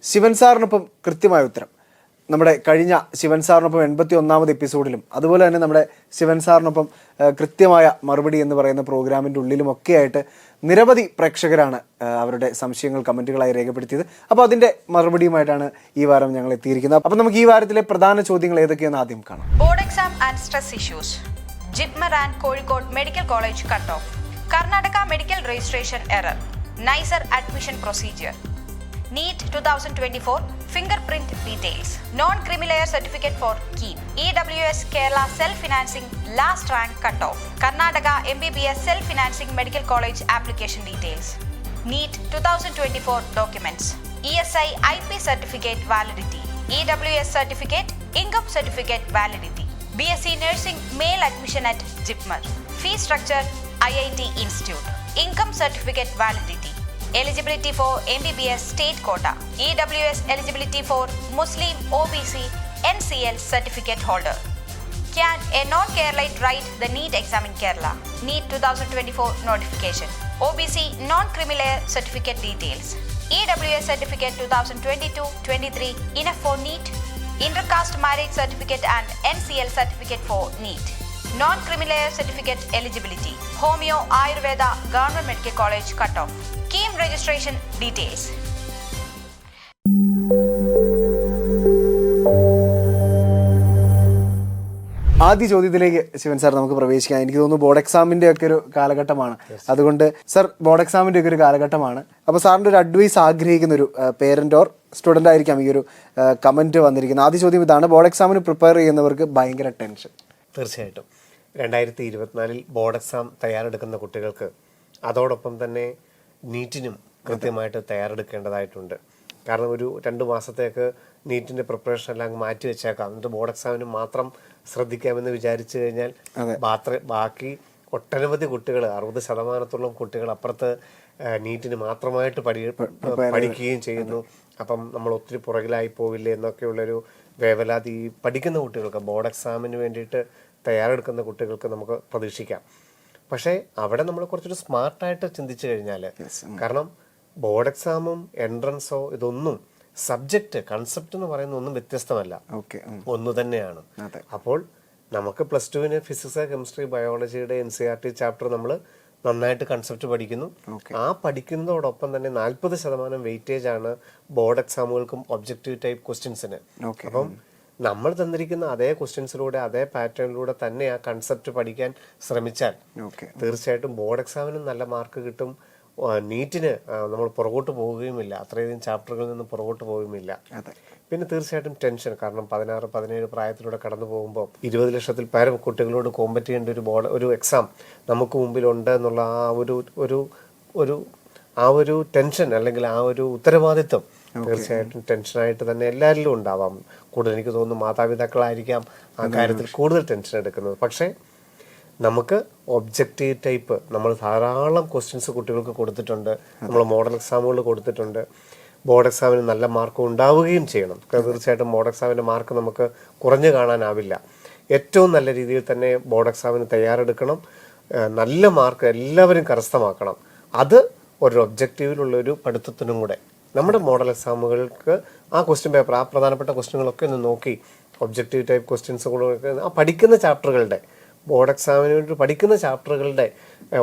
ശിവൻ സാറിനൊപ്പം കൃത്യമായ ഉത്തരം. നമ്മുടെ കഴിഞ്ഞ ശിവൻ സാറിനൊപ്പം 81ാമത് എപ്പിസോഡിലും അതുപോലെ തന്നെ നമ്മുടെ ശിവൻ സാറിനൊപ്പം കൃത്യമായ മറുപടി എന്ന് പറയുന്ന പ്രോഗ്രാമിൻ്റെ ഉള്ളിലുമൊക്കെ ആയിട്ട് നിരവധി പ്രേക്ഷകരാണ് അവരുടെ സംശയങ്ങൾ കമൻറ്റുകളായി രേഖപ്പെടുത്തിയത്. അപ്പോൾ അതിൻ്റെ മറുപടിയുമായിട്ടാണ് ഈ വാരം ഞങ്ങൾ എത്തിയിരിക്കുന്നത്. അപ്പോൾ നമുക്ക് ഈ വാരത്തിലെ പ്രധാന ചോദ്യങ്ങൾ ഏതൊക്കെയെന്ന് ആദ്യം കാണാം. Board exam and stress issues. JIPMER and Kozhikode medical college cut off. Karnataka medical registration error. NISER admission procedure. NEET 2024 fingerprint details. Non-creamilayer certificate for KEEM. EWS Kerala self-financing last rank cut-off. Karnataka MBBS self-financing medical college application details. NEET 2024 documents. ESI IP certificate validity. EWS certificate, income certificate validity. BSc nursing male admission at Jipmar. Fee structure IIT Institute. Income certificate validity. Eligibility for MBBS state quota. EWS eligibility for Muslim OBC NCL certificate holder. Can a non-Keralite write the NEET exam in Kerala? NEET 2024 notification. OBC non-creamilayer certificate details. EWS certificate 2022-23 enough for NEET. Intercaste marriage certificate and NCL certificate for NEET. Non-creamilayer certificate eligibility. Homeo Ayurveda Government Medical College cut-off. KEEM registration details. ആദ്യ ചോദ്യത്തിലേക്ക് Shivan sir നമുക്ക് പ്രവേശിക്കാം. എനിക്ക് തോന്നുന്നു board എക്സാമിൻ്റെ ഒക്കെ ഒരു കാലഘട്ടമാണ്. അതുകൊണ്ട് സർ ബോർഡ് എക്സാമിൻ്റെ ഒക്കെ ഒരു കാലഘട്ടമാണ്. അപ്പോൾ സാറിൻ്റെ ഒരു അഡ്വൈസ് ആഗ്രഹിക്കുന്ന ഒരു പേരൻ്റ് ഓർ സ്റ്റുഡൻ്റ് ആയിരിക്കാം ഈ ഒരു കമൻറ്റ് വന്നിരിക്കുന്നത്. ആദ്യ ചോദ്യം ഇതാണ്: ബോർഡ് എക്സാമിന് പ്രിപ്പയർ ചെയ്യുന്നവർക്ക് ഭയങ്കര ടെൻഷൻ. തീർച്ചയായിട്ടും 2024 ബോർഡ് എക്സാം തയ്യാറെടുക്കുന്ന കുട്ടികൾക്ക് അതോടൊപ്പം തന്നെ നീറ്റിനും കൃത്യമായിട്ട് തയ്യാറെടുക്കേണ്ടതായിട്ടുണ്ട്. കാരണം ഒരു 2 മാസത്തേക്ക് നീറ്റിൻ്റെ പ്രിപ്പറേഷൻ എല്ലാം അങ്ങ് മാറ്റി വെച്ചേക്കാം, എന്നിട്ട് ബോർഡ് എക്സാമിന് മാത്രം ശ്രദ്ധിക്കാമെന്ന് വിചാരിച്ചു കഴിഞ്ഞാൽ ബാക്കി ഒട്ടനവധി കുട്ടികൾ 60% കുട്ടികൾ അപ്പുറത്ത് നീറ്റിന് മാത്രമായിട്ട് പഠിക്കുകയും ചെയ്യുന്നു. അപ്പം നമ്മൾ ഒത്തിരി പുറകിലായി പോവില്ലേ എന്നൊക്കെയുള്ളൊരു വേവലാതി പഠിക്കുന്ന കുട്ടികൾക്ക്, ബോർഡ് എക്സാമിന് വേണ്ടിയിട്ട് തയ്യാറെടുക്കുന്ന കുട്ടികൾക്ക് നമുക്ക് പ്രതീക്ഷിക്കാം. പക്ഷേ അവിടെ നമ്മൾ കുറച്ചൊരു സ്മാർട്ടായിട്ട് ചിന്തിച്ചു കഴിഞ്ഞാൽ, കാരണം ബോർഡ് എക്സാമും എൻട്രൻസോ ഇതൊന്നും സബ്ജക്റ്റ് കൺസെപ്റ്റ് എന്ന് പറയുന്ന ഒന്നും വ്യത്യസ്തമല്ല, ഒന്ന് തന്നെയാണ്. അപ്പോൾ നമുക്ക് +2 ഫിസിക്സ് കെമിസ്ട്രി ബയോളജിയുടെ NCERT ചാപ്റ്റർ നമ്മൾ നന്നായിട്ട് കൺസെപ്റ്റ് പഠിക്കുന്നു. ആ പഠിക്കുന്നതോടൊപ്പം തന്നെ 40% വെയിറ്റേജ് ആണ് ബോർഡ് എക്സാമുകൾക്കും ഒബ്ജക്റ്റീവ് ടൈപ്പ് ക്വസ്റ്റ്യൻസിന്. അപ്പം നമ്മൾ തന്നിരിക്കുന്ന അതേ ക്വസ്റ്റ്യൻസിലൂടെ അതേ പാറ്റേണിലൂടെ തന്നെ ആ കൺസെപ്റ്റ് പഠിക്കാൻ ശ്രമിച്ചാൽ തീർച്ചയായിട്ടും ബോർഡ് എക്സാമിന് നല്ല മാർക്ക് കിട്ടും. നീറ്റിന് നമ്മൾ പുറകോട്ട് പോവുകയുമില്ല, അത്രയധികം ചാപ്റ്ററുകളിൽ നിന്ന് പുറകോട്ട് പോവുകയുമില്ല. പിന്നെ തീർച്ചയായിട്ടും ടെൻഷൻ, കാരണം 16-17 പ്രായത്തിലൂടെ കടന്നു പോകുമ്പോൾ 20 ലക്ഷത്തിൽ പരം കുട്ടികളോട് കോമ്പറ്റ് ചെയ്യേണ്ട ഒരു എക്സാം നമുക്ക് മുമ്പിലുണ്ട് എന്നുള്ള ആ ഒരു ടെൻഷൻ അല്ലെങ്കിൽ ആ ഒരു ഉത്തരവാദിത്വം തീർച്ചയായിട്ടും ടെൻഷനായിട്ട് തന്നെ എല്ലാവരിലും ഉണ്ടാവാം. കൂടുതൽ എനിക്ക് തോന്നുന്നു മാതാപിതാക്കളായിരിക്കാം ആ കാര്യത്തിൽ കൂടുതൽ ടെൻഷൻ എടുക്കുന്നത്. പക്ഷേ നമുക്ക് ഒബ്ജക്റ്റീവ് ടൈപ്പ് നമ്മൾ ധാരാളം ക്വസ്റ്റ്യൻസ് കുട്ടികൾക്ക് കൊടുത്തിട്ടുണ്ട്, നമ്മൾ മോഡൽ എക്സാമുകൾ കൊടുത്തിട്ടുണ്ട്. ബോർഡ് എക്സാമിന് നല്ല മാർക്ക് ഉണ്ടാവുകയും ചെയ്യണം. തീർച്ചയായിട്ടും ബോർഡ് എക്സാമിൻ്റെ മാർക്ക് നമുക്ക് കുറഞ്ഞു കാണാനാവില്ല. ഏറ്റവും നല്ല രീതിയിൽ തന്നെ ബോർഡ് എക്സാമിന് തയ്യാറെടുക്കണം, നല്ല മാർക്ക് എല്ലാവരും കരസ്ഥമാക്കണം. അത് ഒരു ഒബ്ജക്റ്റീവിലുള്ളൊരു പഠിത്തത്തിനും കൂടെ നമ്മുടെ മോഡൽ എക്സാമുകൾക്ക് ആ ക്വസ്റ്റ്യൻ പേപ്പർ, ആ പ്രധാനപ്പെട്ട ക്വസ്റ്റ്യനുകളൊക്കെ ഒന്ന് നോക്കി ഒബ്ജക്റ്റീവ് ടൈപ്പ് ക്വസ്റ്റ്യൻസുകളൊക്കെ ആ പഠിക്കുന്ന ചാപ്റ്ററുകളുടെ, ബോർഡ് എക്സാമിന് വേണ്ടി പഠിക്കുന്ന ചാപ്റ്ററുകളുടെ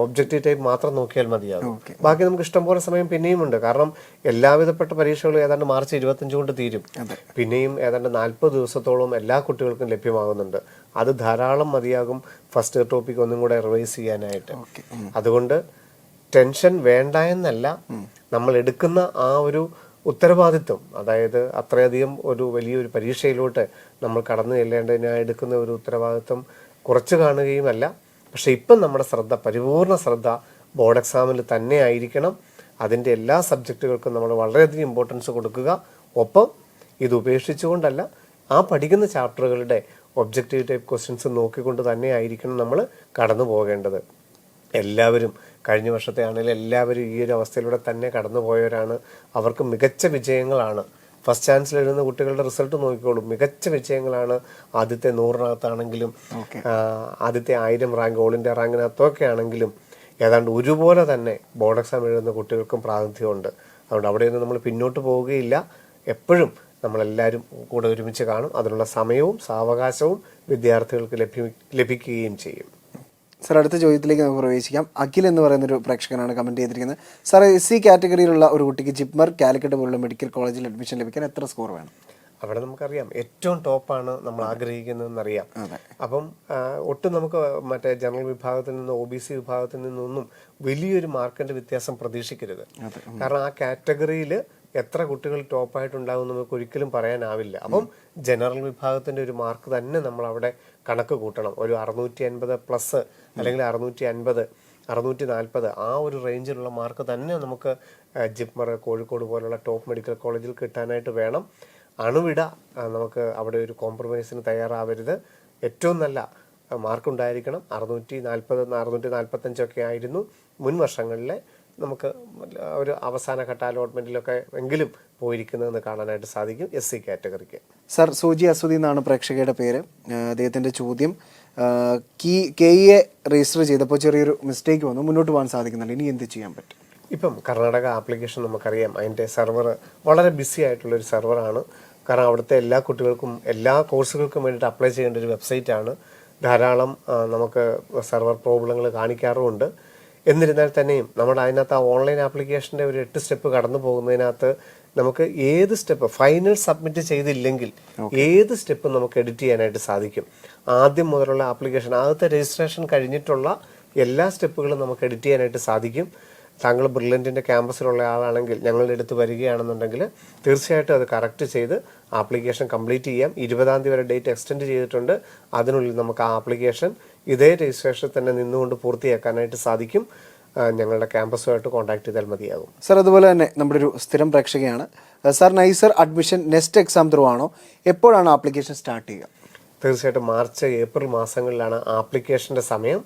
ഒബ്ജക്റ്റീവ് ടൈപ്പ് മാത്രം നോക്കിയാൽ മതിയാകും. ബാക്കി നമുക്ക് ഇഷ്ടംപോലെ സമയം പിന്നെയും ഉണ്ട്. കാരണം എല്ലാവിധപ്പെട്ട പരീക്ഷകളും ഏതാണ്ട് മാർച്ച് 25 കൊണ്ട് തീരും. പിന്നെയും ഏതാണ്ട് 40 ദിവസത്തോളം എല്ലാ കുട്ടികൾക്കും ലഭ്യമാകുന്നുണ്ട്. അത് ധാരാളം മതിയാകും ഫസ്റ്റ് ടോപ്പിക് ഒന്നും കൂടെ റിവൈസ് ചെയ്യാനായിട്ട്. അതുകൊണ്ട് ടെൻഷൻ വേണ്ട എന്നല്ല, നമ്മൾ എടുക്കുന്ന ആ ഒരു ഉത്തരവാദിത്വം, അതായത് അത്രയധികം ഒരു വലിയൊരു പരീക്ഷയിലോട്ട് നമ്മൾ കടന്നു ചെല്ലേണ്ടതിനായി എടുക്കുന്ന ഒരു ഉത്തരവാദിത്വം കുറച്ച് കാണുകയുമല്ല. പക്ഷെ ഇപ്പം നമ്മുടെ ശ്രദ്ധ, പരിപൂർണ ശ്രദ്ധ ബോർഡ് എക്സാമിൽ തന്നെ ആയിരിക്കണം. അതിൻ്റെ എല്ലാ സബ്ജക്റ്റുകൾക്കും നമ്മൾ വളരെയധികം ഇമ്പോർട്ടൻസ് കൊടുക്കുക. ഒപ്പം ഇത് ഉപേക്ഷിച്ചുകൊണ്ടല്ല, ആ പഠിക്കുന്ന ചാപ്റ്ററുകളുടെ ഒബ്ജക്റ്റീവ് ടൈപ്പ് ക്വസ്റ്റ്യൻസ് നോക്കിക്കൊണ്ട് തന്നെ ആയിരിക്കണം നമ്മൾ കടന്നു പോകേണ്ടത്. എല്ലാവരും കഴിഞ്ഞ വർഷത്തെ ആണെങ്കിലും എല്ലാവരും ഈ ഒരു അവസ്ഥയിലൂടെ തന്നെ കടന്നു പോയവരാണ്. അവർക്ക് മികച്ച വിജയങ്ങളാണ്. ഫസ്റ്റ് ചാൻസിൽ എഴുതുന്ന കുട്ടികളുടെ റിസൾട്ട് നോക്കിക്കോളും, മികച്ച വിജയങ്ങളാണ്. ആദ്യത്തെ 100-നകത്താണെങ്കിലും ആദ്യത്തെ 1000 റാങ്ക്, ഓൾ ഇന്ത്യ റാങ്കിനകത്തൊക്കെ ആണെങ്കിലും ഏതാണ്ട് ഒരുപോലെ തന്നെ ബോർഡ് എക്സാം എഴുതുന്ന കുട്ടികൾക്കും പ്രാതിനിധ്യമുണ്ട്. അതുകൊണ്ട് അവിടെയൊന്നും നമ്മൾ പിന്നോട്ട് പോവുകയില്ല. എപ്പോഴും നമ്മളെല്ലാവരും കൂടെ ഒരുമിച്ച് കാണും. അതിനുള്ള സമയവും സാവകാശവും വിദ്യാർത്ഥികൾക്ക് ലഭിക്കുകയും ചെയ്യും. സാർ, അടുത്ത ചോദ്യത്തിലേക്ക് നമുക്ക് പ്രവേശിക്കാം. അഖിൽ എന്ന് പറയുന്നൊരു പ്രേക്ഷകനാണ് കമൻറ്റ് ചെയ്തിരിക്കുന്നത്. സാർ, SC കാറ്റഗറിയിലുള്ള ഒരു കുട്ടിക്ക് ജിപ്മർ, കാലിക്കറ്റ് പോലുള്ള മെഡിക്കൽ കോളേജിൽ അഡ്മിഷൻ ലഭിക്കാൻ എത്ര സ്കോർ വേണം? അവിടെ നമുക്കറിയാം ഏറ്റവും ടോപ്പാണ് നമ്മൾ ആഗ്രഹിക്കുന്നതെന്നറിയാം. അപ്പം ഒട്ടും നമുക്ക് മറ്റേ ജനറൽ വിഭാഗത്തിൽ നിന്ന് OBC വിഭാഗത്തിൽ നിന്നൊന്നും വലിയൊരു മാർക്കിന്റെ വ്യത്യാസം പ്രതീക്ഷിക്കരുത്. കാരണം ആ കാറ്റഗറിയിൽ എത്ര കുട്ടികൾ ടോപ്പായിട്ടുണ്ടാകും നമുക്ക് ഒരിക്കലും പറയാനാവില്ല. അപ്പം ജനറൽ വിഭാഗത്തിന്റെ ഒരു മാർക്ക് തന്നെ നമ്മൾ അവിടെ കണക്ക് കൂട്ടണം. ഒരു 650+ അല്ലെങ്കിൽ 650, 640 ആ ഒരു റേഞ്ചിലുള്ള മാർക്ക് തന്നെ നമുക്ക് ജിപ്മർ, കോഴിക്കോട് പോലുള്ള ടോപ്പ് മെഡിക്കൽ കോളേജിൽ കിട്ടാനായിട്ട് വേണം. അണുവിട നമുക്ക് അവിടെ ഒരു കോംപ്രമൈസിന് തയ്യാറാവരുത്. ഏറ്റവും നല്ല മാർക്ക് ഉണ്ടായിരിക്കണം. 640, 645 ആയിരുന്നു മുൻ വർഷങ്ങളിലെ നമുക്ക് ഒരു അവസാനഘട്ട അലോട്ട്മെന്റിലൊക്കെ എങ്കിലും പോയിരിക്കുന്നതെന്ന് കാണാനായിട്ട് സാധിക്കും SC കാറ്റഗറിക്ക്. സാർ, സൂജി അസുദി എന്നാണ് പ്രേക്ഷകയുടെ പേര്. അദ്ദേഹത്തിന്റെ ചോദ്യം, KEA രജിസ്റ്റർ ചെയ്തപ്പോൾ ചെറിയൊരു മിസ്റ്റേക്ക് വന്നു, മുന്നോട്ട് പോകാൻ സാധിക്കുന്നില്ല, ഇനി എന്ത് ചെയ്യാൻ പറ്റും? ഇപ്പം കർണാടക ആപ്ലിക്കേഷൻ നമുക്കറിയാം, അതിൻ്റെ സെർവർ വളരെ ബിസി ആയിട്ടുള്ളൊരു സെർവറാണ്. കാരണം അവിടുത്തെ എല്ലാ കുട്ടികൾക്കും എല്ലാ കോഴ്സുകൾക്കും വേണ്ടിയിട്ട് അപ്ലൈ ചെയ്യേണ്ട ഒരു വെബ്സൈറ്റാണ്. ധാരാളം നമുക്ക് സെർവർ പ്രോബ്ലങ്ങൾ കാണിക്കാറുമുണ്ട്. എന്നിരുന്നാൽ തന്നെയും നമ്മുടെ അതിനകത്ത് ആ ഓൺലൈൻ ആപ്ലിക്കേഷൻ്റെ ഒരു 8 സ്റ്റെപ്പ് കടന്നു പോകുന്നതിനകത്ത് നമുക്ക് ഏത് സ്റ്റെപ്പ് ഫൈനൽ സബ്മിറ്റ് ചെയ്തില്ലെങ്കിൽ ഏത് സ്റ്റെപ്പ് നമുക്ക് എഡിറ്റ് ചെയ്യാനായിട്ട് സാധിക്കും. ആദ്യം മുതലുള്ള ആപ്ലിക്കേഷൻ ആദ്യത്തെ രജിസ്ട്രേഷൻ കഴിഞ്ഞിട്ടുള്ള എല്ലാ സ്റ്റെപ്പുകളും നമുക്ക് എഡിറ്റ് ചെയ്യാനായിട്ട് സാധിക്കും. താങ്കൾ ബ്രില്യൻറ്റിൻ്റെ ക്യാമ്പസിലുള്ള ആളാണെങ്കിൽ ഞങ്ങളുടെ അടുത്ത് വരികയാണെന്നുണ്ടെങ്കിൽ തീർച്ചയായിട്ടും അത് കറക്റ്റ് ചെയ്ത് ആപ്ലിക്കേഷൻ കംപ്ലീറ്റ് ചെയ്യാം. 20-ാം തീയതി വരെ ഡേറ്റ് എക്സ്റ്റെൻഡ് ചെയ്തിട്ടുണ്ട്. അതിനുള്ളിൽ നമുക്ക് ആ ആപ്ലിക്കേഷൻ ഇതേ രജിസ്ട്രേഷൻ തന്നെ നിന്നുകൊണ്ട് പൂർത്തിയാക്കാനായിട്ട് സാധിക്കും. ഞങ്ങളുടെ ക്യാമ്പസുമായിട്ട് കോൺടാക്ട് ചെയ്താൽ മതിയാകും. സാർ, അതുപോലെ തന്നെ നമ്മുടെ ഒരു സ്ഥിരം പ്രേക്ഷകയാണ്. Sir, NISER admission next exam through ആണോ? എപ്പോഴാണ് ആപ്ലിക്കേഷൻ സ്റ്റാർട്ട് ചെയ്യുക? തീർച്ചയായിട്ടും മാർച്ച്, ഏപ്രിൽ മാസങ്ങളിലാണ് ആപ്ലിക്കേഷൻ്റെ സമയം.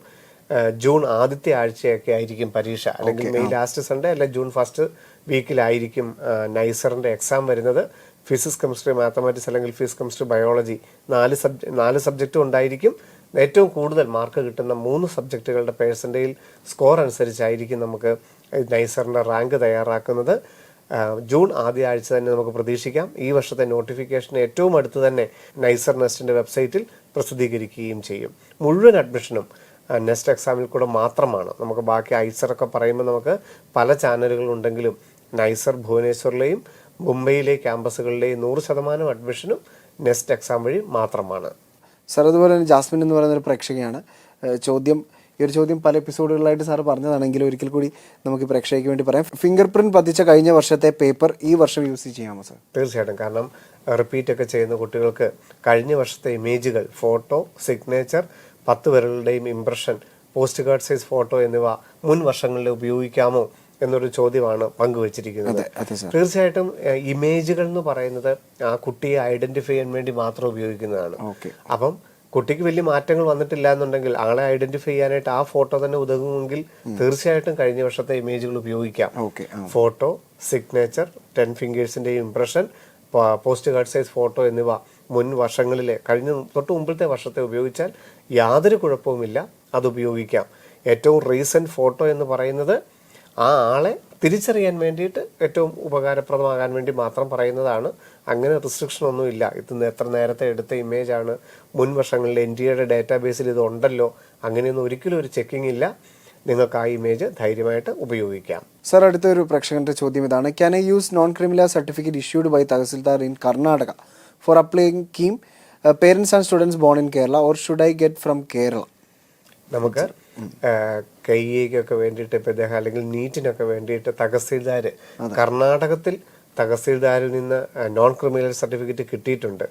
ജൂൺ ആദ്യത്തെ ആഴ്ചയൊക്കെ ആയിരിക്കും പരീക്ഷ, അല്ലെങ്കിൽ മെയ് ലാസ്റ്റ് സൺഡേ അല്ലെ ജൂൺ ഫസ്റ്റ് വീക്കിലായിരിക്കും നൈസറിൻ്റെ എക്സാം വരുന്നത്. ഫിസിക്സ്, കെമിസ്ട്രി, മാത്തമാറ്റിക്സ് അല്ലെങ്കിൽ ഫിസിക്സ്, കെമിസ്ട്രി, ബയോളജി 4 സബ്ജക്റ്റും ഉണ്ടായിരിക്കും. ഏറ്റവും കൂടുതൽ മാർക്ക് കിട്ടുന്ന 3 സബ്ജക്റ്റുകളുടെ പേഴ്സൻറ്റേജ് സ്കോർ അനുസരിച്ചായിരിക്കും നമുക്ക് നൈസറിൻ്റെ റാങ്ക് തയ്യാറാക്കുന്നത്. ജൂൺ ആദ്യ ആഴ്ച തന്നെ നമുക്ക് പ്രതീക്ഷിക്കാം. ഈ വർഷത്തെ നോട്ടിഫിക്കേഷൻ ഏറ്റവും അടുത്ത് തന്നെ നൈസർ നെസ്റ്റിൻ്റെ വെബ്സൈറ്റിൽ പ്രസിദ്ധീകരിക്കുകയും ചെയ്യും. മുഴുവൻ അഡ്മിഷനും നെക്സ്റ്റ് എക്സാമിൽ കൂടെ മാത്രമാണ്. നമുക്ക് ബാക്കി ഐസറൊക്കെ പറയുമ്പോൾ നമുക്ക് പല ചാനലുകളുണ്ടെങ്കിലും നൈസർ ഭുവനേശ്വറിലെയും മുംബൈയിലെ ക്യാമ്പസുകളിലെയും 100% അഡ്മിഷനും നെക്സ്റ്റ് എക്സാം വഴി മാത്രമാണ്. സാർ, അതുപോലെ തന്നെ ജാസ്മിൻ എന്ന് പറയുന്ന ഒരു പ്രേക്ഷകയാണ്. ഈ ഒരു ചോദ്യം പല എപ്പിസോഡുകളായിട്ട് സാർ പറഞ്ഞതാണെങ്കിലും ഒരിക്കൽ കൂടി നമുക്ക് പ്രേക്ഷകയ്ക്ക് വേണ്ടി പറയാം. ഫിംഗർ പ്രിന്റ് പതിച്ച കഴിഞ്ഞ വർഷത്തെ പേപ്പർ ഈ വർഷം യൂസ് ചെയ്യാമോ സാർ? തീർച്ചയായിട്ടും. കാരണം റിപ്പീറ്റ് ഒക്കെ ചെയ്യുന്ന കുട്ടികൾക്ക് കഴിഞ്ഞ വർഷത്തെ ഇമേജുകൾ, ഫോട്ടോ, സിഗ്നേച്ചർ, 10 വിരലുടെയും impression, post card size photo എന്നിവ മുൻ വർഷങ്ങളിൽ ഉപയോഗിക്കാമോ എന്നൊരു ചോദ്യമാണ് പങ്കുവച്ചിരിക്കുന്നത്. തീർച്ചയായിട്ടും ഇമേജുകൾ എന്ന് പറയുന്നത് ആ കുട്ടിയെ ഐഡന്റിഫൈ ചെയ്യാൻ വേണ്ടി മാത്രം ഉപയോഗിക്കുന്നതാണ്. അപ്പം കുട്ടിക്ക് വലിയ മാറ്റങ്ങൾ വന്നിട്ടില്ല എന്നുണ്ടെങ്കിൽ ആളെ ഐഡന്റിഫൈ ചെയ്യാനായിട്ട് ആ ഫോട്ടോ തന്നെ ഉതകുമെങ്കിൽ തീർച്ചയായിട്ടും കഴിഞ്ഞ വർഷത്തെ ഇമേജുകൾ ഉപയോഗിക്കാം. ഫോട്ടോ, സിഗ്നേച്ചർ, 10 ഫിംഗേഴ്സിന്റെയും impression, post card size photo എന്നിവ മുൻ വർഷങ്ങളിലെ തൊട്ട് മുമ്പിലത്തെ വർഷത്തെ ഉപയോഗിച്ചാൽ യാതൊരു കുഴപ്പവുമില്ല, അത് ഉപയോഗിക്കാം. ഏറ്റവും റീസെന്റ് ഫോട്ടോ എന്ന് പറയുന്നത് ആ ആളെ തിരിച്ചറിയാൻ വേണ്ടിയിട്ട് ഏറ്റവും ഉപകാരപ്രദമാകാൻ വേണ്ടി മാത്രം പറയുന്നതാണ്. അങ്ങനെ റിസ്ട്രിക്ഷൻ ഒന്നുമില്ല. ഇത് എത്ര നേരത്തെ എടുത്ത ഇമേജാണ്, മുൻ വർഷങ്ങളിൽ NTA ഡാറ്റാബേസിൽ ഇത് ഉണ്ടല്ലോ, അങ്ങനെയൊന്നും ഒരിക്കലും ഒരു ചെക്കിംഗ് ഇല്ല. നിങ്ങൾക്ക് ആ ഇമേജ് ധൈര്യമായിട്ട് ഉപയോഗിക്കാം. സാർ, അടുത്തൊരു പ്രേക്ഷകന്റെ ചോദ്യം ഇതാണ്. Can I use non criminal certificate issued by tahsildar in Karnataka for applying scheme parents and students born in Kerala or should I get from Kerala? നമുക്ക് KEAക്കൊക്കെ വേണ്ടിയിട്ട് ഇപ്പം ഇദ്ദേഹം അല്ലെങ്കിൽ നീറ്റിനൊക്കെ വേണ്ടിയിട്ട് തഹസീൽദാർ കർണാടകത്തിൽ തഹസീൽദാരിൽ നിന്ന് നോൺ ക്രിമിനൽ സർട്ടിഫിക്കറ്റ് കിട്ടിയിട്ടുണ്ട്.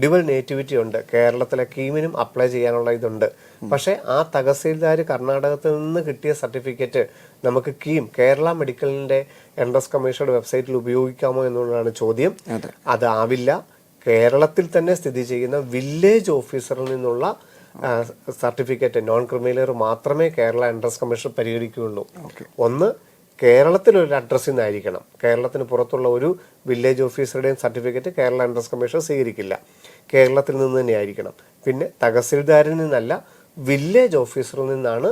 ഡ്യുവൽ നേറ്റിവിറ്റി ഉണ്ട്. കേരളത്തിലെ കീമിനും അപ്ലൈ ചെയ്യാനുള്ള ഇതുണ്ട്. പക്ഷേ ആ തഹസീൽദാർ കർണാടകത്തിൽ നിന്ന് കിട്ടിയ സർട്ടിഫിക്കറ്റ് നമുക്ക് കേരള മെഡിക്കലിന്റെ എൻട്രൻസ് കമ്മീഷനുടെ വെബ്സൈറ്റിൽ ഉപയോഗിക്കാമോ എന്നുള്ളതാണ് ചോദ്യം. അതാവില്ല. കേരളത്തിൽ തന്നെ സ്ഥിതി ചെയ്യുന്ന വില്ലേജ് ഓഫീസറിൽ നിന്നുള്ള സർട്ടിഫിക്കറ്റ് നോൺ ക്രിമിനൽ മാത്രമേ കേരള എൻട്രൻസ് കമ്മീഷൻ പരിഗണിക്കുകയുള്ളൂ. ഒന്ന്, കേരളത്തിലൊരു അഡ്രസ്സിൽ നിന്നായിരിക്കണം. കേരളത്തിന് പുറത്തുള്ള ഒരു വില്ലേജ് ഓഫീസറുടെയും സർട്ടിഫിക്കറ്റ് കേരള എൻട്രൻസ് കമ്മീഷൻ സ്വീകരിക്കില്ല. കേരളത്തിൽ നിന്ന് തന്നെ ആയിരിക്കണം. പിന്നെ തഹസിൽദാരിൽ നിന്നല്ല, വില്ലേജ് ഓഫീസറിൽ നിന്നാണ്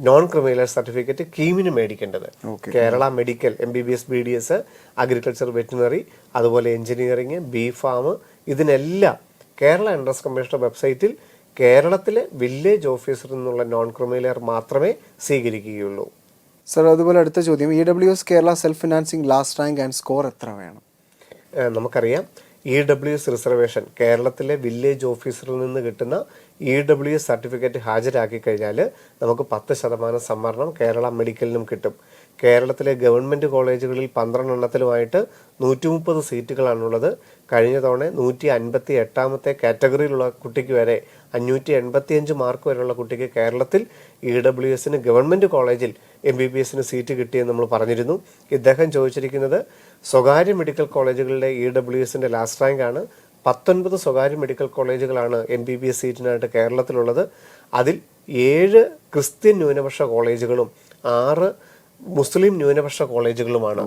നോൺ ക്രിമിനൽ സർട്ടിഫിക്കറ്റ് കീമിന് മേടിക്കേണ്ടത്. Kerala medical MBBS BDS, agriculture veterinary, അതുപോലെ എഞ്ചിനീയറിംഗ്, B.Pharm, ഇതിനെല്ലാം കേരള എൻട്രൻസ് കമ്മീഷന്റെ വെബ്സൈറ്റിൽ കേരളത്തിലെ വില്ലേജ് ഓഫീസറിൽ നിന്നുള്ള നോൺ ക്രിമിനൽ മാത്രമേ സ്വീകരിക്കുകയുള്ളൂ. സർ, അതുപോലെ അടുത്ത ചോദ്യം, EWS Kerala self financing last rank and score എത്ര വേണം? നമുക്കറിയാം EWS റിസർവേഷൻ കേരളത്തിലെ വില്ലേജ് ഓഫീസറിൽ നിന്ന് കിട്ടുന്ന EWS സർട്ടിഫിക്കറ്റ് ഹാജരാക്കി കഴിഞ്ഞാൽ നമുക്ക് 10% സംവരണം കേരള മെഡിക്കലിനും കിട്ടും. കേരളത്തിലെ ഗവൺമെൻറ് കോളേജുകളിൽ 12 എണ്ണത്തിലുമായിട്ട് 130 സീറ്റുകളാണുള്ളത്. കഴിഞ്ഞ തവണ 158ാമത്തെ കാറ്റഗറിയിലുള്ള കുട്ടിക്ക് വരെ 585 മാർക്ക് വരെയുള്ള കുട്ടിക്ക് കേരളത്തിൽ EWSന് ഗവൺമെൻറ് കോളേജിൽ MBBSന് സീറ്റ് കിട്ടിയെന്ന് നമ്മൾ പറഞ്ഞിരുന്നു. ഇദ്ദേഹം ചോദിച്ചിരിക്കുന്നത് സ്വകാര്യ മെഡിക്കൽ കോളേജുകളുടെ EWSന്റെ ലാസ്റ്റ് റാങ്ക് ആണ്. 19 സ്വകാര്യ മെഡിക്കൽ കോളേജുകളാണ് MBBS സീറ്റിനായിട്ട് കേരളത്തിലുള്ളത്. അതിൽ 7 ക്രിസ്ത്യൻ ന്യൂനപക്ഷ കോളേജുകളും 6 മുസ്ലിം ന്യൂനപക്ഷ കോളേജുകളുമാണ്.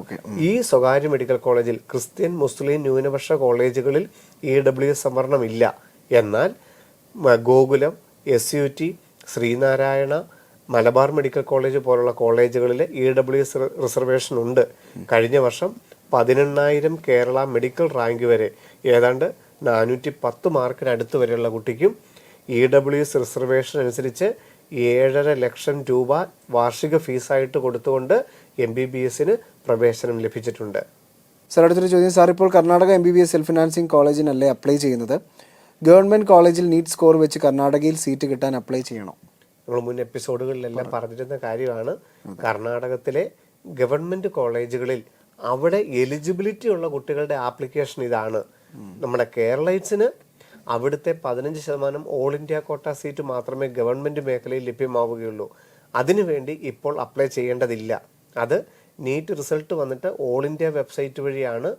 ഈ സ്വകാര്യ മെഡിക്കൽ കോളേജിൽ ക്രിസ്ത്യൻ, മുസ്ലിം ന്യൂനപക്ഷ കോളേജുകളിൽ EWS സംവരണം ഇല്ല. എന്നാൽ Gokulam, SUT, Sreenarayana, Malabar medical college പോലുള്ള കോളേജുകളിൽ EWS റിസർവേഷൻ ഉണ്ട്. കഴിഞ്ഞ വർഷം 18,000 കേരള മെഡിക്കൽ റാങ്ക് വരെ ഏതാണ്ട് 410 മാർക്കിന് അടുത്ത് വരെയുള്ള കുട്ടിക്കും EWS റിസർവേഷൻ അനുസരിച്ച് 7.5 ലക്ഷം രൂപ വാർഷിക ഫീസായിട്ട് കൊടുത്തുകൊണ്ട് MBBSന് പ്രവേശനം ലഭിച്ചിട്ടുണ്ട്. സാർ, അടുത്തൊരു ചോദ്യം, സാർ ഇപ്പോൾ കർണാടക MBBS സെൽഫ് ഫിനാൻസിങ് കോളേജിനല്ലേ അപ്ലൈ ചെയ്യുന്നത്? ഗവൺമെന്റ് കോളേജിൽ നീറ്റ് സ്കോർ വെച്ച് കർണാടകയിൽ സീറ്റ് കിട്ടാൻ അപ്ലൈ ചെയ്യണോ? നമ്മൾ മുൻ എപ്പിസോഡുകളിലെല്ലാം പറഞ്ഞിരുന്ന കാര്യമാണ്. കർണാടകത്തിലെ ഗവൺമെന്റ് കോളേജുകളിൽ അവിടെ എലിജിബിലിറ്റി ഉള്ള കുട്ടികളുടെ ആപ്ലിക്കേഷൻ ഇതാണ്. നമ്മുടെ കേരളൈറ്റ്സിന് അവിടുത്തെ 15% ഓൾ ഇന്ത്യ കോട്ട സീറ്റ് മാത്രമേ ഗവൺമെന്റ് മേഖലയിൽ ലഭ്യമാവുകയുള്ളൂ. അതിനുവേണ്ടി ഇപ്പോൾ അപ്ലൈ ചെയ്യേണ്ടതില്ല. അത് നീറ്റ് റിസൾട്ട് വന്നിട്ട് ഓൾ ഇന്ത്യ വെബ്സൈറ്റ് വഴിയാണ്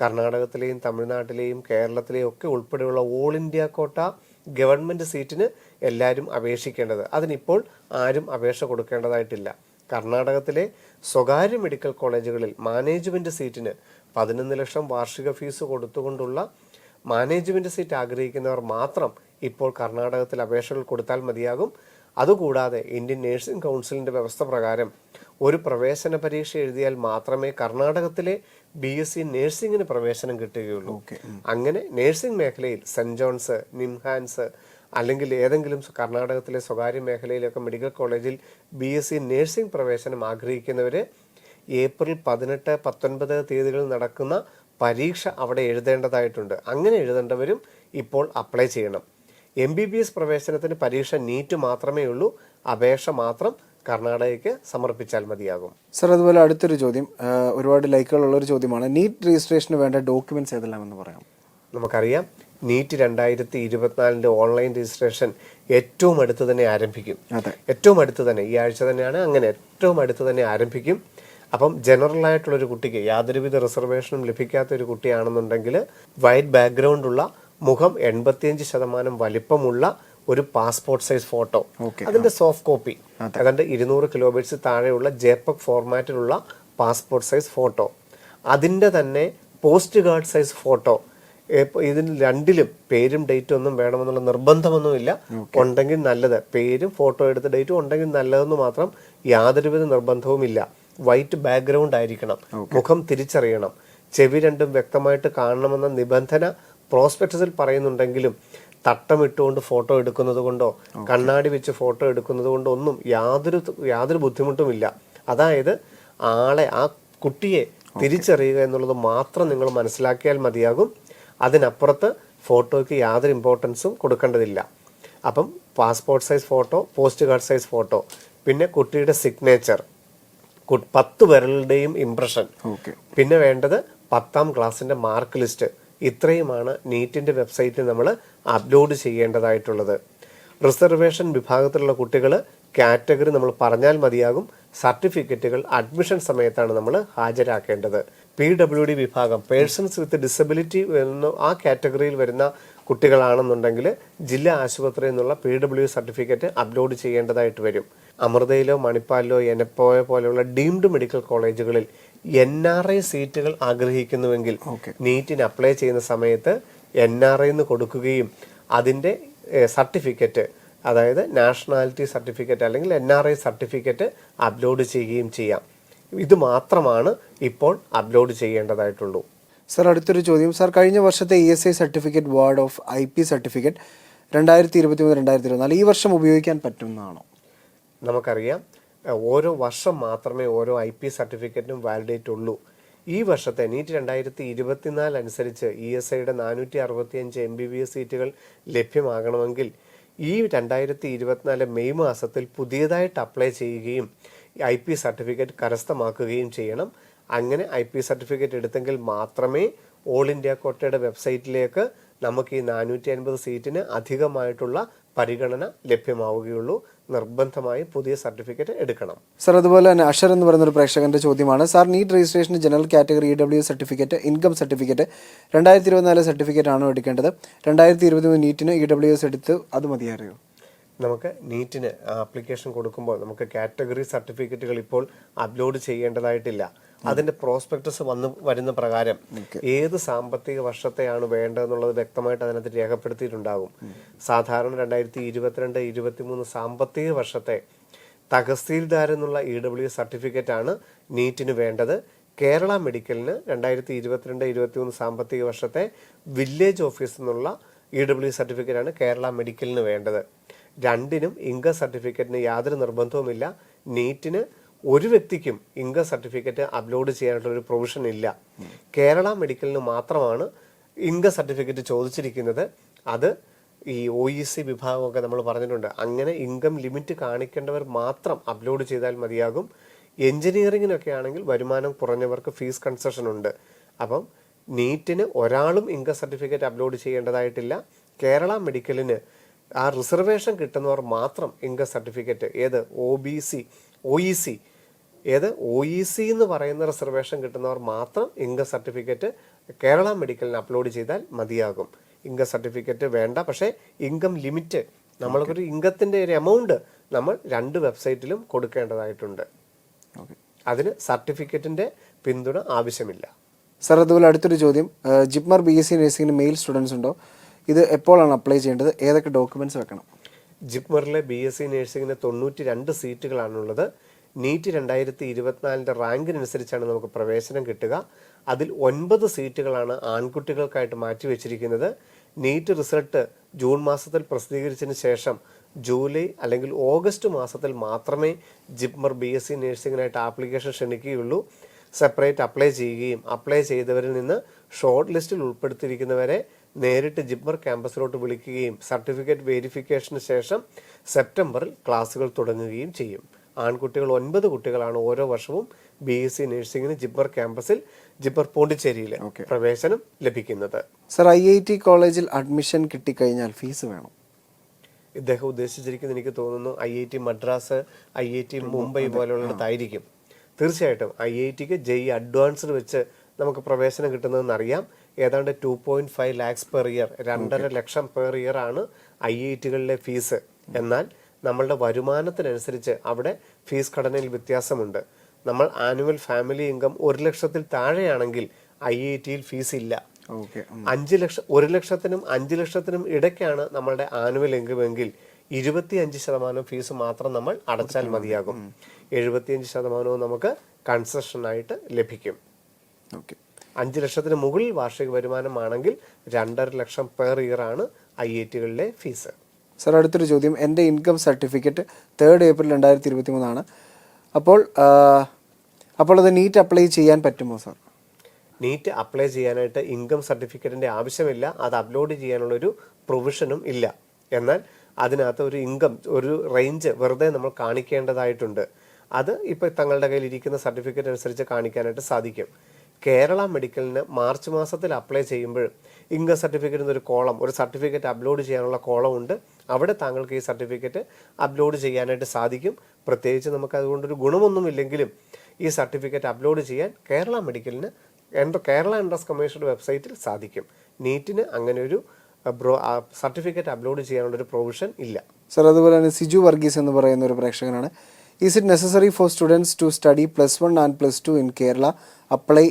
കർണാടകത്തിലെയും തമിഴ്നാട്ടിലെയും കേരളത്തിലെയും ഒക്കെ ഉൾപ്പെടെയുള്ള ഓൾ ഇന്ത്യ കോട്ട ഗവൺമെന്റ് സീറ്റിന് എല്ലാവരും അപേക്ഷിക്കേണ്ടത്. അതിനിപ്പോൾ ആരും അപേക്ഷ കൊടുക്കേണ്ടതായിട്ടില്ല. കർണാടകത്തിലെ സ്വകാര്യ മെഡിക്കൽ കോളേജുകളിൽ മാനേജ്മെന്റ് സീറ്റിന് 11 ലക്ഷം വാർഷിക ഫീസ് കൊടുത്തുകൊണ്ടുള്ള മാനേജ്മെന്റ് സീറ്റ് ആഗ്രഹിക്കുന്നവർ മാത്രം ഇപ്പോൾ കർണാടകത്തിൽ അപേക്ഷകൾ കൊടുത്താൽ മതിയാകും. അതുകൂടാതെ ഇന്ത്യൻ നേഴ്സിംഗ് കൗൺസിലിന്റെ വ്യവസ്ഥ പ്രകാരം ഒരു പ്രവേശന പരീക്ഷ എഴുതിയാൽ മാത്രമേ കർണാടകത്തിലെ BSc നേഴ്സിംഗിന് പ്രവേശനം കിട്ടുകയുള്ളൂ. അങ്ങനെ നേഴ്സിംഗ് മേഖലയിൽ സെന്റ് ജോൺസ്, നിംഹാൻസ് അല്ലെങ്കിൽ ഏതെങ്കിലും കർണാടകത്തിലെ സ്വകാര്യ മേഖലയിലൊക്കെ മെഡിക്കൽ കോളേജിൽ BSc നേഴ്സിംഗ് പ്രവേശനം ആഗ്രഹിക്കുന്നവര് ഏപ്രിൽ 18, 19 തീയതികളിൽ നടക്കുന്ന പരീക്ഷ അവിടെ എഴുതേണ്ടതായിട്ടുണ്ട്. അങ്ങനെ എഴുതേണ്ടവരും ഇപ്പോൾ അപ്ലൈ ചെയ്യണം. MBBS പ്രവേശനത്തിന് പരീക്ഷ നീറ്റ് മാത്രമേ ഉള്ളൂ. അപേക്ഷ മാത്രം കർണാടകയ്ക്ക് സമർപ്പിച്ചാൽ മതിയാകും. സർ, അതുപോലെ അടുത്തൊരു ചോദ്യം, ഒരുപാട് ലൈക്കുകളുള്ള ഒരു ചോദ്യമാണ്, നീറ്റ് രജിസ്ട്രേഷന് വേണ്ട ഡോക്യുമെന്റ്സ് ഏതെല്ലാം എന്ന് പറയാം? നമുക്കറിയാം, നീറ്റ് 2024 ഓൺലൈൻ രജിസ്ട്രേഷൻ ഏറ്റവും അടുത്ത് തന്നെ ആരംഭിക്കും. ഏറ്റവും അടുത്ത് തന്നെ, ഈ ആഴ്ച തന്നെയാണ്. അങ്ങനെ ഏറ്റവും അടുത്ത് തന്നെ ആരംഭിക്കും. അപ്പം ജനറൽ ആയിട്ടുള്ളൊരു കുട്ടിക്ക് യാതൊരുവിധ റിസർവേഷനും ലഭിക്കാത്ത ഒരു കുട്ടിയാണെന്നുണ്ടെങ്കിൽ വൈറ്റ് ബാക്ക്ഗ്രൗണ്ട് ഉള്ള, മുഖം 85% വലിപ്പമുള്ള ഒരു പാസ്പോർട്ട് സൈസ് ഫോട്ടോ, അതിന്റെ സോഫ്റ്റ് കോപ്പി, ഏതാണ്ട് 200 കിലോബൈറ്റ്സ് താഴെയുള്ള JPEG ഫോർമാറ്റിലുള്ള പാസ്പോർട്ട് സൈസ് ഫോട്ടോ, അതിന്റെ തന്നെ പോസ്റ്റ് കാർഡ് സൈസ് ഫോട്ടോ. ഇതിന് രണ്ടിലും പേരും ഡേറ്റും ഒന്നും വേണമെന്നുള്ള നിർബന്ധമൊന്നുമില്ല. ഉണ്ടെങ്കിൽ നല്ലത്, പേരും ഫോട്ടോ എടുത്ത ഡേറ്റും ഉണ്ടെങ്കിൽ നല്ലതെന്ന് മാത്രം, യാതൊരുവിധ നിർബന്ധവുമില്ല. വൈറ്റ് ബാക്ക്ഗ്രൗണ്ട് ആയിരിക്കണം, മുഖം തിരിച്ചറിയണം, ചെവി രണ്ടും വ്യക്തമായിട്ട് കാണണമെന്ന നിബന്ധന പ്രോസ്പെക്ടസിൽ പറയുന്നുണ്ടെങ്കിലും തട്ടമിട്ടുകൊണ്ട് ഫോട്ടോ എടുക്കുന്നത് കൊണ്ടോ കണ്ണാടി വെച്ച് ഫോട്ടോ എടുക്കുന്നത് കൊണ്ടോ ഒന്നും യാതൊരു ബുദ്ധിമുട്ടുമില്ല. അതായത് ആ കുട്ടിയെ തിരിച്ചറിയുക എന്നുള്ളത് മാത്രം നിങ്ങൾ മനസ്സിലാക്കിയാൽ മതിയാകും. അതിനപ്പുറത്ത് ഫോട്ടോയ്ക്ക് യാതൊരു ഇമ്പോർട്ടൻസും കൊടുക്കേണ്ടതില്ല. അപ്പം passport size photo, post card size photo, പിന്നെ കുട്ടിയുടെ സിഗ്നേച്ചർ, 10 വിരലുടെയും ഇംപ്രഷൻ, പിന്നെ വേണ്ടത് 10ാം ക്ലാസ്സിന്റെ മാർക്ക് ലിസ്റ്റ്. ഇത്രയുമാണ് നീറ്റിന്റെ വെബ്സൈറ്റിൽ നമ്മൾ അപ്ലോഡ് ചെയ്യേണ്ടതായിട്ടുള്ളത്. റിസർവേഷൻ വിഭാഗത്തിലുള്ള കുട്ടികൾ കാറ്റഗറി നമ്മൾ പറഞ്ഞാൽ മതിയാകും. സർട്ടിഫിക്കറ്റുകൾ അഡ്മിഷൻ സമയത്താണ് നമ്മൾ ഹാജരാക്കേണ്ടത്. PWD വിഭാഗം, പേഴ്സൺസ് വിത്ത് ഡിസബിലിറ്റി എന്ന ആ കാറ്റഗറിയിൽ വരുന്ന കുട്ടികളാണെന്നുണ്ടെങ്കിൽ ജില്ലാ ആശുപത്രിയിൽ നിന്നുള്ള PWD സർട്ടിഫിക്കറ്റ് അപ്ലോഡ് ചെയ്യേണ്ടതായിട്ട് വരും. അമൃതയിലോ മണിപ്പാലിലോ എനപ്പോയ പോലെയുള്ള ഡീംഡ് മെഡിക്കൽ കോളേജുകളിൽ NRI സീറ്റുകൾ ആഗ്രഹിക്കുന്നുവെങ്കിൽ നീറ്റിന് അപ്ലൈ ചെയ്യുന്ന സമയത്ത് NRI എന്ന് കൊടുക്കുകയും അതിൻ്റെ സർട്ടിഫിക്കറ്റ് അതായത് നാഷണാലിറ്റി സർട്ടിഫിക്കറ്റ് അല്ലെങ്കിൽ NRI സർട്ടിഫിക്കറ്റ് അപ്ലോഡ് ചെയ്യുകയും ചെയ്യാം. ഇത് മാത്രമാണ് ഇപ്പോൾ അപ്ലോഡ് ചെയ്യേണ്ടതായിട്ടുള്ളൂ. സർ, അടുത്തൊരു ചോദ്യം. സർ, കഴിഞ്ഞ വർഷത്തെ ESI certificate ward of IP certificate 2023-2024 ഈ വർഷം ഉപയോഗിക്കാൻ പറ്റുന്നതാണോ? നമുക്കറിയാം, ഓരോ വർഷം മാത്രമേ ഓരോ IP സർട്ടിഫിക്കറ്റിനും വാലിഡേറ്റ് ഉള്ളൂ. ഈ വർഷത്തെ നീറ്റ് 2024 അനുസരിച്ച് ESIയുടെ 465 MBBS സീറ്റുകൾ ലഭ്യമാകണമെങ്കിൽ ഈ 2024 മെയ് മാസത്തിൽ പുതിയതായിട്ട് അപ്ലൈ ചെയ്യുകയും IP സർട്ടിഫിക്കറ്റ് കരസ്ഥമാക്കുകയും ചെയ്യണം. അങ്ങനെ IP സർട്ടിഫിക്കറ്റ് എടുത്തെങ്കിൽ മാത്രമേ ഓൾ ഇന്ത്യ കോട്ടയുടെ വെബ്സൈറ്റിലേക്ക് നമുക്ക് ഈ 450 സീറ്റിന് അധികമായിട്ടുള്ള പരിഗണന ലഭ്യമാവുകയുള്ളൂ. നിർബന്ധമായി പുതിയ സർട്ടിഫിക്കറ്റ് എടുക്കണം. സർ, അതുപോലെ തന്നെ അഷർ എന്ന് പറയുന്ന ഒരു പ്രേക്ഷകന്റെ ചോദ്യമാണ്. Sir, NEET registration general category EW certificate, income certificate 2024 certificate ആണോ എടുക്കേണ്ടത്? 2023 നീറ്റിന് EWS എടുത്ത് അത് മതിയാറിയോ? നമുക്ക് നീറ്റിന് ആപ്ലിക്കേഷൻ കൊടുക്കുമ്പോൾ നമുക്ക് കാറ്റഗറി സർട്ടിഫിക്കറ്റുകൾ ഇപ്പോൾ അപ്ലോഡ് ചെയ്യേണ്ടതായിട്ടില്ല. അതിന്റെ പ്രോസ്പെക്ടസ് വരുന്ന പ്രകാരം ഏത് സാമ്പത്തിക വർഷത്തെയാണ് വേണ്ടതെന്നുള്ളത് വ്യക്തമായിട്ട് അതിനകത്ത് രേഖപ്പെടുത്തിയിട്ടുണ്ടാകും. സാധാരണ 2022-23 സാമ്പത്തിക വർഷത്തെ തഹസീൽദാർ എന്നുള്ള EWS സർട്ടിഫിക്കറ്റ് ആണ് നീറ്റിന് വേണ്ടത്. കേരള മെഡിക്കലിന് 2022-23 സാമ്പത്തിക വർഷത്തെ വില്ലേജ് ഓഫീസ് എന്നുള്ള EWS സർട്ടിഫിക്കറ്റ് ആണ് കേരള മെഡിക്കലിന് വേണ്ടത്. രണ്ടിനും ഇൻകം സർട്ടിഫിക്കറ്റിന് യാതൊരു നിർബന്ധവുമില്ല. നീറ്റിന് ഒരു വ്യക്തിക്കും ഇൻകം സർട്ടിഫിക്കറ്റ് അപ്ലോഡ് ചെയ്യാനുള്ള ഒരു പ്രൊവിഷൻ ഇല്ല. കേരള മെഡിക്കലിന് മാത്രമാണ് ഇൻകം സർട്ടിഫിക്കറ്റ് ചോദിച്ചിരിക്കുന്നത്. അത് ഈ OEC വിഭാഗമൊക്കെ നമ്മൾ പറഞ്ഞിട്ടുണ്ട്. അങ്ങനെ ഇൻകം ലിമിറ്റ് കാണിക്കേണ്ടവർ മാത്രം അപ്ലോഡ് ചെയ്താൽ മതിയാകും. എഞ്ചിനീയറിങ്ങിനൊക്കെ ആണെങ്കിൽ വരുമാനം കുറഞ്ഞവർക്ക് ഫീസ് കൺസെഷൻ ഉണ്ട്. അപ്പം നീറ്റിന് ഒരാളും ഇൻകം സർട്ടിഫിക്കറ്റ് അപ്ലോഡ് ചെയ്യേണ്ടതായിട്ടില്ല. കേരള മെഡിക്കലിന് ആ റിസർവേഷൻ കിട്ടുന്നവർ മാത്രം ഇൻകം സർട്ടിഫിക്കറ്റ് OEC എന്ന് പറയുന്ന റിസർവേഷൻ കിട്ടുന്നവർ മാത്രം ഇൻകം സർട്ടിഫിക്കറ്റ് കേരള മെഡിക്കലിന് അപ്ലോഡ് ചെയ്താൽ മതിയാകും. ഇൻകം സർട്ടിഫിക്കറ്റ് വേണ്ട. പക്ഷേ ഇൻകം ലിമിറ്റ് നമ്മൾക്കൊരു ഇൻകത്തിൻ്റെ ഒരു എമൗണ്ട് നമ്മൾ 2 വെബ്സൈറ്റിലും കൊടുക്കേണ്ടതായിട്ടുണ്ട്. അതിന് സർട്ടിഫിക്കറ്റിൻ്റെ പിന്തുണ ആവശ്യമില്ല. സർ, അതുപോലെ അടുത്തൊരു ചോദ്യം. ജിപ്മർ BSc നഴ്സിംഗിന് മെയിൽ സ്റ്റുഡൻസ് ഉണ്ടോ? ഇത് എപ്പോഴാണ് അപ്ലൈ ചെയ്യേണ്ടത്? ഏതൊക്കെ ഡോക്യുമെന്റ്സ് വെക്കണം? ജിപ്മറിലെ BSc നഴ്സിംഗിന് 92 സീറ്റുകളാണുള്ളത്. നീറ്റ് 2024 റാങ്കിനനുസരിച്ചാണ് നമുക്ക് പ്രവേശനം കിട്ടുക. അതിൽ 9 സീറ്റുകളാണ് ആൺകുട്ടികൾക്കായിട്ട് മാറ്റിവെച്ചിരിക്കുന്നത്. നീറ്റ് റിസൾട്ട് ജൂൺ മാസത്തിൽ പ്രസിദ്ധീകരിച്ചതിന് ശേഷം ജൂലൈ അല്ലെങ്കിൽ ഓഗസ്റ്റ് മാസത്തിൽ മാത്രമേ ജിപ്മർ BSc നഴ്സിംഗിനായിട്ട് ആപ്ലിക്കേഷൻ ക്ഷണിക്കുകയുള്ളൂ. സെപ്പറേറ്റ് അപ്ലൈ ചെയ്യുകയും അപ്ലൈ ചെയ്തവരിൽ നിന്ന് ഷോർട്ട് ലിസ്റ്റിൽ ഉൾപ്പെടുത്തിയിരിക്കുന്നവരെ നേരിട്ട് ജിപ്മർ ക്യാമ്പസിലോട്ട് വിളിക്കുകയും സർട്ടിഫിക്കറ്റ് വെരിഫിക്കേഷന് ശേഷം സെപ്റ്റംബറിൽ ക്ലാസുകൾ തുടങ്ങുകയും ചെയ്യും. ആൺകുട്ടികൾ 9 കുട്ടികളാണ് ഓരോ വർഷവും BSc നഴ്സിംഗിന് ജിപ്മർ ക്യാമ്പസിൽ ജിപ്മർ പോണ്ടിച്ചേരിയിൽ പ്രവേശനം ലഭിക്കുന്നത്. സർ, IIT കോളേജിൽ അഡ്മിഷൻ കിട്ടിക്കഴിഞ്ഞാൽ ഫീസ് വേണം? ഇദ്ദേഹം ഉദ്ദേശിച്ചിരിക്കുന്നത് എനിക്ക് തോന്നുന്നു IIT മദ്രാസ്, IIT മുംബൈ പോലുള്ളിടത്തായിരിക്കും. തീർച്ചയായിട്ടും IITക്ക് JEE അഡ്വാൻസ്ഡ് വെച്ച് നമുക്ക് പ്രവേശനം കിട്ടുന്നതെന്ന് അറിയാം. ഏതാണ്ട് 2.5 lakhs പെർ ഇയർ, 2.5 ലക്ഷം പെർ ഇയർ ആണ് IITകളിലെ ഫീസ്. എന്നാൽ നമ്മളുടെ വരുമാനത്തിനനുസരിച്ച് അവിടെ ഫീസ് ഘടനയിൽ വ്യത്യാസമുണ്ട്. നമ്മൾ ആനുവൽ ഫാമിലി ഇൻകം 1 ലക്ഷത്തിൽ താഴെയാണെങ്കിൽ IITയിൽ ഫീസ് ഇല്ല. 1 ലക്ഷത്തിനും 5 ലക്ഷത്തിനും ഇടയ്ക്കാണ് നമ്മളുടെ ആനുവൽ ഇൻകം എങ്കിൽ 25% ഫീസ് മാത്രം നമ്മൾ അടച്ചാൽ മതിയാകും. 75% നമുക്ക് കൺസെഷനായിട്ട് ലഭിക്കും. 5 ലക്ഷത്തിന് മുകളിൽ വാർഷിക വരുമാനമാണെങ്കിൽ 2.5 ലക്ഷം പെർ ഇയർ ആണ് IITകളിലെ ഫീസ്. സർ, അടുത്തൊരു ചോദ്യം. എൻ്റെ ഇൻകം സർട്ടിഫിക്കറ്റ് 3 ഏപ്രിൽ 2023 ആണ്. അപ്പോൾ അത് നീറ്റ് അപ്ലൈ ചെയ്യാൻ പറ്റുമോ സർ? നീറ്റ് അപ്ലൈ ചെയ്യാനായിട്ട് ഇൻകം സർട്ടിഫിക്കറ്റിൻ്റെ ആവശ്യമില്ല. അത് അപ്ലോഡ് ചെയ്യാനുള്ളൊരു പ്രൊവിഷനും ഇല്ല. എന്നാൽ അതിനകത്ത് ഒരു ഇൻകം, ഒരു റേഞ്ച് വെറുതെ നമ്മൾ കാണിക്കേണ്ടതായിട്ടുണ്ട്. അത് ഇപ്പോൾ തങ്ങളുടെ കയ്യിൽ ഇരിക്കുന്ന സർട്ടിഫിക്കറ്റ് അനുസരിച്ച് കാണിക്കാനായിട്ട് സാധിക്കും. കേരള മെഡിക്കലിന് മാർച്ച് മാസത്തിൽ അപ്ലൈ ചെയ്യുമ്പോൾ ഇൻകം സർട്ടിഫിക്കറ്റിന് ഒരു കോളം, ഒരു സർട്ടിഫിക്കറ്റ് അപ്ലോഡ് ചെയ്യാനുള്ള കോളം ഉണ്ട്. അവിടെ താങ്കൾക്ക് ഈ സർട്ടിഫിക്കറ്റ് അപ്ലോഡ് ചെയ്യാനായിട്ട് സാധിക്കും. പ്രത്യേകിച്ച് നമുക്ക് അതുകൊണ്ടൊരു ഗുണമൊന്നുമില്ലെങ്കിലും ഈ സർട്ടിഫിക്കറ്റ് അപ്ലോഡ് ചെയ്യാൻ കേരള മെഡിക്കലിന് കേരള എൻട്രൻസ് കമ്മീഷന്റെ വെബ്സൈറ്റിൽ സാധിക്കും. നീറ്റിന് അങ്ങനെ ഒരു സർട്ടിഫിക്കറ്റ് അപ്ലോഡ് ചെയ്യാനുള്ളൊരു പ്രൊവിഷൻ ഇല്ല. സർ, അതുപോലെ തന്നെ സിജു വർഗീസ് എന്ന് പറയുന്ന ഒരു പ്രേക്ഷകനാണ്. Is it necessary for students to study +1 and +2 in Kerala, apply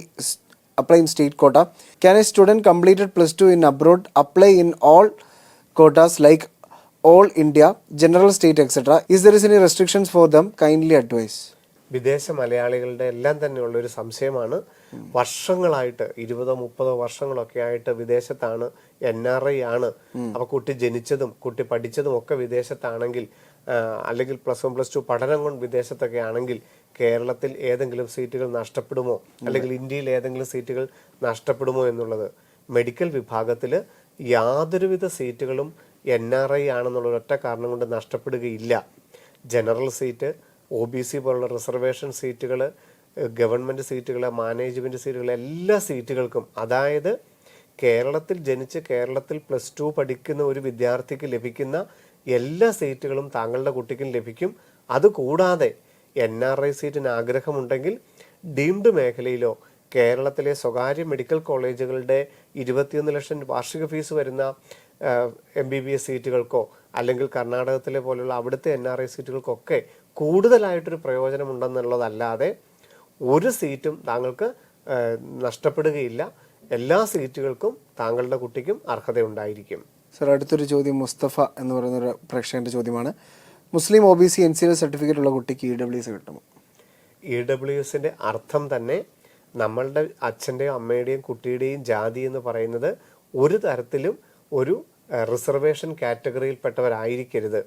in state quota? Can a student completed +2 in abroad apply in all quotas like all India, general, state, etc. Is there any restrictions for them? Kindly advise. വിദേശ മലയാളികളുടെ എല്ലാം തന്നെയുള്ള ഒരു സംശയമാണ്. വർഷങ്ങളായിട്ട് 20-30 വർഷങ്ങളൊക്കെ ആയിട്ട് വിദേശത്താണ്, NRI ആണ്, അപ്പൊ കുട്ടി ജനിച്ചതും കുട്ടി പഠിച്ചതും ഒക്കെ വിദേശത്താണെങ്കിൽ, അല്ലെങ്കിൽ +1 +2 പഠനം കൊണ്ട് വിദേശത്തൊക്കെ ആണെങ്കിൽ കേരളത്തിൽ ഏതെങ്കിലും സീറ്റുകൾ നഷ്ടപ്പെടുമോ, അല്ലെങ്കിൽ ഇന്ത്യയിൽ ഏതെങ്കിലും സീറ്റുകൾ നഷ്ടപ്പെടുമോ എന്നുള്ളത്. മെഡിക്കൽ വിഭാഗത്തിൽ യാതൊരുവിധ സീറ്റുകളും NRI ആണെന്നുള്ള ഒറ്റ കാരണം കൊണ്ട് നഷ്ടപ്പെടുകയില്ല. ജനറൽ സീറ്റ്, OBC പോലുള്ള റിസർവേഷൻ സീറ്റുകൾ, ഗവൺമെൻറ് സീറ്റുകൾ, മാനേജ്മെൻറ്റ് സീറ്റുകൾ, എല്ലാ സീറ്റുകൾക്കും, അതായത് കേരളത്തിൽ ജനിച്ച് കേരളത്തിൽ +2 പഠിക്കുന്ന ഒരു വിദ്യാർത്ഥിക്ക് ലഭിക്കുന്ന എല്ലാ സീറ്റുകളും താങ്കളുടെ കുട്ടിക്കും ലഭിക്കും. അതുകൂടാതെ NRI സീറ്റിന് ആഗ്രഹമുണ്ടെങ്കിൽ ഡീംഡ് മേഖലയിലോ കേരളത്തിലെ സ്വകാര്യ മെഡിക്കൽ കോളേജുകളുടെ 21 ലക്ഷം വാർഷിക ഫീസ് വരുന്ന MBBS സീറ്റുകൾക്കോ അല്ലെങ്കിൽ കർണാടകത്തിലെ പോലുള്ള അവിടുത്തെ NRI സീറ്റുകൾക്കൊക്കെ കൂടുതലായിട്ടൊരു പ്രയോജനമുണ്ടെന്നുള്ളതല്ലാതെ ഒരു സീറ്റും താങ്കൾക്ക് നഷ്ടപ്പെടുകയില്ല. എല്ലാ സീറ്റുകൾക്കും താങ്കളുടെ കുട്ടിക്കും അർഹതയുണ്ടായിരിക്കും. സർ, അടുത്തൊരു ചോദ്യം മുസ്തഫ എന്ന് പറയുന്ന ഒരു പ്രേക്ഷകന്റെ ചോദ്യമാണ്. മുസ്ലിം OBC NCL സർട്ടിഫിക്കറ്റ് ഉള്ള കുട്ടിക്ക് EWS കിട്ടുമോ? EWSന്റെ അർത്ഥം തന്നെ നമ്മളുടെ അച്ഛൻ്റെയും അമ്മയുടെയും കുട്ടിയുടെയും ജാതി എന്ന് പറയുന്നത് ഒരു തരത്തിലും ഒരു റിസർവേഷൻ കാറ്റഗറിയിൽപ്പെട്ടവരായിരിക്കരുത്.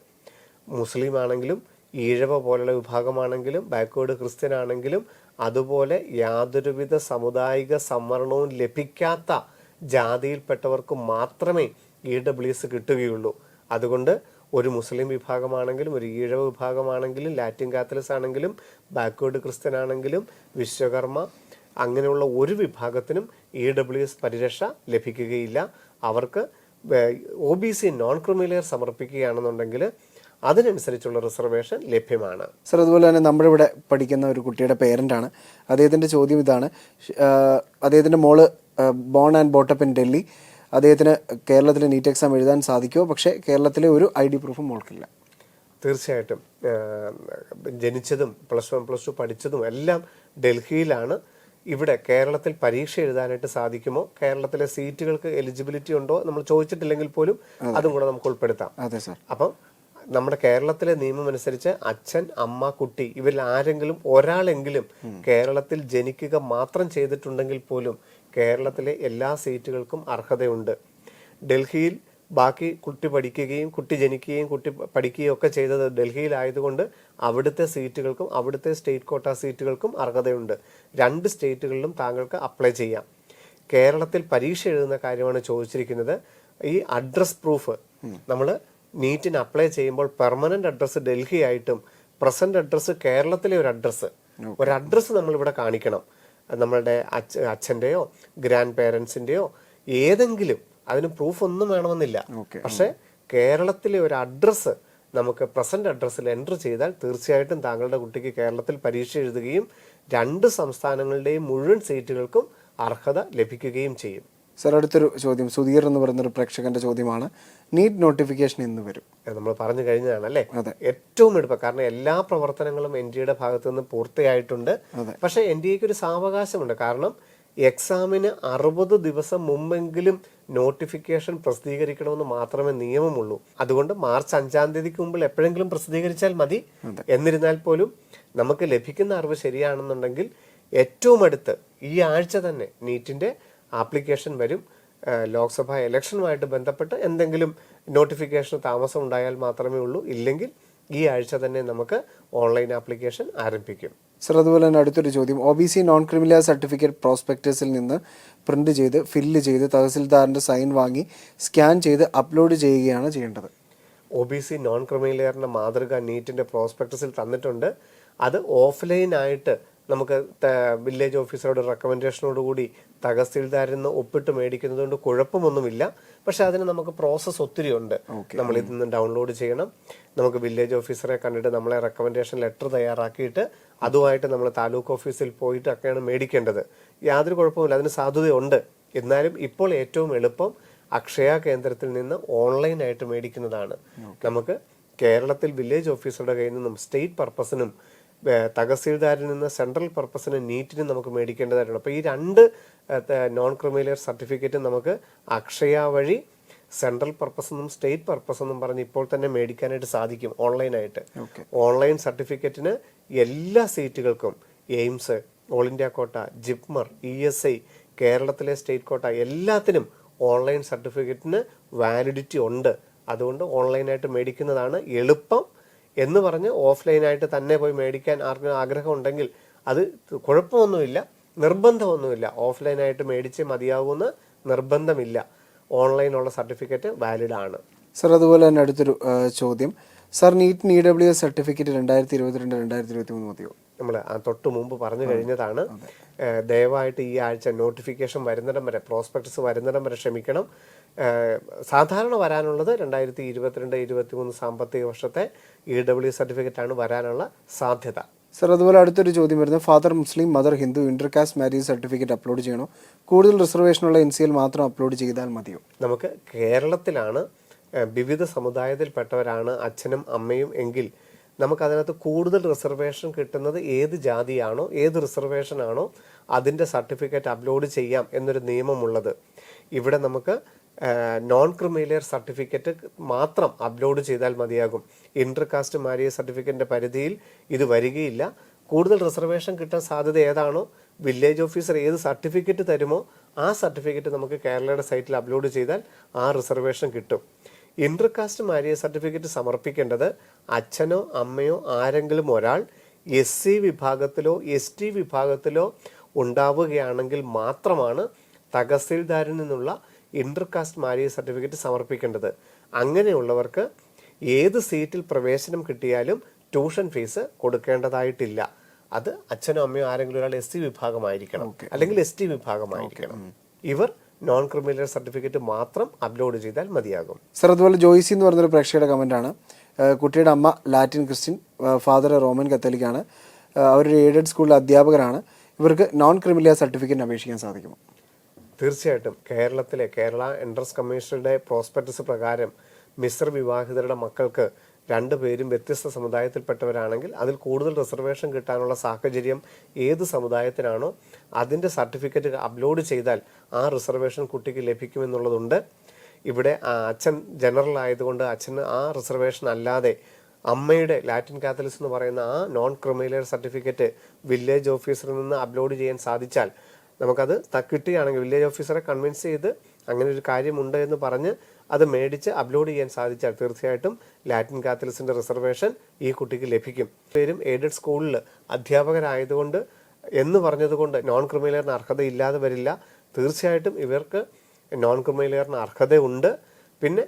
മുസ്ലിം ആണെങ്കിലും ഈഴവ പോലുള്ള വിഭാഗമാണെങ്കിലും ബാക്ക്വേർഡ് ക്രിസ്ത്യൻ ആണെങ്കിലും അതുപോലെ യാതൊരുവിധ സാമുദായിക സംവരണവും ലഭിക്കാത്ത ജാതിയിൽപ്പെട്ടവർക്ക് മാത്രമേ EWS കിട്ടുകയുള്ളൂ. അതുകൊണ്ട് ഒരു മുസ്ലിം വിഭാഗമാണെങ്കിലും ഒരു ഈഴവ വിഭാഗമാണെങ്കിലും ലാറ്റിൻ കാത്തലിക്സ് ആണെങ്കിലും ബാക്ക്വേർഡ് ക്രിസ്ത്യൻ ആണെങ്കിലും വിശ്വകർമ്മ അങ്ങനെയുള്ള ഒരു വിഭാഗത്തിനും EWS പരിരക്ഷ ലഭിക്കുകയില്ല. അവർക്ക് OBC നോൺ ക്രിമിലെയർ സമർപ്പിക്കുകയാണെന്നുണ്ടെങ്കിൽ അതിനനുസരിച്ചുള്ള റിസർവേഷൻ ലഭ്യമാണ്. സർ, അതുപോലെ തന്നെ നമ്മുടെ ഇവിടെ പഠിക്കുന്ന ഒരു കുട്ടിയുടെ പേരൻ്റാണ്. അദ്ദേഹത്തിൻ്റെ ചോദ്യം ഇതാണ്. അദ്ദേഹത്തിൻ്റെ മോള് born and brought up in Delhi. അദ്ദേഹത്തിന് കേരളത്തിലെ നീറ്റ് എക്സാം എഴുതാൻ സാധിക്കുമോ? പക്ഷേ കേരളത്തിലെ ഒരു ID പ്രൂഫും മോൾക്കില്ല. തീർച്ചയായിട്ടും ജനിച്ചതും +1 +2 പഠിച്ചതും എല്ലാം ഡൽഹിയിലാണ്. ഇവിടെ കേരളത്തിൽ പരീക്ഷ എഴുതാനായിട്ട് സാധിക്കുമോ, കേരളത്തിലെ സീറ്റുകൾക്ക് എലിജിബിലിറ്റി ഉണ്ടോ നമ്മൾ ചോദിച്ചിട്ടില്ലെങ്കിൽ പോലും അതും കൂടെ നമുക്ക് ഉൾപ്പെടുത്താം. അതെ സർ. അപ്പം നമ്മുടെ കേരളത്തിലെ നിയമം അനുസരിച്ച് അച്ഛൻ, അമ്മ, കുട്ടി ഇവരിൽ ആരെങ്കിലും ഒരാളെങ്കിലും കേരളത്തിൽ ജനിക്കുക മാത്രം ചെയ്തിട്ടുണ്ടെങ്കിൽ പോലും കേരളത്തിലെ എല്ലാ സീറ്റുകൾക്കും അർഹതയുണ്ട്. ഡൽഹിയിൽ ബാക്കി കുട്ടി പഠിക്കുകയും കുട്ടി ജനിക്കുകയും കുട്ടി പഠിക്കുകയും ഒക്കെ ചെയ്തത് ഡൽഹിയിലായതുകൊണ്ട് അവിടുത്തെ സീറ്റുകൾക്കും അവിടുത്തെ സ്റ്റേറ്റ് കോട്ട സീറ്റുകൾക്കും അർഹതയുണ്ട്. 2 സ്റ്റേറ്റുകളിലും താങ്കൾക്ക് അപ്ലൈ ചെയ്യാം. കേരളത്തിൽ പരീക്ഷ എഴുതുന്ന കാര്യമാണ് ചോദിച്ചിരിക്കുന്നത്. ഈ അഡ്രസ് പ്രൂഫ് നമ്മൾ നീറ്റിന് അപ്ലൈ ചെയ്യുമ്പോൾ പെർമനന്റ് അഡ്രസ്സ് ഡൽഹി ആയിട്ടും പ്രസന്റ് അഡ്രസ്സ് കേരളത്തിലെ ഒരു അഡ്രസ്സ് നമ്മളിവിടെ കാണിക്കണം. നമ്മളുടെ അച്ഛൻ്റെയോ ഗ്രാൻഡ് പേരൻസിൻ്റെയോ ഏതെങ്കിലും, അതിന് പ്രൂഫ് ഒന്നും വേണമെന്നില്ല. പക്ഷെ കേരളത്തിലെ ഒരു അഡ്രസ്സ് നമുക്ക് പ്രസന്റ് അഡ്രസ്സിൽ എൻ്റർ ചെയ്താൽ തീർച്ചയായിട്ടും താങ്കളുടെ കുട്ടിക്ക് കേരളത്തിൽ പരീക്ഷ എഴുതുകയും 2 സംസ്ഥാനങ്ങളുടെയും മുഴുവൻ സീറ്റുകൾക്കും അർഹത ലഭിക്കുകയും ചെയ്യും. സർ, അടുത്തൊരു ചോദ്യം സുധീർ എന്ന് പറയുന്നൊരു പ്രേക്ഷകന്റെ ചോദ്യമാണ്. നീറ്റ് നോട്ടിഫിക്കേഷൻ എന്ന് വരും? നമ്മൾ പറഞ്ഞു കഴിഞ്ഞതാണല്ലേ. അതെ. ഏറ്റവും എളുപ്പം, കാരണം എല്ലാ പ്രവർത്തനങ്ങളും NDAയുടെ ഭാഗത്തു നിന്ന് പൂർത്തിയായിട്ടുണ്ട്. പക്ഷെ NDAക്ക് ഒരു സാവകാശമുണ്ട്. കാരണം എക്സാമിന് 60 ദിവസം മുമ്പെങ്കിലും നോട്ടിഫിക്കേഷൻ പ്രസിദ്ധീകരിക്കണമെന്ന് മാത്രമേ നിയമമുള്ളൂ. അതുകൊണ്ട് മാർച്ച് 5-ാം തീയതിക്ക് മുമ്പിൽ എപ്പോഴെങ്കിലും പ്രസിദ്ധീകരിച്ചാൽ മതി. എന്നിരുന്നാൽ പോലും നമുക്ക് ലഭിക്കുന്ന അറിവ് ശരിയാണെന്നുണ്ടെങ്കിൽ ഏറ്റവും അടുത്ത് ഈ ആഴ്ച തന്നെ നീറ്റിന്റെ ആപ്ലിക്കേഷൻ വരും. ലോക്സഭാ ഇലക്ഷനുമായിട്ട് ബന്ധപ്പെട്ട് എന്തെങ്കിലും നോട്ടിഫിക്കേഷൻ താമസം ഉണ്ടായാൽ മാത്രമേ ഉള്ളൂ. ഇല്ലെങ്കിൽ ഈ ആഴ്ച തന്നെ നമുക്ക് ഓൺലൈൻ ആപ്ലിക്കേഷൻ ആരംഭിക്കും. സർ, അതുപോലെ തന്നെ അടുത്തൊരു ചോദ്യം. OBC നോൺ ക്രിമിലെയർ സർട്ടിഫിക്കറ്റ് പ്രോസ്പെക്ടസിൽ നിന്ന് പ്രിന്റ് ചെയ്ത് ഫില്ല് ചെയ്ത് തഹസിൽദാറിന്റെ സൈൻ വാങ്ങി സ്കാൻ ചെയ്ത് അപ്ലോഡ് ചെയ്യുകയാണ് ചെയ്യേണ്ടത്. OBC നോൺ ക്രിമിലെയറിന്റെ മാതൃക നീറ്റിന്റെ പ്രോസ്പെക്ടസിൽ തന്നിട്ടുണ്ട്. അത് ഓഫ്ലൈൻ ആയിട്ട് നമുക്ക് വില്ലേജ് ഓഫീസറുടെ റെക്കമെൻഡേഷനോടുകൂടി തഹസിൽദാരിൽ നിന്ന് ഒപ്പിട്ട് മേടിക്കുന്നത് കൊണ്ട് കുഴപ്പമൊന്നുമില്ല. പക്ഷെ അതിന് നമുക്ക് പ്രോസസ്സ് ഒത്തിരി ഉണ്ട്. നമ്മൾ ഇതിൽ നിന്ന് ഡൗൺലോഡ് ചെയ്യണം. നമുക്ക് വില്ലേജ് ഓഫീസറെ കണ്ടിട്ട് നമ്മളെ റെക്കമെൻഡേഷൻ ലെറ്റർ തയ്യാറാക്കിയിട്ട് അതുമായിട്ട് നമ്മൾ താലൂക്ക് ഓഫീസിൽ പോയിട്ടൊക്കെയാണ് മേടിക്കേണ്ടത്. യാതൊരു കുഴപ്പമില്ല, അതിന് സാധ്യതയുണ്ട്. എന്നാലും ഇപ്പോൾ ഏറ്റവും എളുപ്പം അക്ഷയ കേന്ദ്രത്തിൽ നിന്ന് ഓൺലൈനായിട്ട് മേടിക്കുന്നതാണ്. നമുക്ക് കേരളത്തിൽ വില്ലേജ് ഓഫീസറുടെ കയ്യിൽ നിന്നും സ്റ്റേറ്റ് പർപ്പസിനും തഹസീൽദാരിൽ നിന്ന് സെൻട്രൽ പർപ്പസിന് നീറ്റിനും നമുക്ക് മേടിക്കേണ്ടതായിട്ടുണ്ട്. അപ്പോൾ ഈ 2 നോൺ ക്രിമിലെയർ സർട്ടിഫിക്കറ്റ് നമുക്ക് അക്ഷയ വഴി സെൻട്രൽ പർപ്പസ് എന്നും സ്റ്റേറ്റ് പർപ്പസ് എന്നും പറഞ്ഞ് ഇപ്പോൾ തന്നെ മേടിക്കാനായിട്ട് സാധിക്കും ഓൺലൈനായിട്ട്. ഓക്കെ. ഓൺലൈൻ സർട്ടിഫിക്കറ്റിന് എല്ലാ സീറ്റുകൾക്കും എയിംസ്, ഓൾ ഇന്ത്യ കോട്ട, ജിപ്മർ, ESI, കേരളത്തിലെ സ്റ്റേറ്റ് കോട്ട എല്ലാത്തിനും ഓൺലൈൻ സർട്ടിഫിക്കറ്റിന് വാലിഡിറ്റി ഉണ്ട്. അതുകൊണ്ട് ഓൺലൈനായിട്ട് മേടിക്കുന്നതാണ് എളുപ്പം എന്ന് പറഞ്ഞ് ഓഫ്ലൈനായിട്ട് തന്നെ പോയി മേടിക്കാൻ ആർക്കും ആഗ്രഹം ഉണ്ടെങ്കിൽ അത് കുഴപ്പമൊന്നുമില്ല, നിർബന്ധമൊന്നുമില്ല. ഓഫ്ലൈനായിട്ട് മേടിച്ച് മതിയാകുമെന്ന് നിർബന്ധമില്ല. ഓൺലൈനുള്ള സർട്ടിഫിക്കറ്റ് വാലിഡ് ആണ്. സർ, അതുപോലെ തന്നെ അടുത്തൊരു ചോദ്യം, സർ നീറ്റ് EWS സർട്ടിഫിക്കറ്റ് 2022-2023 മതിയോ? നമ്മൾ തൊട്ട് മുമ്പ് പറഞ്ഞു കഴിഞ്ഞതാണ്. ദയവായിട്ട് ഈ ആഴ്ച നോട്ടിഫിക്കേഷൻ വരുന്നിടം വരെ, പ്രോസ്പെക്ടസ് വരുന്നിടം വരെ ക്ഷമിക്കണം. സാധാരണ വരാനുള്ളത് 2022-2023 സാമ്പത്തിക വർഷത്തെ EWS സർട്ടിഫിക്കറ്റ് ആണ് വരാനുള്ള സാധ്യത. സർ, അതുപോലെ അടുത്തൊരു ചോദ്യം വരുന്നത്, father Muslim mother Hindu intercaste marriage certificate upload ചെയ്യണോ? കൂടുതൽ റിസർവേഷനുള്ള NCL മാത്രം അപ്ലോഡ് ചെയ്താൽ മതിയോ? നമുക്ക് കേരളത്തിലാണ് വിവിധ സമുദായത്തിൽപ്പെട്ടവരാണ് അച്ഛനും അമ്മയും എങ്കിൽ നമുക്കതിനകത്ത് കൂടുതൽ റിസർവേഷൻ കിട്ടുന്നത് ഏത് ജാതിയാണോ, ഏത് റിസർവേഷനാണോ അതിൻ്റെ സർട്ടിഫിക്കറ്റ് അപ്ലോഡ് ചെയ്യാം എന്നൊരു നിയമമുള്ളത്. ഇവിടെ നമുക്ക് നോൺ ക്രിമിലെയർ സർട്ടിഫിക്കറ്റ് മാത്രം അപ്ലോഡ് ചെയ്താൽ മതിയാകും. ഇന്റർകാസ്റ്റ് മാരേജ് സർട്ടിഫിക്കറ്റിന്റെ പരിധിയിൽ ഇത് വരികയില്ല. കൂടുതൽ റിസർവേഷൻ കിട്ടാൻ സാധ്യത ഏതാണോ, വില്ലേജ് ഓഫീസർ ഏത് സർട്ടിഫിക്കറ്റ് തരുമോ ആ സർട്ടിഫിക്കറ്റ് നമുക്ക് കേരളയുടെ സൈറ്റിൽ അപ്ലോഡ് ചെയ്താൽ ആ റിസർവേഷൻ കിട്ടും. ഇന്റർകാസ്റ്റ് മാരേജ് സർട്ടിഫിക്കറ്റ് സമർപ്പിക്കേണ്ടത് അച്ഛനോ അമ്മയോ ആരെങ്കിലും ഒരാൾ SC വിഭാഗത്തിലോ ST വിഭാഗത്തിലോ ഉണ്ടാവുകയാണെങ്കിൽ മാത്രമാണ് തഹസിൽദാരിൽ നിന്നുള്ള ഇന്റർകാസ്റ്റ് മാരേജ് സർട്ടിഫിക്കറ്റ് സമർപ്പിക്കേണ്ടത്. അങ്ങനെയുള്ളവർക്ക് ഏത് സീറ്റിൽ പ്രവേശനം കിട്ടിയാലും ട്യൂഷൻ ഫീസ് കൊടുക്കേണ്ടതായിട്ടില്ല. അത് അച്ഛനോ അമ്മയോ ആരെങ്കിലും ഒരാൾ SC വിഭാഗമായിരിക്കണം, അല്ലെങ്കിൽ ST വിഭാഗമായിരിക്കണം. ഇവർ നോൺ ക്രിമിനൽ സർട്ടിഫിക്കറ്റ് മാത്രം അപ്ലോഡ് ചെയ്താൽ മതിയാകും. സർ, അതുപോലെ ജോയ്സി എന്ന് പറഞ്ഞൊരു പ്രേക്ഷകരുടെ കമന്റ് ആണ്, കുട്ടിയുടെ അമ്മ ലാറ്റിൻ ക്രിസ്ത്യൻ, ഫാദർ റോമൻ കത്തോലിക്കാണ്, അവരൊരു എയ്ഡഡ് സ്കൂളിലെ അധ്യാപകരാണ്, ഇവർക്ക് നോൺ ക്രിമിനൽ സർട്ടിഫിക്കറ്റ് അപേക്ഷിക്കാൻ സാധിക്കുമോ? തീർച്ചയായിട്ടും. കേരള എൻട്രൻസ് കമ്മീഷനുടെ പ്രോസ്പെക്ടസ് പ്രകാരം മിശ്ര വിവാഹിതരുടെ മക്കൾക്ക് രണ്ടുപേരും വ്യത്യസ്ത സമുദായത്തിൽപ്പെട്ടവരാണെങ്കിൽ അതിൽ കൂടുതൽ റിസർവേഷൻ കിട്ടാനുള്ള സാഹചര്യം ഏത് സമുദായത്തിനാണോ അതിൻ്റെ സർട്ടിഫിക്കറ്റ് അപ്ലോഡ് ചെയ്താൽ ആ റിസർവേഷൻ കുട്ടിക്ക് ലഭിക്കുമെന്നുള്ളതുണ്ട്. ഇവിടെ അച്ഛൻ ജനറൽ ആയതുകൊണ്ട് അച്ഛന് ആ റിസർവേഷൻ അല്ലാതെ അമ്മയുടെ ലാറ്റിൻ കാത്തലിക്സ് എന്ന് പറയുന്ന ആ നോൺ ക്രിമിനൽ സർട്ടിഫിക്കറ്റ് വില്ലേജ് ഓഫീസറിൽ നിന്ന് അപ്ലോഡ് ചെയ്യാൻ സാധിച്ചാൽ നമുക്കത് കിട്ടുകയാണെങ്കിൽ വില്ലേജ് ഓഫീസറെ കൺവിൻസ് ചെയ്ത് അങ്ങനെ ഒരു കാര്യമുണ്ട് എന്ന് പറഞ്ഞ് അത് മേടിച്ച് അപ്ലോഡ് ചെയ്യാൻ സാധിച്ചാൽ തീർച്ചയായിട്ടും ലാറ്റിൻ കാത്തലിക്സിന്റെ റിസർവേഷൻ ഈ കുട്ടിക്ക് ലഭിക്കും. പേരും എയ്ഡഡ് സ്കൂളിൽ അധ്യാപകരായതുകൊണ്ട് എന്ന് പറഞ്ഞതുകൊണ്ട് നോൺ ക്രിമിനലിന് അർഹതയില്ലാതെ വരില്ല. തീർച്ചയായിട്ടും ഇവർക്ക് നോൺ ക്രിമിനലിന് അർഹതയുണ്ട്. പിന്നെ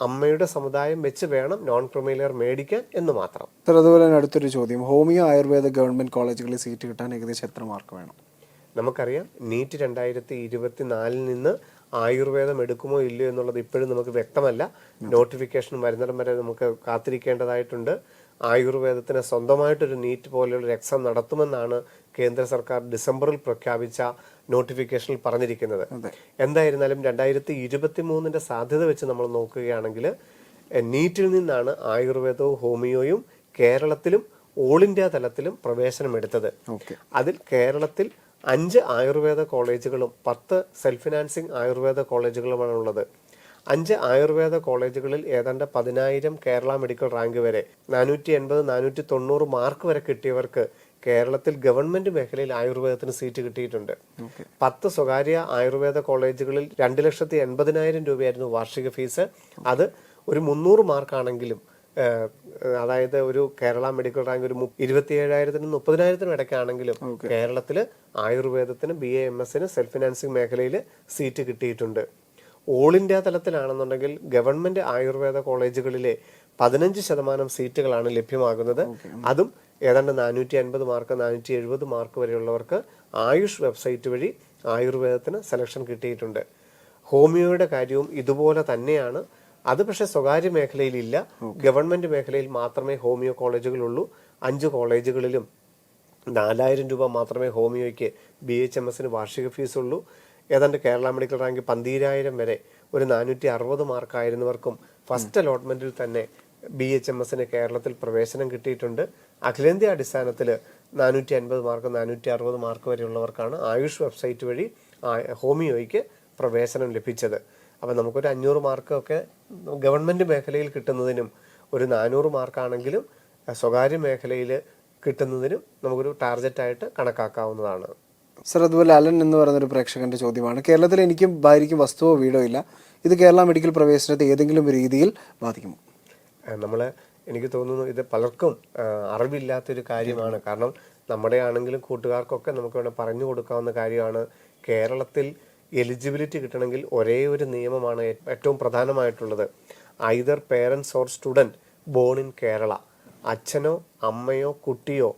അമ്മയുടെ സമുദായം വെച്ച് വേണം നോൺ ക്രിമിനൽ മേടിക്കാൻ എന്ന് മാത്രം. സർ, അതുപോലെ തന്നെ അടുത്തൊരു ചോദ്യം, ഹോമിയോ ആയുർവേദ ഗവൺമെന്റ് കോളേജുകളിൽ സീറ്റ് കിട്ടാൻ ഏകദേശം എത്ര മാർക്ക് വേണം? നമുക്കറിയാം നീറ്റ് 2024 നിന്ന് ആയുർവേദം എടുക്കുമോ ഇല്ലയോ എന്നുള്ളത് ഇപ്പോഴും നമുക്ക് വ്യക്തമല്ല. നോട്ടിഫിക്കേഷൻ വരുന്നിടം വരെ നമുക്ക് കാത്തിരിക്കേണ്ടതായിട്ടുണ്ട്. ആയുർവേദത്തിന് സ്വന്തമായിട്ടൊരു നീറ്റ് പോലെയുള്ള എക്സാം നടത്തുമെന്നാണ് കേന്ദ്ര സർക്കാർ ഡിസംബറിൽ പ്രഖ്യാപിച്ച നോട്ടിഫിക്കേഷനിൽ പറഞ്ഞിരിക്കുന്നത്. എന്തായിരുന്നാലും 2023 സാധ്യത വെച്ച് നമ്മൾ നോക്കുകയാണെങ്കിൽ നീറ്റിൽ നിന്നാണ് ആയുർവേദവും ഹോമിയോയും കേരളത്തിലും ഓൾ ഇന്ത്യ തലത്തിലും പ്രവേശനം എടുത്തത്. അതിൽ കേരളത്തിൽ 5 ആയുർവേദ കോളേജുകളും 10 സെൽഫ് ഫിനാൻസിങ് ആയുർവേദ കോളേജുകളുമാണ് ഉള്ളത്. 5 ആയുർവേദ കോളേജുകളിൽ ഏതാണ്ട് 10,000 കേരള മെഡിക്കൽ റാങ്ക് വരെ 480-490 മാർക്ക് വരെ കിട്ടിയവർക്ക് കേരളത്തിൽ ഗവൺമെന്റ് മേഖലയിൽ ആയുർവേദത്തിന് സീറ്റ് കിട്ടിയിട്ടുണ്ട്. 10 സ്വകാര്യ ആയുർവേദ കോളേജുകളിൽ 2,80,000 രൂപയായിരുന്നു വാർഷിക ഫീസ്. അത് ഒരു 300 മാർക്കാണെങ്കിലും അതായത് ഒരു കേരള മെഡിക്കൽ റാങ്ക് ഒരു 27,000-നും 30,000-നും ഇടയ്ക്കാണെങ്കിലും കേരളത്തില് ആയുർവേദത്തിന് BA MS സെൽഫ് ഫിനാൻസിങ് മേഖലയിൽ സീറ്റ് കിട്ടിയിട്ടുണ്ട്. ഓൾ ഇന്ത്യ തലത്തിലാണെന്നുണ്ടെങ്കിൽ ഗവൺമെന്റ് ആയുർവേദ കോളേജുകളിലെ 15% സീറ്റുകളാണ് ലഭ്യമാകുന്നത്. അതും ഏതാണ്ട് 450 മാർക്ക് 470 മാർക്ക് വരെയുള്ളവർക്ക് ആയുഷ് വെബ്സൈറ്റ് വഴി ആയുർവേദത്തിന് സെലക്ഷൻ കിട്ടിയിട്ടുണ്ട്. ഹോമിയോയുടെ കാര്യവും ഇതുപോലെ തന്നെയാണ്. അത് പക്ഷെ സ്വകാര്യ മേഖലയിലില്ല, ഗവൺമെന്റ് മേഖലയിൽ മാത്രമേ ഹോമിയോ കോളേജുകളുള്ളൂ. 5 കോളേജുകളിലും 4,000 രൂപ മാത്രമേ ഹോമിയോയ്ക്ക് BHMS വാർഷിക ഫീസ് ഉള്ളൂ. ഏതാണ്ട് കേരള മെഡിക്കൽ റാങ്ക് 12,000 വരെ ഒരു 460 മാർക്കായിരുന്നവർക്കും ഫസ്റ്റ് അലോട്ട്മെന്റിൽ തന്നെ BHMS കേരളത്തിൽ പ്രവേശനം കിട്ടിയിട്ടുണ്ട്. അഖിലേന്ത്യാ അടിസ്ഥാനത്തിൽ 450 മാർക്ക് 460 മാർക്ക് വരെയുള്ളവർക്കാണ് ആയുഷ് വെബ്സൈറ്റ് വഴി ഹോമിയോയ്ക്ക് പ്രവേശനം ലഭിച്ചത്. അപ്പം നമുക്കൊരു 500 മാർക്കൊക്കെ ഗവൺമെൻറ് മേഖലയിൽ കിട്ടുന്നതിനും ഒരു 400 മാർക്കാണെങ്കിലും സ്വകാര്യ മേഖലയിൽ കിട്ടുന്നതിനും നമുക്കൊരു ടാർഗറ്റായിട്ട് കണക്കാക്കാവുന്നതാണ്. സർ, അതുപോലെ അലൻ എന്ന് പറയുന്നൊരു പ്രേക്ഷകന്റെ ചോദ്യമാണ്, കേരളത്തിൽ എനിക്കും ഭാര്യയ്ക്കും വസ്തുവോ വീടോ ഇല്ല, ഇത് കേരള മെഡിക്കൽ പ്രവേശനത്തെ ഏതെങ്കിലും രീതിയിൽ ബാധിക്കുമോ? എനിക്ക് തോന്നുന്നു ഇത് പലർക്കും അറിവില്ലാത്തൊരു കാര്യമാണ്. കാരണം നമ്മുടെ ആണെങ്കിലും കൂട്ടുകാർക്കൊക്കെ നമുക്ക് വേണം പറഞ്ഞു കൊടുക്കാവുന്ന കാര്യമാണ്. കേരളത്തിൽ എലിജിബിലിറ്റി കിട്ടണമെങ്കിൽ ഒരേ ഒരു നിയമമാണ് ഏറ്റവും പ്രധാനമായിട്ടുള്ളത്. Either parents or student bone in Kerala. അച്ഛനോ അമ്മയോ കുട്ടിയോ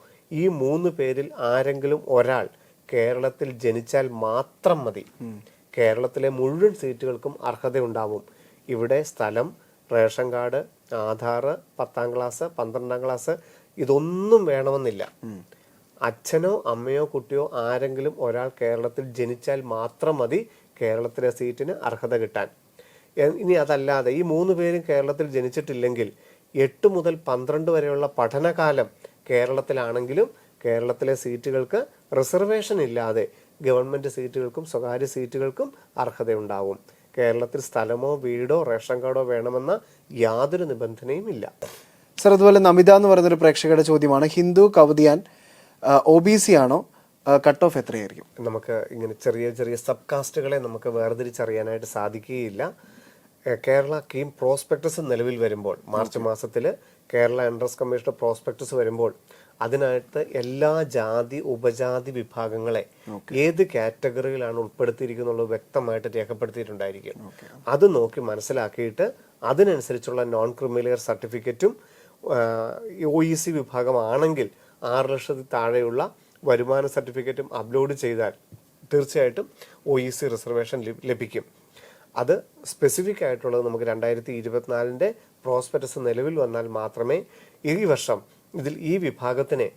ഈ 3 പേരിൽ ആരെങ്കിലും ഒരാൾ കേരളത്തിൽ ജനിച്ചാൽ മാത്രം മതി കേരളത്തിലെ മുഴുവൻ സീറ്റുകൾക്കും അർഹതയുണ്ടാവും. ഇവിടെ സ്ഥലം, ration card, Aadhaar, 10ാം class, 12ാം class ഇതൊന്നും വേണമെന്നില്ല. അച്ഛനോ അമ്മയോ കുട്ടിയോ ആരെങ്കിലും ഒരാൾ കേരളത്തിൽ ജനിച്ചാൽ മാത്രം മതി കേരളത്തിലെ സീറ്റിന് അർഹത കിട്ടാൻ. ഇനി അതല്ലാതെ ഈ 3 പേരും കേരളത്തിൽ ജനിച്ചിട്ടില്ലെങ്കിൽ 8 മുതൽ 12 വരെയുള്ള പഠനകാലം കേരളത്തിലാണെങ്കിലും കേരളത്തിലെ സീറ്റുകൾക്ക് റിസർവേഷൻ ഇല്ലാതെ ഗവൺമെൻറ് സീറ്റുകൾക്കും സ്വകാര്യ സീറ്റുകൾക്കും അർഹതയുണ്ടാവും. കേരളത്തിൽ സ്ഥലമോ വീടോ റേഷൻ കാർഡോ വേണമെന്ന യാതൊരു നിബന്ധനയും ഇല്ല. സർ, അതുപോലെ നമിത എന്ന് പറയുന്നൊരു പ്രേക്ഷകരുടെ ചോദ്യമാണ്, ഹിന്ദു കവതിയാൻ OBC ആണോ, കട്ട് ഓഫ് എത്രയായിരിക്കും? നമുക്ക് ഇങ്ങനെ ചെറിയ ചെറിയ സബ് കാസ്റ്റുകളെ നമുക്ക് വേർതിരിച്ചറിയാനായിട്ട് സാധിക്കുകയില്ല. കേരള കീം പ്രോസ്പെക്ടസ് നിലവിൽ വരുമ്പോൾ മാർച്ച് മാസത്തിൽ കേരള എൻട്രൻസ് കമ്മീഷന്റെ പ്രോസ്പെക്ടസ് വരുമ്പോൾ അതിനകത്ത് എല്ലാ ജാതി ഉപജാതി വിഭാഗങ്ങളെ ഏത് കാറ്റഗറിയിലാണ് ഉൾപ്പെടുത്തിയിരിക്കുന്നുള്ളത് വ്യക്തമായിട്ട് രേഖപ്പെടുത്തിയിട്ടുണ്ടായിരിക്കും. അത് നോക്കി മനസ്സിലാക്കിയിട്ട് അതിനനുസരിച്ചുള്ള നോൺ ക്രിമിലിയർ സർട്ടിഫിക്കറ്റും OEC വിഭാഗമാണെങ്കിൽ 6 ലക്ഷത്തിൽ താഴെയുള്ള വരുമാന സർട്ടിഫിക്കറ്റും അപ്ലോഡ് ചെയ്താൽ തീർച്ചയായിട്ടും OEC റിസർവേഷൻ ലഭിക്കും. അത് സ്പെസിഫിക് ആയിട്ടുള്ളത് നമുക്ക് 2024 പ്രോസ്പെക്ടസ് നിലവിൽ വന്നാൽ മാത്രമേ ഈ വർഷം ഇതിൽ ഈ വിഭാഗത്തിനെ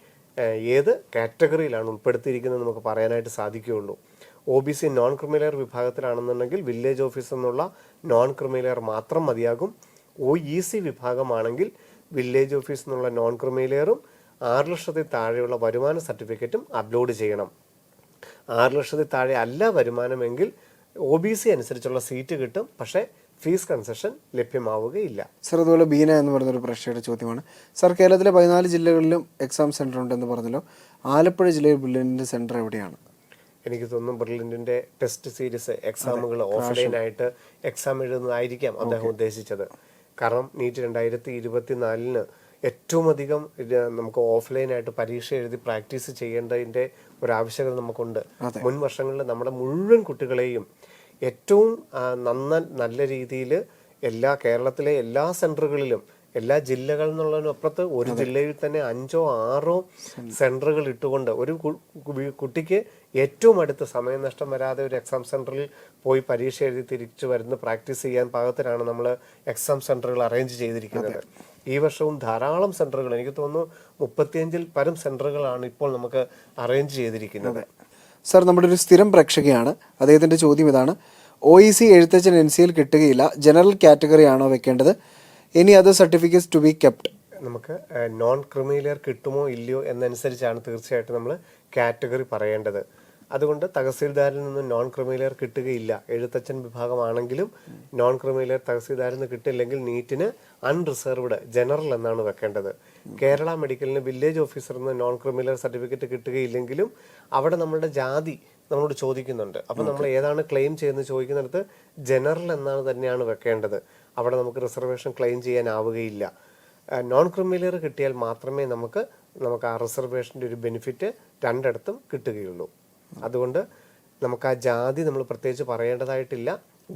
ഏത് കാറ്റഗറിയിലാണ് ഉൾപ്പെടുത്തിയിരിക്കുന്നത് നമുക്ക് പറയാനായിട്ട് സാധിക്കുകയുള്ളൂ. OBC നോൺ ക്രിമിലിയർ വിഭാഗത്തിലാണെന്നുണ്ടെങ്കിൽ വില്ലേജ് ഓഫീസിൽ നിന്നുള്ള നോൺ ക്രിമിലിയർ മാത്രം മതിയാകും. OEC വിഭാഗമാണെങ്കിൽ വില്ലേജ് ഓഫീസിൽ നിന്നുള്ള നോൺ ക്രിമിലിയറും 6 ലക്ഷത്തിൽ താഴെയുള്ള വരുമാന സർട്ടിഫിക്കറ്റും അപ്ലോഡ് ചെയ്യണം. 6 ലക്ഷത്തിൽ താഴെ അല്ല വരുമാനമെങ്കിൽ OBC അനുസരിച്ചുള്ള സീറ്റ് കിട്ടും, പക്ഷേ ഫീസ് കൺസെഷൻ ലഭ്യമാവുകയില്ല. സർ, അതുപോലെ ബീന എന്ന് പറയുന്നൊരു പ്രേക്ഷകരുടെ ചോദ്യമാണ്, സർ, കേരളത്തിലെ 14 ജില്ലകളിലും എക്സാം സെന്റർ ഉണ്ടെന്ന് പറഞ്ഞല്ലോ, ആലപ്പുഴ ജില്ലയിൽ ബ്രില്യൻറ്റിന്റെ സെന്റർ എവിടെയാണ്? എനിക്ക് തോന്നുന്നു ബ്രില്യൻറ്റിന്റെ ടെസ്റ്റ് സീരീസ് എക്സാമുകൾ ഓഫ്ലൈൻ ആയിട്ട് എക്സാം എഴുതുന്നതായിരിക്കാം അദ്ദേഹം ഉദ്ദേശിച്ചത്. കാരണം നീറ്റ് 2024 ഏറ്റവും അധികം നമുക്ക് ഓഫ്ലൈനായിട്ട് പരീക്ഷ എഴുതി പ്രാക്ടീസ് ചെയ്യേണ്ടതിൻ്റെ ഒരാവശ്യകത നമുക്കുണ്ട്. മുൻ വർഷങ്ങളിൽ നമ്മുടെ മുഴുവൻ കുട്ടികളെയും ഏറ്റവും നല്ല രീതിയിൽ കേരളത്തിലെ എല്ലാ സെന്ററുകളിലും എല്ലാ ജില്ലകളിൽ നിന്നുള്ളതിനപ്പുറത്ത് ഒരു ജില്ലയിൽ തന്നെ 5ഓ 6ഓ സെന്ററുകൾ ഇട്ടുകൊണ്ട് ഒരു കുട്ടിക്ക് ഏറ്റവും അടുത്ത് സമയനഷ്ടം വരാതെ ഒരു എക്സാം സെന്ററിൽ പോയി പരീക്ഷ എഴുതി തിരിച്ചു വരുന്ന പ്രാക്ടീസ് ചെയ്യാൻ പാകത്തിനാണ് നമ്മൾ എക്സാം സെന്ററുകൾ അറേഞ്ച് ചെയ്തിരിക്കുന്നത്. ഈ വർഷവും ധാരാളം സെന്ററുകൾ, എനിക്ക് തോന്നുന്നു 35-ൽ പരം സെന്ററുകളാണ് ഇപ്പോൾ നമുക്ക് അറേഞ്ച് ചെയ്തിരിക്കുന്നത്. സർ, നമ്മുടെ ഒരു സ്ഥിരം പ്രേക്ഷകയാണ്, അദ്ദേഹത്തിന്റെ ചോദ്യം ഇതാണ്, OEC എഴുത്തച്ഛൻ NCL കിട്ടുകയില്ല, ജനറൽ കാറ്റഗറി ആണോ വെക്കേണ്ടത്? Any other certificates to be kept? നമുക്ക് നോൺ ക്രിമിലിയർ കിട്ടുമോ ഇല്ലയോ എന്നനുസരിച്ചാണ് തീർച്ചയായിട്ടും നമ്മൾ കാറ്റഗറി പറയേണ്ടത്. അതുകൊണ്ട് തഹസീൽദാരിൽ നിന്ന് നോൺ ക്രിമിലിയർ കിട്ടുകയില്ല. എഴുത്തച്ഛൻ വിഭാഗമാണെങ്കിലും നോൺ ക്രിമിലിയർ തഹസീൽദാരിൽ നിന്ന് കിട്ടില്ലെങ്കിൽ നീറ്റിന് അൺറിസർവ്ഡ് ജനറൽ എന്നാണ് വെക്കേണ്ടത്. കേരള മെഡിക്കലിന് വില്ലേജ് ഓഫീസറിൽ നിന്ന് നോൺ ക്രിമിലിയർ സർട്ടിഫിക്കറ്റ് കിട്ടുകയില്ലെങ്കിലും അവിടെ നമ്മളുടെ ജാതി നമ്മളോട് ചോദിക്കുന്നുണ്ട്. അപ്പം നമ്മൾ ഏതാണ് ക്ലെയിം ചെയ്യുന്നത് ചോദിക്കുന്നിടത്ത് ജനറൽ എന്നാണ് തന്നെയാണ് വെക്കേണ്ടത്. അവിടെ നമുക്ക് റിസർവേഷൻ ക്ലെയിം ചെയ്യാനാവുകയില്ല. നോൺ ക്രിമിലിയർ കിട്ടിയാൽ മാത്രമേ നമുക്ക് ആ റിസർവേഷൻ്റെ ഒരു ബെനിഫിറ്റ് രണ്ടിടത്തും കിട്ടുകയുള്ളൂ. അതുകൊണ്ട് നമുക്ക് ആ ജാതി നമ്മൾ പ്രത്യേകിച്ച് പറയേണ്ടതായിട്ടില്ല,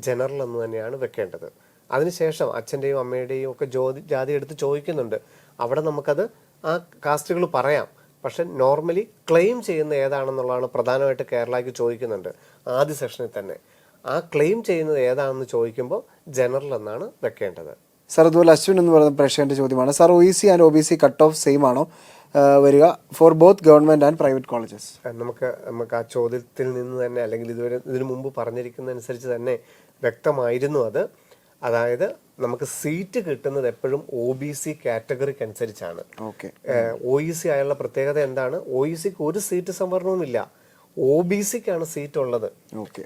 ജനറൽ എന്ന് തന്നെയാണ് വെക്കേണ്ടത്. അതിനുശേഷം അച്ഛൻ്റെയും അമ്മയുടെയും ഒക്കെ ജാതി എടുത്ത് ചോദിക്കുന്നുണ്ട്. അവിടെ നമുക്കത് ആ കാസ്റ്റുകൾ പറയാം, പക്ഷെ നോർമലി ക്ലെയിം ചെയ്യുന്ന ഏതാണെന്നുള്ളതാണ് പ്രധാനമായിട്ട് കേരളയ്ക്ക് ചോദിക്കുന്നുണ്ട് ആദ്യ സെഷനിൽ തന്നെ. ആ ക്ലെയിം ചെയ്യുന്നത് ഏതാണെന്ന് ചോദിക്കുമ്പോൾ ജനറൽ എന്നാണ് വെക്കേണ്ടത്. സർ, അതുപോലെ അശ്വിൻ എന്ന് പറയുന്ന പ്രേക്ഷകന്റെ ചോദ്യമാണ്, sir, OEC and OBC cut off same ആണോ വരിക for both government and private colleges? നമുക്ക് ആ ചോദ്യത്തിൽ നിന്ന് തന്നെ, അല്ലെങ്കിൽ ഇതിനു മുമ്പ് പറഞ്ഞിരിക്കുന്നതനുസരിച്ച് തന്നെ വ്യക്തമായിരുന്നു അത്. അതായത് നമുക്ക് സീറ്റ് കിട്ടുന്നത് എപ്പോഴും OBC കാറ്റഗറിക്ക് അനുസരിച്ചാണ്. OEC ആയുള്ള പ്രത്യേകത എന്താണ്? OECക്ക് ഒരു സീറ്റ് സംവരണവുമില്ല, OBCക്കാണ് സീറ്റ് ഉള്ളത്.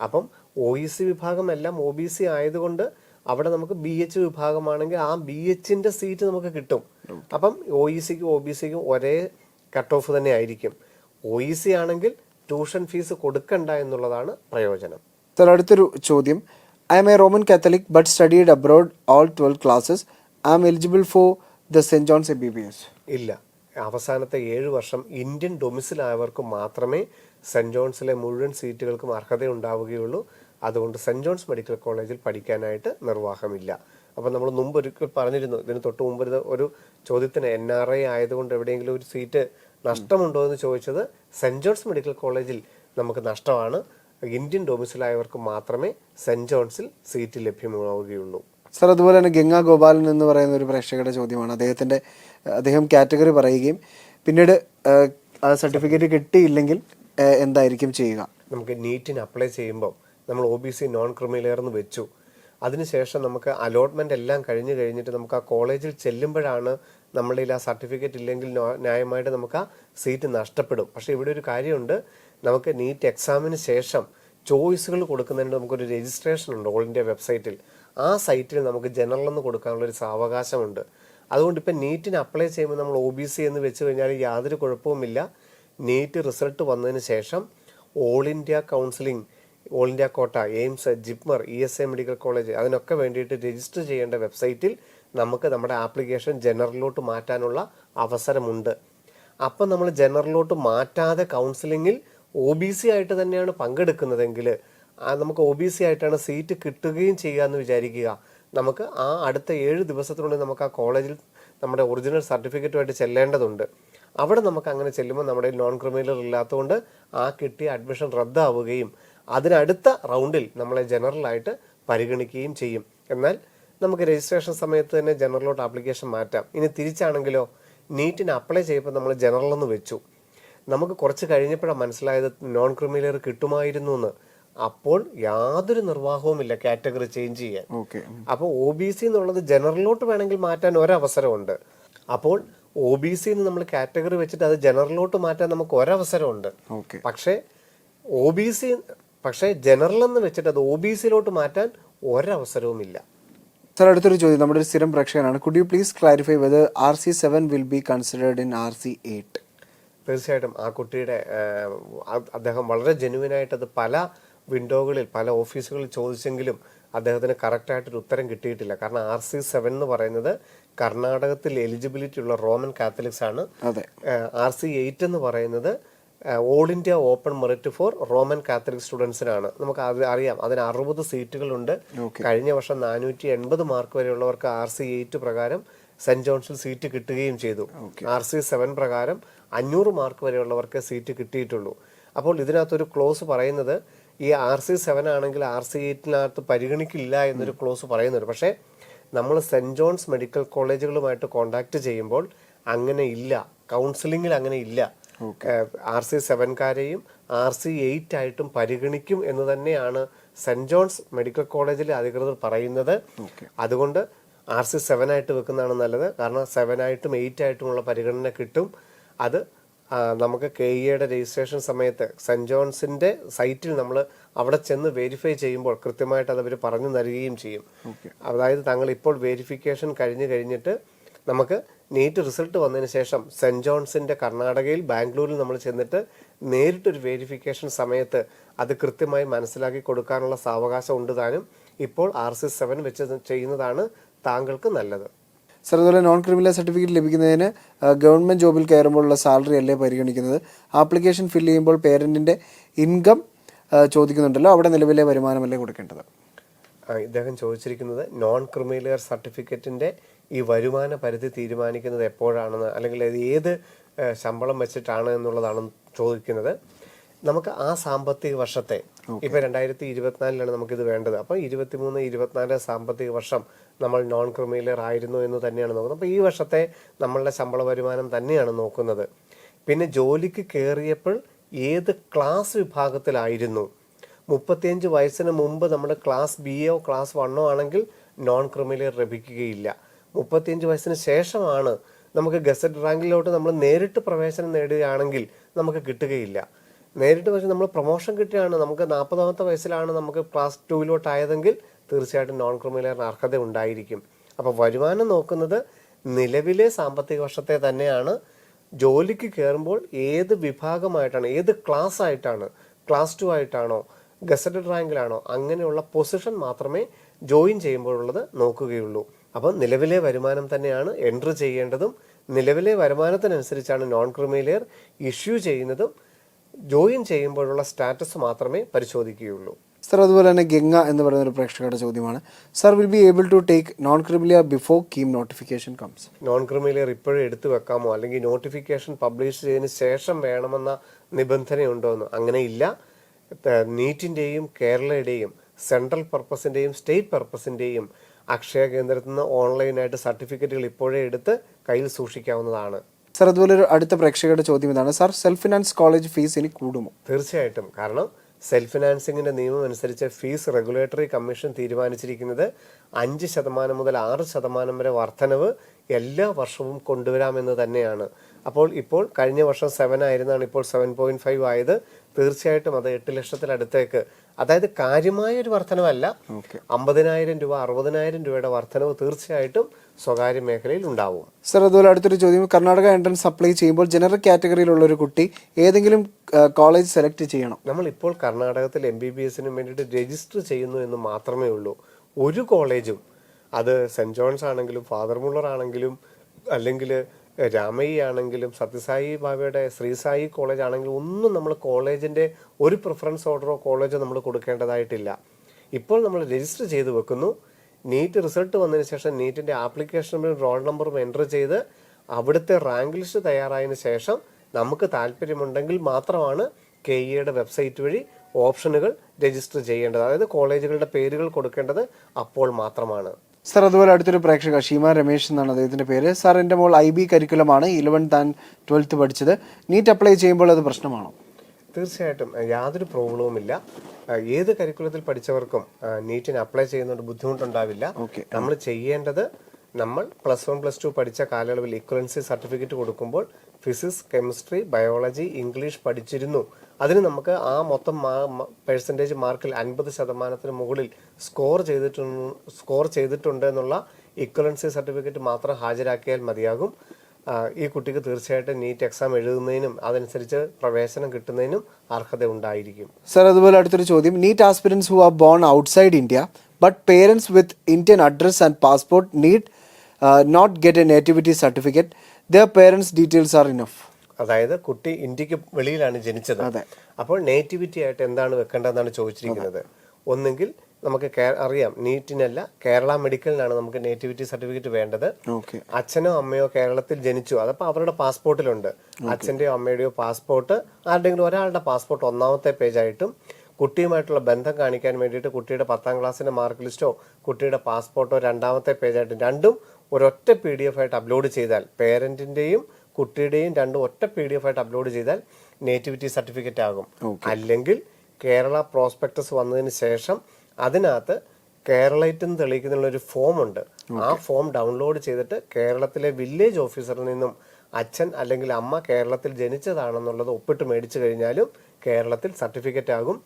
അപ്പം OEC വിഭാഗം എല്ലാം OBC ആയതുകൊണ്ട് അവിടെ നമുക്ക് BH വിഭാഗമാണെങ്കിൽ ആ BHന്റെ സീറ്റ് നമുക്ക് കിട്ടും. അപ്പം OECക്കും OBCക്കും ഒരേ കട്ട് ഓഫ് തന്നെ ആയിരിക്കും. OEC ആണെങ്കിൽ ട്യൂഷൻ ഫീസ് കൊടുക്കണ്ട എന്നുള്ളതാണ് പ്രയോജനം. സർ, അടുത്തൊരു ചോദ്യം. I am a Roman Catholic but studied abroad all 12 classes. I am eligible for the Saint John's MBBS? ഇല്ല, അവസാനത്തെ 7 വർഷം ഇന്ത്യൻ ഡൊമിസിലായവർക്ക് മാത്രമേ സെന്റ് ജോൺസിലെ മുഴുവൻ സീറ്റുകൾക്കും അർഹതയുണ്ടാവുകയുള്ളൂ. അതുകൊണ്ട് സെന്റ് ജോൺസ് മെഡിക്കൽ കോളേജിൽ പഠിക്കാനായിട്ട് നിർവാഹമില്ല. അപ്പം നമ്മൾ മുമ്പ് ഒരിക്കൽ പറഞ്ഞിരുന്നു, ഇതിന് തൊട്ട് മുമ്പ് ഒരു ചോദ്യത്തിന് NRI ആയതുകൊണ്ട് എവിടെയെങ്കിലും ഒരു സീറ്റ് നഷ്ടമുണ്ടോ എന്ന് ചോദിച്ചത്. സെന്റ് ജോൺസ് മെഡിക്കൽ കോളേജിൽ നമുക്ക് നഷ്ടമാണ്. ഇന്ത്യൻ ഡൊമിസിലായവർക്ക് മാത്രമേ സെന്റ് ജോൺസിൽ സീറ്റ് ലഭ്യമാവുകയുള്ളൂ. സർ, അതുപോലെ തന്നെ ഗംഗാ ഗോപാലൻ എന്ന് പറയുന്ന ഒരു പ്രേക്ഷകരുടെ ചോദ്യമാണ്. അദ്ദേഹം കാറ്റഗറി പറയുകയും പിന്നീട് സർട്ടിഫിക്കറ്റ് കിട്ടിയില്ലെങ്കിൽ എന്തായിരിക്കും ചെയ്യുക? നമുക്ക് നീറ്റിന് അപ്ലൈ ചെയ്യുമ്പോൾ നമ്മൾ OBC നോൺ ക്രിമിലെയർ എന്ന് വെച്ചു. അതിനുശേഷം നമുക്ക് അലോട്ട്മെന്റ് എല്ലാം കഴിഞ്ഞിട്ട് നമുക്ക് ആ കോളേജിൽ ചെല്ലുമ്പോഴാണ് നമ്മളിൽ ആ സർട്ടിഫിക്കറ്റ് ഇല്ലെങ്കിൽ ന്യായമായിട്ട് നമുക്ക് ആ സീറ്റ് നഷ്ടപ്പെടും. പക്ഷേ ഇവിടെ ഒരു കാര്യമുണ്ട്, നമുക്ക് നീറ്റ് എക്സാമിന് ശേഷം ചോയ്സുകൾ കൊടുക്കുന്നതിന് നമുക്കൊരു രജിസ്ട്രേഷൻ ഉണ്ട് ഓൾ ഇന്ത്യ വെബ്സൈറ്റിൽ. ആ സൈറ്റിൽ നമുക്ക് ജനറൽ എന്ന് കൊടുക്കാനുള്ളൊരു സാവകാശമുണ്ട്. അതുകൊണ്ട് ഇപ്പം നീറ്റിന് അപ്ലൈ ചെയ്യുമ്പോൾ നമ്മൾ OBC എന്ന് വെച്ച് കഴിഞ്ഞാൽ യാതൊരു കുഴപ്പവുമില്ല. നീറ്റ് റിസൾട്ട് വന്നതിന് ശേഷം all India counselling, all India quota, AIIMS, JIPMER, ESI medical college അതിനൊക്കെ വേണ്ടിയിട്ട് രജിസ്റ്റർ ചെയ്യേണ്ട വെബ്സൈറ്റിൽ നമുക്ക് നമ്മുടെ ആപ്ലിക്കേഷൻ ജനറലിലോട്ട് മാറ്റാനുള്ള അവസരമുണ്ട്. അപ്പം നമ്മൾ ജനറലിലോട്ട് മാറ്റാതെ കൗൺസിലിങ്ങിൽ OBC ആയിട്ട് തന്നെയാണ് പങ്കെടുക്കുന്നതെങ്കിൽ നമുക്ക് OBC ആയിട്ടാണ് സീറ്റ് കിട്ടുകയും ചെയ്യുക എന്ന് വിചാരിക്കുക. നമുക്ക് ആ അടുത്ത 7 ദിവസത്തിനുള്ളിൽ നമുക്ക് ആ കോളേജിൽ നമ്മുടെ ഒറിജിനൽ സർട്ടിഫിക്കറ്റുമായിട്ട് ചെല്ലേണ്ടതുണ്ട്. അവിടെ നമുക്ക് അങ്ങനെ ചെല്ലുമ്പോൾ നമ്മുടെ നോൺ ക്രിമിനൽ ഇല്ലാത്തതുകൊണ്ട് ആ കിട്ടിയ അഡ്മിഷൻ റദ്ദാവുകയും അതിനടുത്ത റൗണ്ടിൽ നമ്മളെ ജനറലായിട്ട് പരിഗണിക്കുകയും ചെയ്യും. എന്നാൽ നമുക്ക് രജിസ്ട്രേഷൻ സമയത്ത് തന്നെ ജനറലോട്ട് ആപ്ലിക്കേഷൻ മാറ്റാം. ഇനി തിരിച്ചാണെങ്കിലോ, നീറ്റിന് അപ്ലൈ ചെയ്യുമ്പോൾ നമ്മൾ ജനറൽ എന്ന് വെച്ചു, നമുക്ക് കുറച്ച് കഴിഞ്ഞപ്പോഴാണ് മനസ്സിലായത് നോൺ ക്രിമിനൽ കിട്ടുമായിരുന്നു എന്ന്. അപ്പോൾ യാതൊരു നിർവാഹവുമില്ല കാറ്റഗറി ചേഞ്ച് ചെയ്യാൻ. അപ്പോൾ OBC എന്നുള്ളത് ജനറലിലോട്ട് വേണമെങ്കിൽ മാറ്റാൻ ഒരവസരമുണ്ട്. അപ്പോൾ OBC നമ്മൾ കാറ്റഗറി വെച്ചിട്ട് അത് ജനറലിലോട്ട് മാറ്റാൻ നമുക്ക് ഒരവസരമുണ്ട്. പക്ഷേ ജനറൽ എന്ന് വെച്ചിട്ട് അത് OBCയിലോട്ട് മാറ്റാൻ ഒരവസരവുമില്ല. സർ, അടുത്തൊരു ചോദ്യം നമ്മുടെ ഒരു സ്ഥിരം പ്രേക്ഷകനാണ്. Could you please clarify whether RC7 will be considered in RC8? തീർച്ചയായിട്ടും ആ കുട്ടിയുടെ അദ്ദേഹം വളരെ ജെന്യുവിനായിട്ട് അത് പല വിൻഡോകളിൽ പല ഓഫീസുകളിൽ ചോദിച്ചെങ്കിലും അദ്ദേഹത്തിന് കറക്റ്റായിട്ടൊരു ഉത്തരം കിട്ടിയിട്ടില്ല. കാരണം RC7 എന്ന് പറയുന്നത് കർണാടകത്തിൽ എലിജിബിലിറ്റി ഉള്ള റോമൻ കാത്തലിക്സ് ആണ്. RC8 എന്ന് പറയുന്നത് all India open merit for Roman Catholic സ്റ്റുഡൻസിനാണ്. നമുക്ക് അത് അറിയാം, അതിന് 60 സീറ്റുകളുണ്ട്. കഴിഞ്ഞ വർഷം 480 മാർക്ക് വരെയുള്ളവർക്ക് RC8 പ്രകാരം സെന്റ് ജോൺസിൽ സീറ്റ് കിട്ടുകയും ചെയ്തു. RC7 പ്രകാരം 500 മാർക്ക് വരെയുള്ളവർക്ക് സീറ്റ് കിട്ടിയിട്ടുള്ളൂ. അപ്പോൾ ഇതിനകത്തൊരു ക്ലോസ് പറയുന്നത് ഈ RC7 ആണെങ്കിൽ RC8 പരിഗണിക്കില്ല എന്നൊരു ക്ലോസ് പറയുന്നുണ്ട്. പക്ഷേ നമ്മൾ സെന്റ് ജോൺസ് മെഡിക്കൽ കോളേജുകളുമായിട്ട് കോണ്ടാക്ട് ചെയ്യുമ്പോൾ അങ്ങനെ ഇല്ല, കൗൺസിലിംഗിൽ അങ്ങനെ ഇല്ല. RC7കാരെയും RC8 ആയിട്ടും പരിഗണിക്കും എന്ന് തന്നെയാണ് സെന്റ് ജോൺസ് മെഡിക്കൽ കോളേജിലെ അധികൃതർ പറയുന്നത്. അതുകൊണ്ട് RC7 ആയിട്ട് വെക്കുന്നതാണ് നല്ലത്. കാരണം 7 ആയിട്ടും 8 ആയിട്ടുമുള്ള പരിഗണന കിട്ടും. അത് നമുക്ക് KEയുടെ രജിസ്ട്രേഷൻ സമയത്ത് സെന്റ് ജോൺസിന്റെ സൈറ്റിൽ നമ്മൾ അവിടെ ചെന്ന് വെരിഫൈ ചെയ്യുമ്പോൾ കൃത്യമായിട്ട് അത് അവർ പറഞ്ഞു നൽകുകയും ചെയ്യും. അതായത് താങ്കൾ ഇപ്പോൾ വെരിഫിക്കേഷൻ കഴിഞ്ഞിട്ട് നമുക്ക് നീറ്റ് റിസൾട്ട് വന്നതിന് ശേഷം സെന്റ് ജോൺസിന്റെ കർണാടകയിൽ ബാംഗ്ലൂരിൽ നമ്മൾ ചെന്നിട്ട് നേരിട്ടൊരു വെരിഫിക്കേഷൻ സമയത്ത് അത് കൃത്യമായി മനസ്സിലാക്കി കൊടുക്കാനുള്ള സാവകാശം ഉണ്ട് താനും. ഇപ്പോൾ RC7 വെച്ച് ചെയ്യുന്നതാണ് താങ്കൾക്ക് നല്ലത്. സർ, അതുപോലെ നോൺ ക്രിമിനൽ സർട്ടിഫിക്കറ്റ് ലഭിക്കുന്നതിന് ഗവൺമെന്റ് ജോബിൽ കയറുമ്പോഴുള്ള സാലറി അല്ലേ പരിഗണിക്കുന്നത്? ആപ്ലിക്കേഷൻ ഫില്ല് ചെയ്യുമ്പോൾ പേരന്റിന്റെ ഇൻകം ചോദിക്കുന്നുണ്ടല്ലോ, അവിടെ നിലവിലെ വരുമാനമല്ലേ കൊടുക്കേണ്ടത്? ഇദ്ദേഹം ചോദിച്ചിരിക്കുന്നത് നോൺ ക്രിമിനൽ സർട്ടിഫിക്കറ്റിന്റെ ഈ വരുമാന പരിധി തീരുമാനിക്കുന്നത് എപ്പോഴാണെന്ന്, അല്ലെങ്കിൽ ഏത് ശമ്പളം വെച്ചിട്ടാണ് എന്നുള്ളതാണ് ചോദിക്കുന്നത്. നമുക്ക് ആ സാമ്പത്തിക വർഷത്തെ, ഇപ്പൊ 2024 നമുക്കിത് വേണ്ടത്, അപ്പൊ 23-24 സാമ്പത്തിക വർഷം നമ്മൾ നോൺ ക്രിമിനൽ ആയിരുന്നു എന്ന് തന്നെയാണ് നോക്കുന്നത്. അപ്പൊ ഈ വർഷത്തെ നമ്മളുടെ ശമ്പള വരുമാനം തന്നെയാണ് നോക്കുന്നത്. പിന്നെ ജോലിക്ക് കയറിയപ്പോൾ ഏത് ക്ലാസ് വിഭാഗത്തിലായിരുന്നു, 35 വയസ്സിന് മുമ്പ് നമ്മുടെ ക്ലാസ് BAയോ ക്ലാസ് 1ഓ ആണെങ്കിൽ നോൺ ക്രിമിനൽ ലഭിക്കുകയില്ല. 35 വയസ്സിന് ശേഷമാണ് നമുക്ക് ഗസറ്റ് റാങ്കിലോട്ട് നമ്മൾ നേരിട്ട് പ്രവേശനം നേടുകയാണെങ്കിൽ നമുക്ക് കിട്ടുകയില്ല. നേരിട്ട് പക്ഷേ നമ്മൾ പ്രൊമോഷൻ കിട്ടുകയാണ്, നമുക്ക് 40ാമത്തെ വയസ്സിലാണ് നമുക്ക് ക്ലാസ് 2 തീർച്ചയായിട്ടും നോൺ ക്രിമിനലിന് അർഹത ഉണ്ടായിരിക്കും. അപ്പോൾ വരുമാനം നോക്കുന്നത് നിലവിലെ സാമ്പത്തിക വർഷത്തെ തന്നെയാണ്. ജോലിക്ക് കയറുമ്പോൾ ഏത് വിഭാഗമായിട്ടാണ്, ഏത് ക്ലാസ് ആയിട്ടാണ്, ക്ലാസ് 2 ആയിട്ടാണോ, ഗസറ്റഡ് റാങ്കിലാണോ, അങ്ങനെയുള്ള പൊസിഷൻ മാത്രമേ ജോയിൻ ചെയ്യുമ്പോഴുള്ളത് നോക്കുകയുള്ളൂ. അപ്പം നിലവിലെ വരുമാനം തന്നെയാണ് എൻട്രി ചെയ്യേണ്ടതും. നിലവിലെ വരുമാനത്തിനനുസരിച്ചാണ് നോൺ ക്രിമിലെയർ ഇഷ്യൂ ചെയ്യുന്നതും. ജോയിൻ ചെയ്യുമ്പോഴുള്ള സ്റ്റാറ്റസ് മാത്രമേ പരിശോധിക്കുകയുള്ളൂ. സർ, അതുപോലെ തന്നെ ഗംഗ എന്ന് പറയുന്ന ഒരു പ്രേക്ഷകരുടെ ചോദ്യമാണ്, sir will be able to take non creamy layer before KEAM notification comes? Non creamy layer ഇപ്പോഴും എടുത്തു വെക്കാമോ, അല്ലെങ്കിൽ നോട്ടിഫിക്കേഷൻ പബ്ലിഷ് ചെയ്തതിന് ശേഷം വേണമെന്ന നിബന്ധനയുണ്ടോ എന്ന്? അങ്ങനെയില്ല. നീറ്റിൻ്റെയും കേരളയുടെയും സെൻട്രൽ പർപ്പസിൻ്റെയും സ്റ്റേറ്റ് പർപ്പസിൻ്റെയും അക്ഷയ കേന്ദ്രത്തിൽ നിന്ന് ഓൺലൈനായിട്ട് സർട്ടിഫിക്കറ്റുകൾ ഇപ്പോഴേ എടുത്ത് കയ്യിൽ സൂക്ഷിക്കാവുന്നതാണ്. സർ, അതുപോലെ ഒരു അടുത്ത പ്രേക്ഷകരുടെ ചോദ്യം ഇതാണ്, sir self finance college fees ഇനി കൂടുമോ? തീർച്ചയായിട്ടും. കാരണം സെൽഫ് ഫിനാൻസിങ്ങിന്റെ നിയമം അനുസരിച്ച് ഫീസ് റെഗുലേറ്ററി കമ്മീഷൻ തീരുമാനിച്ചിരിക്കുന്നത് 5% മുതൽ 6% വരെ വർധനവ് എല്ലാ വർഷവും കൊണ്ടുവരാമെന്ന് തന്നെയാണ്. ഇപ്പോൾ കഴിഞ്ഞ വർഷം 7 ആയിരുന്നാണ് ഇപ്പോൾ 7.5 ആയത്. തീർച്ചയായിട്ടും അത് 8 ലക്ഷത്തിനടുത്തേക്ക്, അതായത് കാര്യമായ ഒരു വർധനവല്ല. 50,000 രൂപ 60,000 രൂപയുടെ വർധനവ് തീർച്ചയായിട്ടും സ്വകാര്യ മേഖലയിൽ ഉണ്ടാവും. സർ, അതുപോലെ അടുത്തൊരു ചോദ്യം, കർണാടക എൻട്രൻസ് അപ്ലൈ ചെയ്യുമ്പോൾ ജനറൽ കാറ്റഗറിയിലുള്ള ഒരു കുട്ടി ഏതെങ്കിലും കോളേജ് സെലക്ട് ചെയ്യണം? നമ്മൾ ഇപ്പോൾ കർണാടകത്തിൽ MBBSന് വേണ്ടിയിട്ട് രജിസ്റ്റർ ചെയ്യുന്നു എന്ന് മാത്രമേ ഉള്ളൂ. ഒരു കോളേജും, അത് സെന്റ് ജോൺസ് ആണെങ്കിലും ഫാദർ മുള്ളർ ആണെങ്കിലും അല്ലെങ്കിൽ രാമയ്യ ആണെങ്കിലും സത്യസായി ബാബയുടെ ശ്രീസായി കോളേജ് ആണെങ്കിലും ഒന്നും നമ്മൾ കോളേജിന്റെ ഒരു പ്രിഫറൻസ് ഓർഡറോ കോളേജോ നമ്മൾ കൊടുക്കേണ്ടതായിട്ടില്ല. ഇപ്പോൾ നമ്മൾ രജിസ്റ്റർ ചെയ്ത് വെക്കുന്നു. നീറ്റ് റിസൾട്ട് വന്നതിന് ശേഷം നീറ്റിന്റെ ആപ്ലിക്കേഷൻ നമ്പറും റോൾ നമ്പറും എൻ്റർ ചെയ്ത് അവിടുത്തെ റാങ്ക് ലിസ്റ്റ് തയ്യാറായതിനു ശേഷം നമുക്ക് താല്പര്യമുണ്ടെങ്കിൽ മാത്രമാണ് KEയുടെ വെബ്സൈറ്റ് വഴി ഓപ്ഷനുകൾ രജിസ്റ്റർ ചെയ്യേണ്ടത്. അതായത് കോളേജുകളുടെ പേരുകൾ കൊടുക്കേണ്ടത് അപ്പോൾ മാത്രമാണ്. സർ, അതുപോലെ അടുത്തൊരു പ്രേക്ഷക ഷീമ രമേശ് എന്നാണ് അദ്ദേഹത്തിന്റെ പേര്. സാർ, എൻ്റെ മോൾ IB കരിക്കുലമാണ് 11th and 12th പഠിച്ചത്. നീറ്റ് അപ്ലൈ ചെയ്യുമ്പോൾ അത് പ്രശ്നമാണോ? തീർച്ചയായിട്ടും യാതൊരു പ്രോബ്ലവുമില്ല. ഏത് കരിക്കുലത്തിൽ പഠിച്ചവർക്കും നീറ്റിന് അപ്ലൈ ചെയ്യുന്നതുകൊണ്ട് ബുദ്ധിമുട്ടുണ്ടാവില്ല. നമ്മൾ ചെയ്യേണ്ടത്, നമ്മൾ +1 +2 പഠിച്ച കാലയളവിൽ ഇക്വലൻസി സർട്ടിഫിക്കറ്റ് കൊടുക്കുമ്പോൾ ഫിസിക്സ്, കെമിസ്ട്രി, ബയോളജി, ഇംഗ്ലീഷ് പഠിച്ചിരുന്നു. അതിന് നമുക്ക് ആ മൊത്തം പെർസെൻറ്റേജ് മാർക്കിൽ 50% മുകളിൽ സ്കോർ ചെയ്തിട്ടുണ്ട് എന്നുള്ള ഇക്വലൻസി സർട്ടിഫിക്കറ്റ് മാത്രം ഹാജരാക്കിയാൽ മതിയാകും. ഈ കുട്ടിക്ക് തീർച്ചയായിട്ടും നീറ്റ് എക്സാം എഴുതുന്നതിനും അതനുസരിച്ച് പ്രവേശനം കിട്ടുന്നതിനും അർഹത ഉണ്ടായിരിക്കും. സർ, അതുപോലെ അടുത്തൊരു ചോദ്യം, NEET aspirants who are born outside India but parents with Indian address and passport need not get a nativity certificate, their parents details are enough? അതായത് കുട്ടി ഇന്ത്യക്ക് വെളിയിലാണ് ജനിച്ചത്, അപ്പോൾ നേറ്റിവിറ്റി ആയിട്ട് എന്താണ് വെക്കേണ്ടതെന്നാണ് ചോദിച്ചിരിക്കുന്നത്. ഒന്നെങ്കിൽ നമുക്ക് അറിയാം, നീറ്റിനല്ല കേരള മെഡിക്കലിനാണ് നമുക്ക് നേറ്റിവിറ്റി സർട്ടിഫിക്കറ്റ് വേണ്ടത്. അച്ഛനോ അമ്മയോ കേരളത്തിൽ ജനിച്ചു, അതപ്പോൾ അവരുടെ പാസ്പോർട്ടിലുണ്ട്. അച്ഛൻ്റെയോ അമ്മയുടെയോ പാസ്പോർട്ട്, ആരുടെയെങ്കിലും ഒരാളുടെ പാസ്പോർട്ട് 1ാമത്തെ പേജായിട്ടും കുട്ടിയുമായിട്ടുള്ള ബന്ധം കാണിക്കാൻ വേണ്ടിയിട്ട് കുട്ടിയുടെ 10ാം ക്ലാസ്സിന്റെ മാർക്ക് ലിസ്റ്റോ കുട്ടിയുടെ പാസ്പോർട്ടോ 2ാമത്തെ പേജായിട്ടും, രണ്ടും ഒരൊറ്റ PDF ആയിട്ട് അപ്ലോഡ് ചെയ്താൽ, പേരന്റിന്റെയും കുട്ടിയുടെയും രണ്ടും ഒറ്റ PDF ആയിട്ട് അപ്ലോഡ് ചെയ്താൽ നേറ്റിവിറ്റി സർട്ടിഫിക്കറ്റ് ആകും. അല്ലെങ്കിൽ കേരള പ്രോസ്പെക്ടസ് വന്നതിന് ശേഷം അതിനകത്ത് കേരളൈറ്റ് എന്ന് തെളിയിക്കുന്ന ഒരു ഫോം ഉണ്ട്. ആ ഫോം ഡൗൺലോഡ് ചെയ്തിട്ട് കേരളത്തിലെ വില്ലേജ് ഓഫീസറിൽ നിന്നും അച്ഛൻ അല്ലെങ്കിൽ അമ്മ കേരളത്തിൽ ജനിച്ചതാണെന്നുള്ളത് ഒപ്പിട്ട് മേടിച്ചു കഴിഞ്ഞാലും കേരളത്തിൽ സർട്ടിഫിക്കറ്റ് ആകും.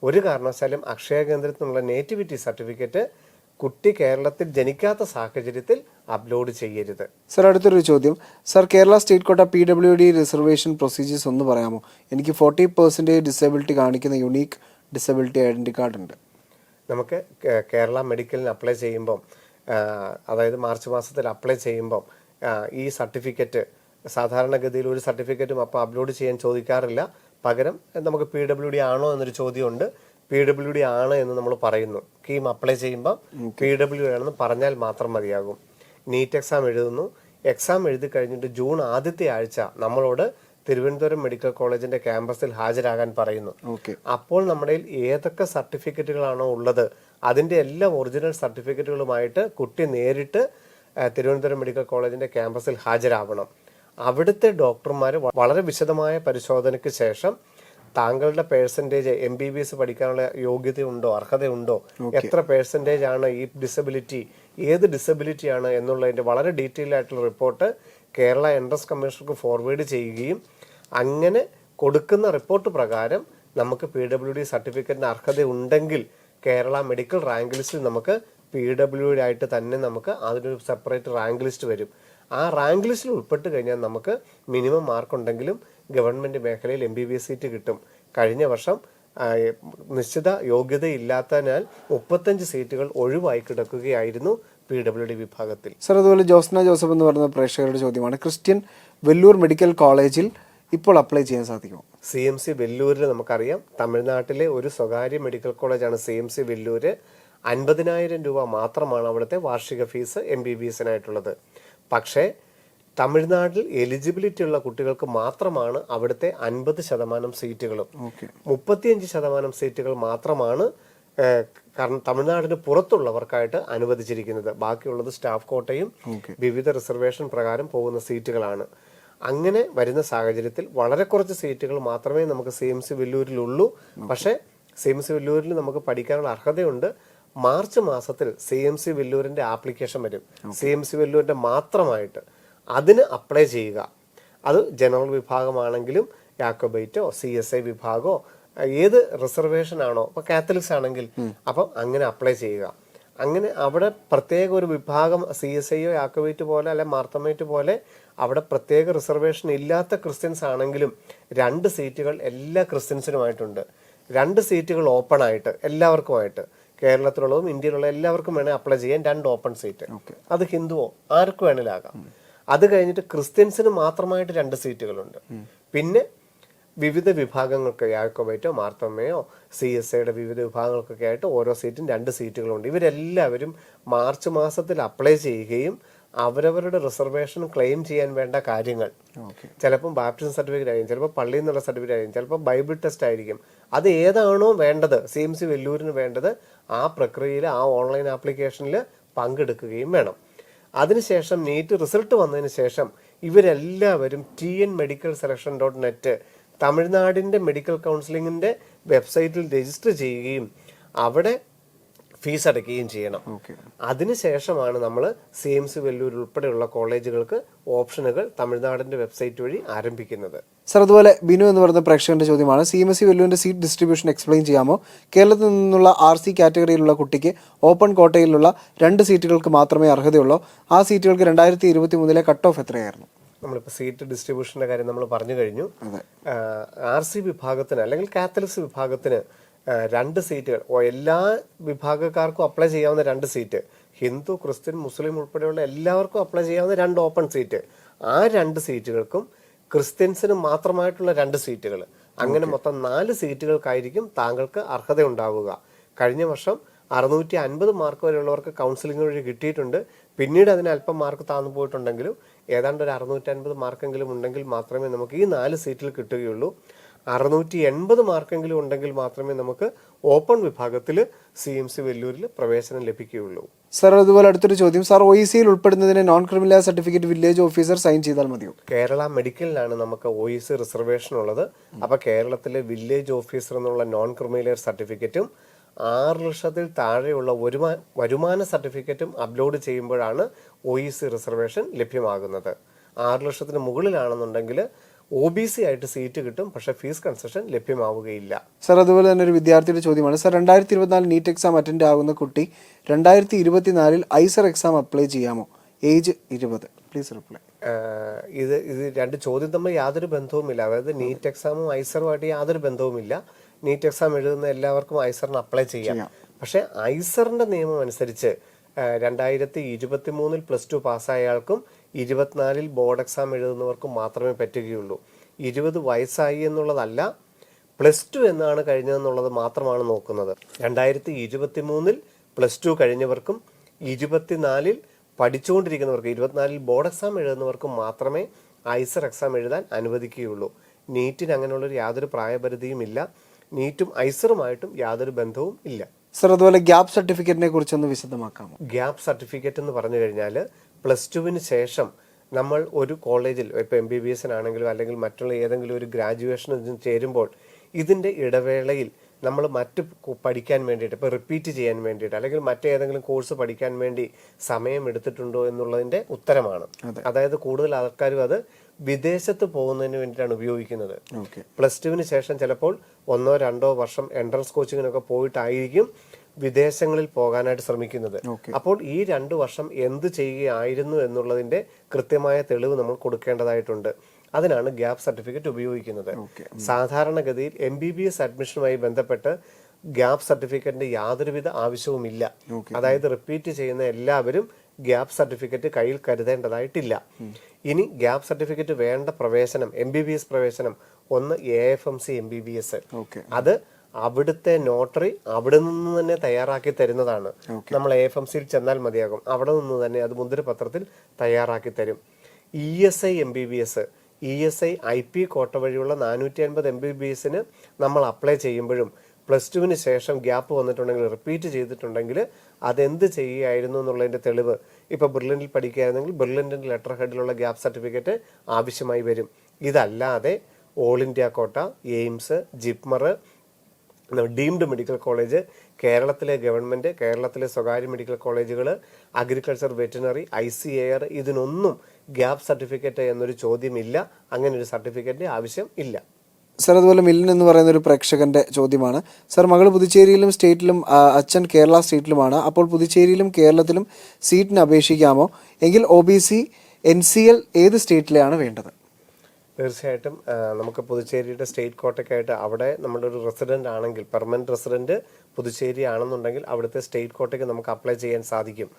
ഒരു കാരണവശാലും അക്ഷയ കേന്ദ്രത്തിൽ നിന്നുള്ള നേറ്റിവിറ്റി സർട്ടിഫിക്കറ്റ് കുട്ടി കേരളത്തിൽ ജനിക്കാത്ത സാഹചര്യത്തിൽ അപ്ലോഡ് ചെയ്യരുത്. സർ, അടുത്തൊരു ചോദ്യം, സർ കേരള സ്റ്റേറ്റ് കോട്ട PWD റിസർവേഷൻ പ്രൊസീജിയേഴ്സ് ഒന്ന് പറയാമോ? എനിക്ക് 40% ഡിസബിലിറ്റി കാണിക്കുന്ന യുണീക്ക് ഡിസബിലിറ്റി ഐഡന്റിറ്റി കാർഡ് ഉണ്ട്. നമുക്ക് കേരള മെഡിക്കലിന് അപ്ലൈ ചെയ്യുമ്പം, അതായത് മാർച്ച് മാസത്തിൽ അപ്ലൈ ചെയ്യുമ്പം ഈ സർട്ടിഫിക്കറ്റ് സാധാരണഗതിയിൽ ഒരു സർട്ടിഫിക്കറ്റും അപ്പോൾ അപ്ലോഡ് ചെയ്യാൻ ചോദിക്കാറില്ല. പകരം നമുക്ക് PWD ആണോ എന്നൊരു ചോദ്യമുണ്ട്. PWD ആണ് എന്ന് നമ്മൾ പറയുന്നു. കീം അപ്ലൈ ചെയ്യുമ്പോൾ PWD ആണെന്ന് പറഞ്ഞാൽ മാത്രം മതിയാകും. നീറ്റ് എക്സാം എഴുതുന്നു. എക്സാം എഴുതി കഴിഞ്ഞിട്ട് ജൂൺ ആദ്യത്തെ ആഴ്ച നമ്മളോട് തിരുവനന്തപുരം മെഡിക്കൽ കോളേജിന്റെ ക്യാമ്പസിൽ ഹാജരാകാൻ പറയുന്നു. അപ്പോൾ നമ്മുടെ ഏതൊക്കെ സർട്ടിഫിക്കറ്റുകളാണോ ഉള്ളത് അതിന്റെ എല്ലാ ഒറിജിനൽ സർട്ടിഫിക്കറ്റുകളുമായിട്ട് കുട്ടി നേരിട്ട് തിരുവനന്തപുരം മെഡിക്കൽ കോളേജിന്റെ ക്യാമ്പസിൽ ഹാജരാകണം. അവിടുത്തെ ഡോക്ടർമാർ വളരെ വിശദമായ പരിശോധനയ്ക്ക് ശേഷം താങ്കളുടെ പേഴ്സൻറ്റേജ് MBBS പഠിക്കാനുള്ള യോഗ്യതയുണ്ടോ, അർഹതയുണ്ടോ, എത്ര പേഴ്സൻറ്റേജ് ആണ് ഈ ഡിസബിലിറ്റി, ഏത് ഡിസബിലിറ്റി ആണ് എന്നുള്ളതിൻ്റെ വളരെ ഡീറ്റെയിൽ ആയിട്ടുള്ള റിപ്പോർട്ട് കേരള എൻട്രൻസ് കമ്മീഷണർക്ക് ഫോർവേഡ് ചെയ്യുകയും അങ്ങനെ കൊടുക്കുന്ന റിപ്പോർട്ട് പ്രകാരം നമുക്ക് PWD സർട്ടിഫിക്കറ്റിന് അർഹത ഉണ്ടെങ്കിൽ കേരള മെഡിക്കൽ റാങ്ക് ലിസ്റ്റിൽ നമുക്ക് PWD ആയിട്ട് തന്നെ നമുക്ക് അതിനൊരു സെപ്പറേറ്റ് റാങ്ക് ലിസ്റ്റ് വരും. ആ റാങ്ക് ലിസ്റ്റിൽ ഉൾപ്പെട്ട് കഴിഞ്ഞാൽ നമുക്ക് മിനിമം മാർക്ക് ഉണ്ടെങ്കിലും ഗവൺമെന്റ് മേഖലയിൽ MBBS സീറ്റ് കിട്ടും. കഴിഞ്ഞ വർഷം നിശ്ചിത യോഗ്യതയില്ലാത്തതിനാൽ 35 സീറ്റുകൾ ഒഴിവായി കിടക്കുകയായിരുന്നു PWD വിഭാഗത്തിൽ. സർ, അതുപോലെ ജോസ്ന ജോസഫ് എന്ന് പറയുന്ന പ്രേക്ഷകരുടെ ചോദ്യമാണ്, ക്രിസ്ത്യൻ വെല്ലൂർ മെഡിക്കൽ കോളേജിൽ ഇപ്പോൾ അപ്ലൈ ചെയ്യാൻ സാധിക്കുമോ? CMC വെല്ലൂരിൽ നമുക്കറിയാം, തമിഴ്നാട്ടിലെ ഒരു സ്വകാര്യ മെഡിക്കൽ കോളേജാണ് CMC വെല്ലൂര്. 50,000 രൂപ മാത്രമാണ് അവിടുത്തെ വാർഷിക ഫീസ് MBBSനായിട്ടുള്ളത്. പക്ഷേ തമിഴ്നാട്ടിൽ എലിജിബിലിറ്റി ഉള്ള കുട്ടികൾക്ക് മാത്രമാണ് അവിടുത്തെ 50% സീറ്റുകളും 35% സീറ്റുകൾ മാത്രമാണ് കാരണം തമിഴ്നാടിന് പുറത്തുള്ളവർക്കായിട്ട് അനുവദിച്ചിരിക്കുന്നത്. ബാക്കിയുള്ളത് സ്റ്റാഫ് കോട്ടയും വിവിധ റിസർവേഷൻ പ്രകാരം പോകുന്ന സീറ്റുകളാണ്. അങ്ങനെ വരുന്ന സാഹചര്യത്തിൽ വളരെ കുറച്ച് സീറ്റുകൾ മാത്രമേ നമുക്ക് CMC വെല്ലൂരിലുള്ളൂ. പക്ഷേ CMC വെല്ലൂരിൽ നമുക്ക് പഠിക്കാനുള്ള അർഹതയുണ്ട്. മാർച്ച് മാസത്തിൽ CMC വെല്ലൂരിന്റെ ആപ്ലിക്കേഷൻ വരും, CMC വെല്ലൂരിന്റെ മാത്രമായിട്ട്. അതിന് അപ്ലൈ ചെയ്യുക. അത് ജനറൽ വിഭാഗമാണെങ്കിലും യാക്കോബൈറ്റോ CSI വിഭാഗമോ ഏത് റിസർവേഷൻ ആണോ, ഇപ്പൊ കാത്തലിക്സ് ആണെങ്കിൽ അപ്പം അങ്ങനെ അപ്ലൈ ചെയ്യുക. അങ്ങനെ അവിടെ പ്രത്യേക ഒരു വിഭാഗം CSIയോ യാക്കോബൈറ്റ് പോലെ അല്ലെ മാർത്തമേറ്റ് പോലെ അവിടെ പ്രത്യേക റിസർവേഷൻ ഇല്ലാത്ത ക്രിസ്ത്യൻസ് ആണെങ്കിലും 2 സീറ്റുകൾ എല്ലാ ക്രിസ്ത്യൻസിനുമായിട്ടുണ്ട്. 2 സീറ്റുകൾ ഓപ്പൺ ആയിട്ട് എല്ലാവർക്കുമായിട്ട്, കേരളത്തിലുള്ളതും ഇന്ത്യയിലുള്ള എല്ലാവർക്കും വേണേൽ അപ്ലൈ ചെയ്യാൻ 2 ഓപ്പൺ സീറ്റ്. അത് ഹിന്ദുവോ ആർക്ക് വേണേലാകാം. അത് കഴിഞ്ഞിട്ട് ക്രിസ്ത്യൻസിന് മാത്രമായിട്ട് 2 സീറ്റുകളുണ്ട്. പിന്നെ വിവിധ വിഭാഗങ്ങൾക്ക് യാക്കോബൈറ്റോ മാർത്തമ്മയോ CSIയുടെ വിവിധ വിഭാഗങ്ങൾക്കൊക്കെ ആയിട്ട് ഓരോ സീറ്റും 2 സീറ്റുകളുണ്ട്. ഇവരെല്ലാവരും മാർച്ച് മാസത്തിൽ അപ്ലൈ ചെയ്യുകയും അവരവരുടെ റിസർവേഷൻ ക്ലെയിം ചെയ്യാൻ വേണ്ട കാര്യങ്ങൾ, ചിലപ്പം ബാപ്റ്റിസം സർട്ടിഫിക്കറ്റ് ആയിരിക്കും, ചിലപ്പോൾ പള്ളിയിൽ നിന്നുള്ള സർട്ടിഫിക്കറ്റ് ആയിരിക്കും, ചിലപ്പോൾ ബൈബിൾ ടെസ്റ്റ് ആയിരിക്കും. അത് ഏതാണോ വേണ്ടത് CMC വെല്ലൂരിന് വേണ്ടത് ആ പ്രക്രിയയിൽ ആ ഓൺലൈൻ ആപ്ലിക്കേഷനിൽ പങ്കെടുക്കുകയും വേണം. അതിനുശേഷം നീറ്റ് റിസൾട്ട് വന്നതിന് ശേഷം ഇവരെല്ലാവരും TNMedicalSelection.net തമിഴ്നാടിന്റെ മെഡിക്കൽ കൗൺസിലിംഗിന്റെ വെബ്സൈറ്റിൽ രജിസ്റ്റർ ചെയ്യുകയും അവിടെ ഫീസ് അടയ്ക്കുകയും ചെയ്യണം. അതിനുശേഷമാണ് നമ്മൾ CMC വെല്ലൂർ ഉൾപ്പെടെയുള്ള കോളേജുകൾക്ക് ഓപ്ഷനുകൾ തമിഴ്നാടിന്റെ വെബ്സൈറ്റ് വഴി ആരംഭിക്കുന്നത്. സർ, അതുപോലെ ബിനു എന്ന് പറയുന്ന പ്രേക്ഷകന്റെ ചോദ്യമാണ്, CMC വെല്ലൂരിന്റെ സീറ്റ് ഡിസ്ട്രിബ്യൂഷൻ എക്സ്പ്ലെയിൻ ചെയ്യാമോ? കേരളത്തിൽ നിന്നുള്ള RC കാറ്റഗറിയിലുള്ള കുട്ടിക്ക് ഓപ്പൺ കോട്ടയിലുള്ള 2 സീറ്റുകൾക്ക് മാത്രമേ അർഹതയുള്ളൂ. ആ സീറ്റുകൾക്ക് 2023 കട്ട് ഓഫ് എത്രയായിരുന്നു? നമ്മളിപ്പോൾ സീറ്റ് ഡിസ്ട്രിബ്യൂഷന്റെ കാര്യം നമ്മൾ പറഞ്ഞു കഴിഞ്ഞു. RC വിഭാഗത്തിന് അല്ലെങ്കിൽ കാത്തലിക്സ് വിഭാഗത്തിന് 2 സീറ്റുകൾ, എല്ലാ വിഭാഗക്കാർക്കും അപ്ലൈ ചെയ്യാവുന്ന 2 സീറ്റ്, ഹിന്ദു ക്രിസ്ത്യൻ മുസ്ലിം ഉൾപ്പെടെയുള്ള എല്ലാവർക്കും അപ്ലൈ ചെയ്യാവുന്ന 2 ഓപ്പൺ സീറ്റ്. ആ 2 സീറ്റുകൾക്കും ക്രിസ്ത്യൻസിന് മാത്രമായിട്ടുള്ള 2 സീറ്റുകൾ, അങ്ങനെ മൊത്തം 4 സീറ്റുകൾക്കായിരിക്കും താങ്കൾക്ക് അർഹത ഉണ്ടാവുക. കഴിഞ്ഞ വർഷം 650 മാർക്ക് വരെയുള്ളവർക്ക് കൗൺസിലിംഗ് വഴി കിട്ടിയിട്ടുണ്ട്. പിന്നീട് അതിന് അല്പം മാർക്ക് താന്നു പോയിട്ടുണ്ടെങ്കിലും ഏതാണ്ട് ഒരു 650 മാർക്കെങ്കിലും ഉണ്ടെങ്കിൽ മാത്രമേ നമുക്ക് ഈ 4 സീറ്റിൽ കിട്ടുകയുള്ളൂ. 680 മാർക്കെങ്കിലും ഉണ്ടെങ്കിൽ മാത്രമേ നമുക്ക് ഓപ്പൺ വിഭാഗത്തിൽ CMC വെല്ലൂരിൽ പ്രവേശനം ലഭിക്കുകയുള്ളൂ. സർ, അതുപോലെ അടുത്തൊരു ചോദ്യം, സാർ OECയിൽ ഉൾപ്പെടുന്നതിന് non criminal certificate village officer sign ചെയ്താൽ മതിയോ? കേരള മെഡിക്കലിലാണ് നമുക്ക് OEC റിസർവേഷൻ ഉള്ളത്. അപ്പൊ കേരളത്തിലെ വില്ലേജ് ഓഫീസർ എന്നുള്ള നോൺ ക്രിമിനൽ സർട്ടിഫിക്കറ്റും 6 ലക്ഷത്തിൽ താഴെയുള്ള വരുമാന സർട്ടിഫിക്കറ്റും അപ്ലോഡ് ചെയ്യുമ്പോഴാണ് OEC റിസർവേഷൻ ലഭ്യമാകുന്നത്. 6 ലക്ഷത്തിന് മുകളിലാണെന്നുണ്ടെങ്കിൽ OBC ആയിട്ട് സീറ്റ് കിട്ടും, പക്ഷെ ഫീസ് കൺസെഷൻ ലഭ്യമാവുകയില്ല. സർ, അതുപോലെ തന്നെ ഒരു വിദ്യാർത്ഥിയുടെ ചോദ്യമാണ്, സർ 2024 നീറ്റ് എക്സാം അറ്റൻഡ് ആകുന്ന കുട്ടി 2024 ഐസർ എക്സാം അപ്ലൈ ചെയ്യാമോ? ഏജ് 20. Please reply. ഇത് 2 ചോദ്യം തമ്മിൽ യാതൊരു ബന്ധവുമില്ല. അതായത് നീറ്റ് എക്സാമും ഐസറുമായിട്ട് യാതൊരു ബന്ധവുമില്ല. നീറ്റ് എക്സാം എഴുതുന്ന എല്ലാവർക്കും ഐസറിന് അപ്ലൈ ചെയ്യാം. പക്ഷെ ഐസറിന്റെ നിയമം അനുസരിച്ച് 2023 +2 പാസ്സായയാൾക്കും 24 ബോർഡ് എക്സാം എഴുതുന്നവർക്കും മാത്രമേ പറ്റുകയുള്ളൂ. 20 വയസ്സായി എന്നുള്ളതല്ല, +2 എന്നാണ് കഴിഞ്ഞതെന്നുള്ളത് മാത്രമാണ് നോക്കുന്നത്. 2023 +2 കഴിഞ്ഞവർക്കും 24 പഠിച്ചുകൊണ്ടിരിക്കുന്നവർക്ക് 24 ബോർഡ് എക്സാം എഴുതുന്നവർക്കും മാത്രമേ ഐസർ എക്സാം എഴുതാൻ അനുവദിക്കുകയുള്ളൂ. നീറ്റിന് അങ്ങനെയുള്ളൊരു യാതൊരു പ്രായപരിധിയും ഇല്ല. നീറ്റും ഐസറുമായിട്ടും യാതൊരു ബന്ധവും ഇല്ല. സർ, അതുപോലെ ഗ്യാപ് സർട്ടിഫിക്കറ്റിനെ കുറിച്ചൊന്ന് വിശദമാക്കാമോ? ഗ്യാപ് സർട്ടിഫിക്കറ്റ് എന്ന് പറഞ്ഞു കഴിഞ്ഞാൽ +2 ശേഷം നമ്മൾ ഒരു കോളേജിൽ ഇപ്പോൾ MBBSനാണെങ്കിലും അല്ലെങ്കിൽ മറ്റുള്ള ഏതെങ്കിലും ഒരു ഗ്രാജുവേഷന് ചേരുമ്പോൾ ഇതിൻ്റെ ഇടവേളയിൽ നമ്മൾ മറ്റ് പഠിക്കാൻ വേണ്ടിയിട്ട്, ഇപ്പോൾ റിപ്പീറ്റ് ചെയ്യാൻ വേണ്ടിയിട്ട് അല്ലെങ്കിൽ മറ്റേതെങ്കിലും കോഴ്സ് പഠിക്കാൻ വേണ്ടി സമയം എടുത്തിട്ടുണ്ടോ എന്നുള്ളതിൻ്റെ ഉത്തരമാണ്. അതായത് കൂടുതൽ ആൾക്കാരും അത് വിദേശത്ത് പോകുന്നതിന് വേണ്ടിയിട്ടാണ് ഉപയോഗിക്കുന്നത്. ഓക്കെ. +2 ശേഷം ചിലപ്പോൾ 1-2 വർഷം എൻട്രൻസ് കോച്ചിങ്ങിനൊക്കെ പോയിട്ടായിരിക്കും വിദേശങ്ങളിൽ പോകാനായിട്ട് ശ്രമിക്കുന്നത്. അപ്പോൾ ഈ 2 വർഷം എന്ത് ചെയ്യുകയായിരുന്നു എന്നുള്ളതിന്റെ കൃത്യമായ തെളിവ് നമ്മൾ കൊടുക്കേണ്ടതായിട്ടുണ്ട്. അതിനാണ് ഗ്യാപ് സർട്ടിഫിക്കറ്റ് ഉപയോഗിക്കുന്നത്. സാധാരണഗതിയിൽ MBBS അഡ്മിഷനുമായി ബന്ധപ്പെട്ട് ഗ്യാപ് സർട്ടിഫിക്കറ്റിന്റെ യാതൊരുവിധ ആവശ്യവുമില്ല. അതായത് റിപ്പീറ്റ് ചെയ്യുന്ന എല്ലാവരും ഗ്യാപ് സർട്ടിഫിക്കറ്റ് കയ്യിൽ കരുതേണ്ടതായിട്ടില്ല. ഇനി ഗ്യാപ് സർട്ടിഫിക്കറ്റ് വേണ്ട പ്രവേശനം, MBBS പ്രവേശനം, ഒന്ന് AFMC MBBS. അത് അവിടുത്തെ നോട്ടറി അവിടെ നിന്ന് തന്നെ തയ്യാറാക്കി തരുന്നതാണ്. നമ്മൾ AFMCയിൽ ചെന്നാൽ മതിയാകും, അവിടെ നിന്ന് തന്നെ അത് മുദ്രപത്രത്തിൽ തയ്യാറാക്കി തരും. ESI MBBS, ESI IP കോട്ട വഴിയുള്ള 450 MBBSന് നമ്മൾ അപ്ലൈ ചെയ്യുമ്പോഴും +2 ശേഷം ഗ്യാപ്പ് വന്നിട്ടുണ്ടെങ്കിൽ, റിപ്പീറ്റ് ചെയ്തിട്ടുണ്ടെങ്കിൽ അതെന്ത് ചെയ്യുകയായിരുന്നു എന്നുള്ളതിന്റെ തെളിവ്, ഇപ്പൊ ബെർലിനിൽ പഠിക്കുകയായിരുന്നെങ്കിൽ ബെർലിൻ്റെ ലെറ്റർ ഹെഡിലുള്ള ഗ്യാപ് സർട്ടിഫിക്കറ്റ് ആവശ്യമായി വരും. ഇതല്ലാതെ all India quota, AIIMS, JIPMER, deemed medical college, കേരളത്തിലെ ഗവൺമെന്റ്, കേരളത്തിലെ സ്വകാര്യ മെഡിക്കൽ കോളേജുകൾ, അഗ്രികൾച്ചർ, വെറ്റിനറി, ICAR, ഇതിനൊന്നും ഗ്യാപ് സർട്ടിഫിക്കറ്റ് എന്നൊരു ചോദ്യമില്ല. അങ്ങനെ ഒരു സർട്ടിഫിക്കറ്റ് ആവശ്യം ഇല്ല. സർ, അതുപോലെ മിലിൻ എന്ന് പറയുന്ന ഒരു പ്രേക്ഷകന്റെ ചോദ്യമാണ്. സർ, മകൾ പുതുച്ചേരിയിലും സ്റ്റേറ്റിലും അച്ഛൻ കേരള സ്റ്റേറ്റിലുമാണ്. അപ്പോൾ പുതുച്ചേരിയിലും കേരളത്തിലും സീറ്റിന് അപേക്ഷിക്കാമോ? എങ്കിൽ OBC NCL ഏത് സ്റ്റേറ്റിലാണ് വേണ്ടത്? തീർച്ചയായിട്ടും നമുക്ക് പുതുച്ചേരിയുടെ സ്റ്റേറ്റ് കോട്ടയ്ക്കായിട്ട് അവിടെ നമ്മുടെ ഒരു റെസിഡന്റ് ആണെങ്കിൽ, പെർമനന്റ് റെസിഡന്റ് പുതുച്ചേരി ആണെന്നുണ്ടെങ്കിൽ അവിടുത്തെ സ്റ്റേറ്റ് കോട്ടയ്ക്ക് നമുക്ക് അപ്ലൈ ചെയ്യാൻ സാധിക്കും.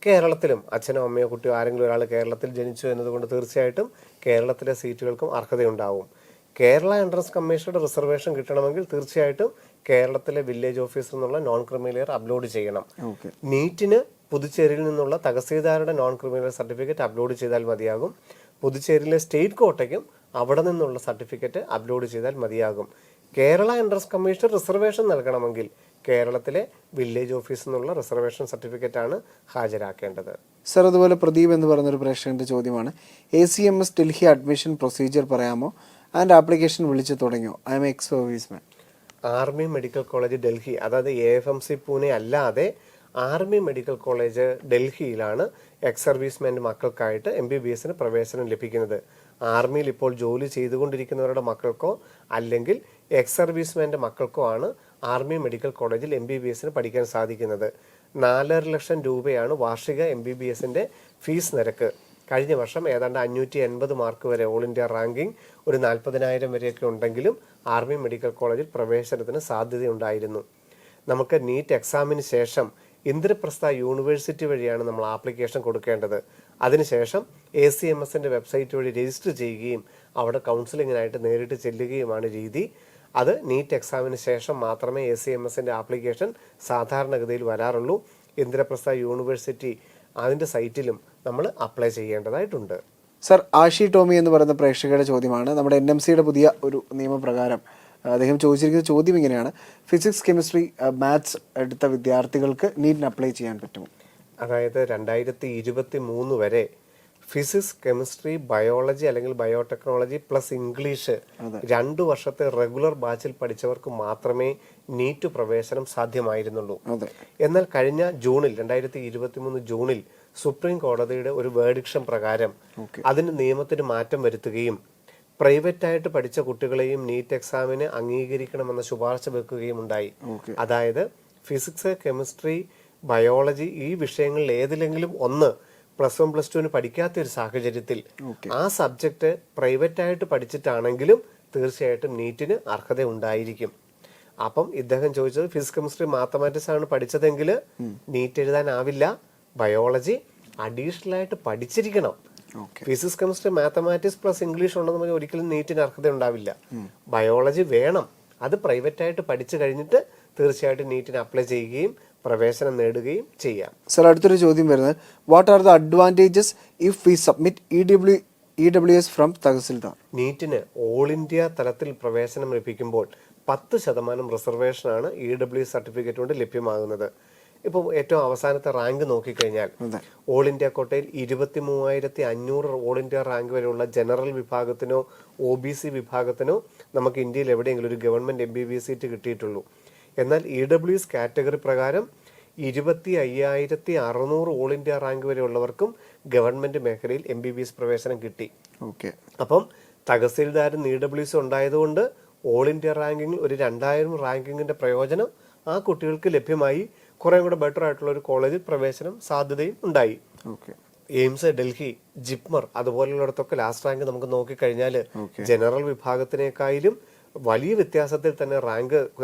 കേരളത്തിലും അച്ഛനോ അമ്മയോ കുട്ടിയോ ആരെങ്കിലും ഒരാൾ കേരളത്തിൽ ജനിച്ചു എന്നതുകൊണ്ട് തീർച്ചയായിട്ടും കേരളത്തിലെ സീറ്റുകൾക്കും അർഹതയുണ്ടാവും. കേരള എൻട്രൻസ് കമ്മീഷനുടെ റിസർവേഷൻ കിട്ടണമെങ്കിൽ തീർച്ചയായിട്ടും കേരളത്തിലെ വില്ലേജ് ഓഫീസിൽ നിന്നുള്ള നോൺ ക്രിമിനൽ അപ്ലോഡ് ചെയ്യണം. നീറ്റിന് പുതുച്ചേരിയിൽ നിന്നുള്ള തഹസീൽദാരുടെ നോൺ ക്രിമിനൽ സർട്ടിഫിക്കറ്റ് അപ്ലോഡ് ചെയ്താൽ മതിയാകും. പുതുച്ചേരിയിലെ സ്റ്റേറ്റ് കോട്ടയ്ക്കും അവിടെ നിന്നുള്ള സർട്ടിഫിക്കറ്റ് അപ്ലോഡ് ചെയ്താൽ മതിയാകും. കേരള എൻട്രൻസ് കമ്മീഷൻ റിസർവേഷൻ നൽകണമെങ്കിൽ കേരളത്തിലെ വില്ലേജ് ഓഫീസിൽ നിന്നുള്ള റിസർവേഷൻ സർട്ടിഫിക്കറ്റ് ആണ് ഹാജരാക്കേണ്ടത്. സർ, അതുപോലെ പ്രദീപ് എന്ന് പറയുന്നൊരു പ്രേക്ഷകന്റെ ചോദ്യമാണ്. ACMS ഡൽഹി അഡ്മിഷൻ പ്രൊസീജിയർ പറയാമോ? ആൻഡ് ആപ്ലിക്കേഷൻ വിളിച്ചു തുടങ്ങിയോ? I M ex serviceman. Army medical college Delhi, അതായത് AFMC പൂനെ അല്ലാതെ ആർമി മെഡിക്കൽ കോളേജ് ഡൽഹിയിലാണ് എക്സ് സർവീസ്മാൻ്റെ മക്കൾക്കായിട്ട് MBBSന് പ്രവേശനം ലഭിക്കുന്നത്. ആർമിയിൽ ഇപ്പോൾ ജോലി ചെയ്തുകൊണ്ടിരിക്കുന്നവരുടെ മക്കൾക്കോ അല്ലെങ്കിൽ എക്സ് സർവീസ്മാൻ്റെ മക്കൾക്കോ ആണ് ആർമി മെഡിക്കൽ കോളേജിൽ MBBSന് പഠിക്കാൻ സാധിക്കുന്നത്. 4.5 ലക്ഷം രൂപയാണ് വാർഷിക MBBSന്റെ ഫീസ് നിരക്ക്. കഴിഞ്ഞ വർഷം ഏതാണ്ട് 580 മാർക്ക് വരെ ഓൾ ഇന്ത്യ റാങ്കിങ് ഒരു 40,000 വരെയൊക്കെ ഉണ്ടെങ്കിലും ആർമി മെഡിക്കൽ കോളേജിൽ പ്രവേശനത്തിന് സാധ്യതയുണ്ടായിരുന്നു. നമുക്ക് നീറ്റ് എക്സാമിന് ശേഷം ഇന്ദ്രപ്രസ്ഥ യൂണിവേഴ്സിറ്റി വഴിയാണ് നമ്മൾ ആപ്ലിക്കേഷൻ കൊടുക്കേണ്ടത്. അതിനുശേഷം ACMSന്റെ വെബ്സൈറ്റ് വഴി രജിസ്റ്റർ ചെയ്യുകയും അവിടെ കൗൺസിലിങ്ങിനായിട്ട് നേരിട്ട് ചെല്ലുകയുമാണ് രീതി. അത് നീറ്റ് എക്സാമിന് ശേഷം മാത്രമേ ACMSന്റെ ആപ്ലിക്കേഷൻ സാധാരണഗതിയിൽ വരാറുള്ളൂ. ഇന്ദ്രപ്രസ്ഥ യൂണിവേഴ്സിറ്റി അതിൻ്റെ സൈറ്റിലും നമ്മൾ അപ്ലൈ ചെയ്യേണ്ടതായിട്ടുണ്ട്. സർ, ആഷി ടോമി എന്ന് പറയുന്ന പ്രേക്ഷകരുടെ ചോദ്യമാണ്. നമ്മുടെ NMCയുടെ പുതിയ ഒരു നിയമപ്രകാരം അദ്ദേഹം ചോദിച്ചിരിക്കുന്ന ചോദ്യം ഇങ്ങനെയാണ്: ഫിസിക്സ്, കെമിസ്ട്രി, മാത്സ് എടുത്ത വിദ്യാർത്ഥികൾക്ക് നീറ്റിന് അപ്ലൈ ചെയ്യാൻ പറ്റുമോ? അതായത് 2023 വരെ ഫിസിക്സ്, കെമിസ്ട്രി, ബയോളജി അല്ലെങ്കിൽ ബയോടെക്നോളജി പ്ലസ് ഇംഗ്ലീഷ് 2 വർഷത്തെ റെഗുലർ ബാച്ചിൽ പഠിച്ചവർക്ക് മാത്രമേ നീറ്റ് പ്രവേശനം സാധ്യമായിരുന്നുള്ളൂ. എന്നാൽ കഴിഞ്ഞ ജൂണിൽ 2023 ജൂണിൽ സുപ്രീം കോടതിയുടെ ഒരു വേർഡിക്ഷൻ പ്രകാരം അതിന് നിയമത്തിന് മാറ്റം വരുത്തുകയും പ്രൈവറ്റായിട്ട് പഠിച്ച കുട്ടികളെയും നീറ്റ് എക്സാമിന് അംഗീകരിക്കണമെന്ന ശുപാർശ വെക്കുകയും ഉണ്ടായി. അതായത് ഫിസിക്സ്, കെമിസ്ട്രി, ബയോളജി ഈ വിഷയങ്ങളിൽ ഏതിലെങ്കിലും ഒന്ന് +1 +2 പഠിക്കാത്ത ഒരു സാഹചര്യത്തിൽ ആ സബ്ജക്ട് പ്രൈവറ്റായിട്ട് പഠിച്ചിട്ടാണെങ്കിലും തീർച്ചയായിട്ടും നീറ്റിന് അർഹത ഉണ്ടായിരിക്കും. അപ്പം ഇദ്ദേഹം ചോദിച്ചത് ഫിസിക്സ്, കെമിസ്ട്രി, മാത്തമാറ്റിക്സ് ആണ് പഠിച്ചതെങ്കിൽ നീറ്റ് എഴുതാനാവില്ല. ബയോളജി അഡീഷണൽ ആയിട്ട് പഠിച്ചിരിക്കണം. Physics, chemistry, mathematics plus English ഉണ്ടെന്ന് പറഞ്ഞാൽ ഒരിക്കലും നീറ്റിന് അർഹത ഉണ്ടാവില്ല. ബയോളജി വേണം. അത് പ്രൈവറ്റായിട്ട് പഠിച്ചു കഴിഞ്ഞിട്ട് തീർച്ചയായിട്ടും നീറ്റിന് അപ്ലൈ ചെയ്യുകയും പ്രവേശനം നേടുകയും ചെയ്യാം. സർ, അടുത്തൊരു ചോദ്യം വരുന്നത്: what are the advantages if we submit EWS from tahsildar? നീറ്റിന് ഓൾ ഇന്ത്യ തലത്തിൽ പ്രവേശനം ലഭിക്കുമ്പോൾ 10% റിസർവേഷനാണ് EWS സർട്ടിഫിക്കറ്റ് കൊണ്ട് ലഭ്യമാകുന്നത്. ഇപ്പോൾ ഏറ്റവും അവസാനത്തെ റാങ്ക് നോക്കിക്കഴിഞ്ഞാൽ ഓൾ ഇന്ത്യ കോട്ടയിൽ 23,500 ഓൾ ഇന്ത്യ റാങ്ക് വരെയുള്ള ജനറൽ വിഭാഗത്തിനോ OBC വിഭാഗത്തിനോ നമുക്ക് ഇന്ത്യയിൽ എവിടെയെങ്കിലും ഒരു ഗവൺമെന്റ് MBBS സീറ്റ് കിട്ടിയിട്ടുള്ളൂ. എന്നാൽ EWS കാറ്റഗറി പ്രകാരം 25,600 ഓൾ ഇന്ത്യ റാങ്ക് വരെ ഉള്ളവർക്കും ഗവൺമെന്റ് മേഖലയിൽ MBBS പ്രവേശനം കിട്ടി. ഓക്കെ. അപ്പം തഹസീൽദാരും EWS ഉണ്ടായതുകൊണ്ട് ഓൾ ഇന്ത്യ റാങ്കിങ്ങിൽ ഒരു 2000 റാങ്കിങ്ങിന്റെ പ്രയോജനം ആ കുട്ടികൾക്ക് ലഭ്യമായി. കുറേ കൂടെ ബെറ്റർ ആയിട്ടുള്ള ഒരു കോളേജിൽ പ്രവേശനം സാധ്യതയും ഉണ്ടായി. എയിംസ്, ഡൽഹി, ജിപ്മർ അതുപോലുള്ളിടത്തൊക്കെ ലാസ്റ്റ് റാങ്ക് നമുക്ക് നോക്കിക്കഴിഞ്ഞാൽ ജനറൽ വിഭാഗത്തിനേക്കാളും വലിയ വ്യത്യാസത്തിൽ തന്നെ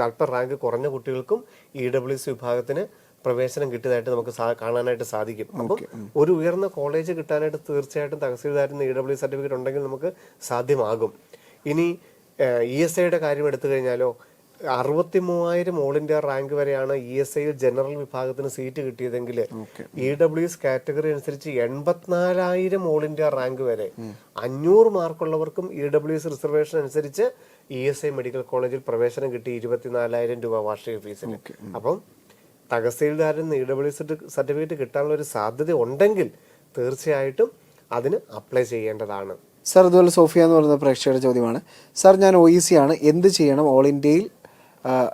അല്പം റാങ്ക് കുറഞ്ഞ കുട്ടികൾക്കും EWS വിഭാഗത്തിന് പ്രവേശനം കിട്ടിയതായിട്ട് നമുക്ക് കാണാനായിട്ട് സാധിക്കും. അപ്പം ഒരു ഉയർന്ന കോളേജ് കിട്ടാനായിട്ട് തീർച്ചയായിട്ടും തഹസീൽദാരിന് EWS സർട്ടിഫിക്കറ്റ് ഉണ്ടെങ്കിൽ നമുക്ക് സാധ്യമാകും. ഇനി ESIയുടെ കാര്യം എടുത്തു കഴിഞ്ഞാലോ 63,000 ഓൾ ഇന്ത്യ റാങ്ക് വരെയാണ് ESIയിൽ ജനറൽ വിഭാഗത്തിന് സീറ്റ് കിട്ടിയതെങ്കിൽ EWS കാറ്റഗറി അനുസരിച്ച് 84,000 ഓൾ ഇന്ത്യ റാങ്ക് വരെ 500 മാർക്കുള്ളവർക്കും EWS റിസർവേഷൻ അനുസരിച്ച് ESI മെഡിക്കൽ കോളേജിൽ പ്രവേശനം കിട്ടി 24,000 രൂപ വാർഷിക ഫീസിന്. അപ്പം തഹസീൽദാരിന് EWS സർട്ടിഫിക്കറ്റ് കിട്ടാനുള്ള ഒരു സാധ്യത ഉണ്ടെങ്കിൽ തീർച്ചയായിട്ടും അതിന് അപ്ലൈ ചെയ്യേണ്ടതാണ്. സാർ, അതുപോലെ സോഫിയ എന്ന് പറയുന്ന പ്രേക്ഷകരുടെ ചോദ്യമാണ്. സാർ, ഞാൻ OEC ആണ്, എന്ത് ചെയ്യണം ഓൾ ഇന്ത്യയിൽ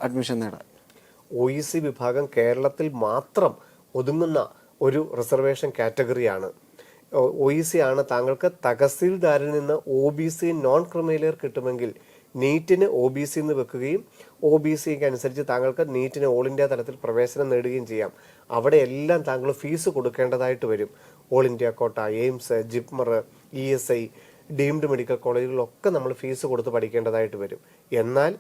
അഡ്മിഷൻ നേടാൻ? OEC വിഭാഗം കേരളത്തിൽ മാത്രം ഒതുങ്ങുന്ന ഒരു റിസർവേഷൻ കാറ്റഗറിയാണ്. OEC ആണ് താങ്കൾക്ക് തഹസീൽദാരിൽ നിന്ന് OBC നോൺ ക്രിമിനൽ കിട്ടുമെങ്കിൽ നീറ്റിന് OBC എന്ന് വെക്കുകയും OBCക്ക് അനുസരിച്ച് താങ്കൾക്ക് നീറ്റിന് ഓൾ ഇന്ത്യ തലത്തിൽ പ്രവേശനം നേടുകയും ചെയ്യാം. അവിടെ എല്ലാം താങ്കൾ ഫീസ് കൊടുക്കേണ്ടതായിട്ട് വരും. All India quota, AIIMS, JIPMER, ESI, deemed medical കോളേജുകളിലൊക്കെ നമ്മൾ ഫീസ് കൊടുത്ത് പഠിക്കേണ്ടതായിട്ട് വരും. എന്നാൽ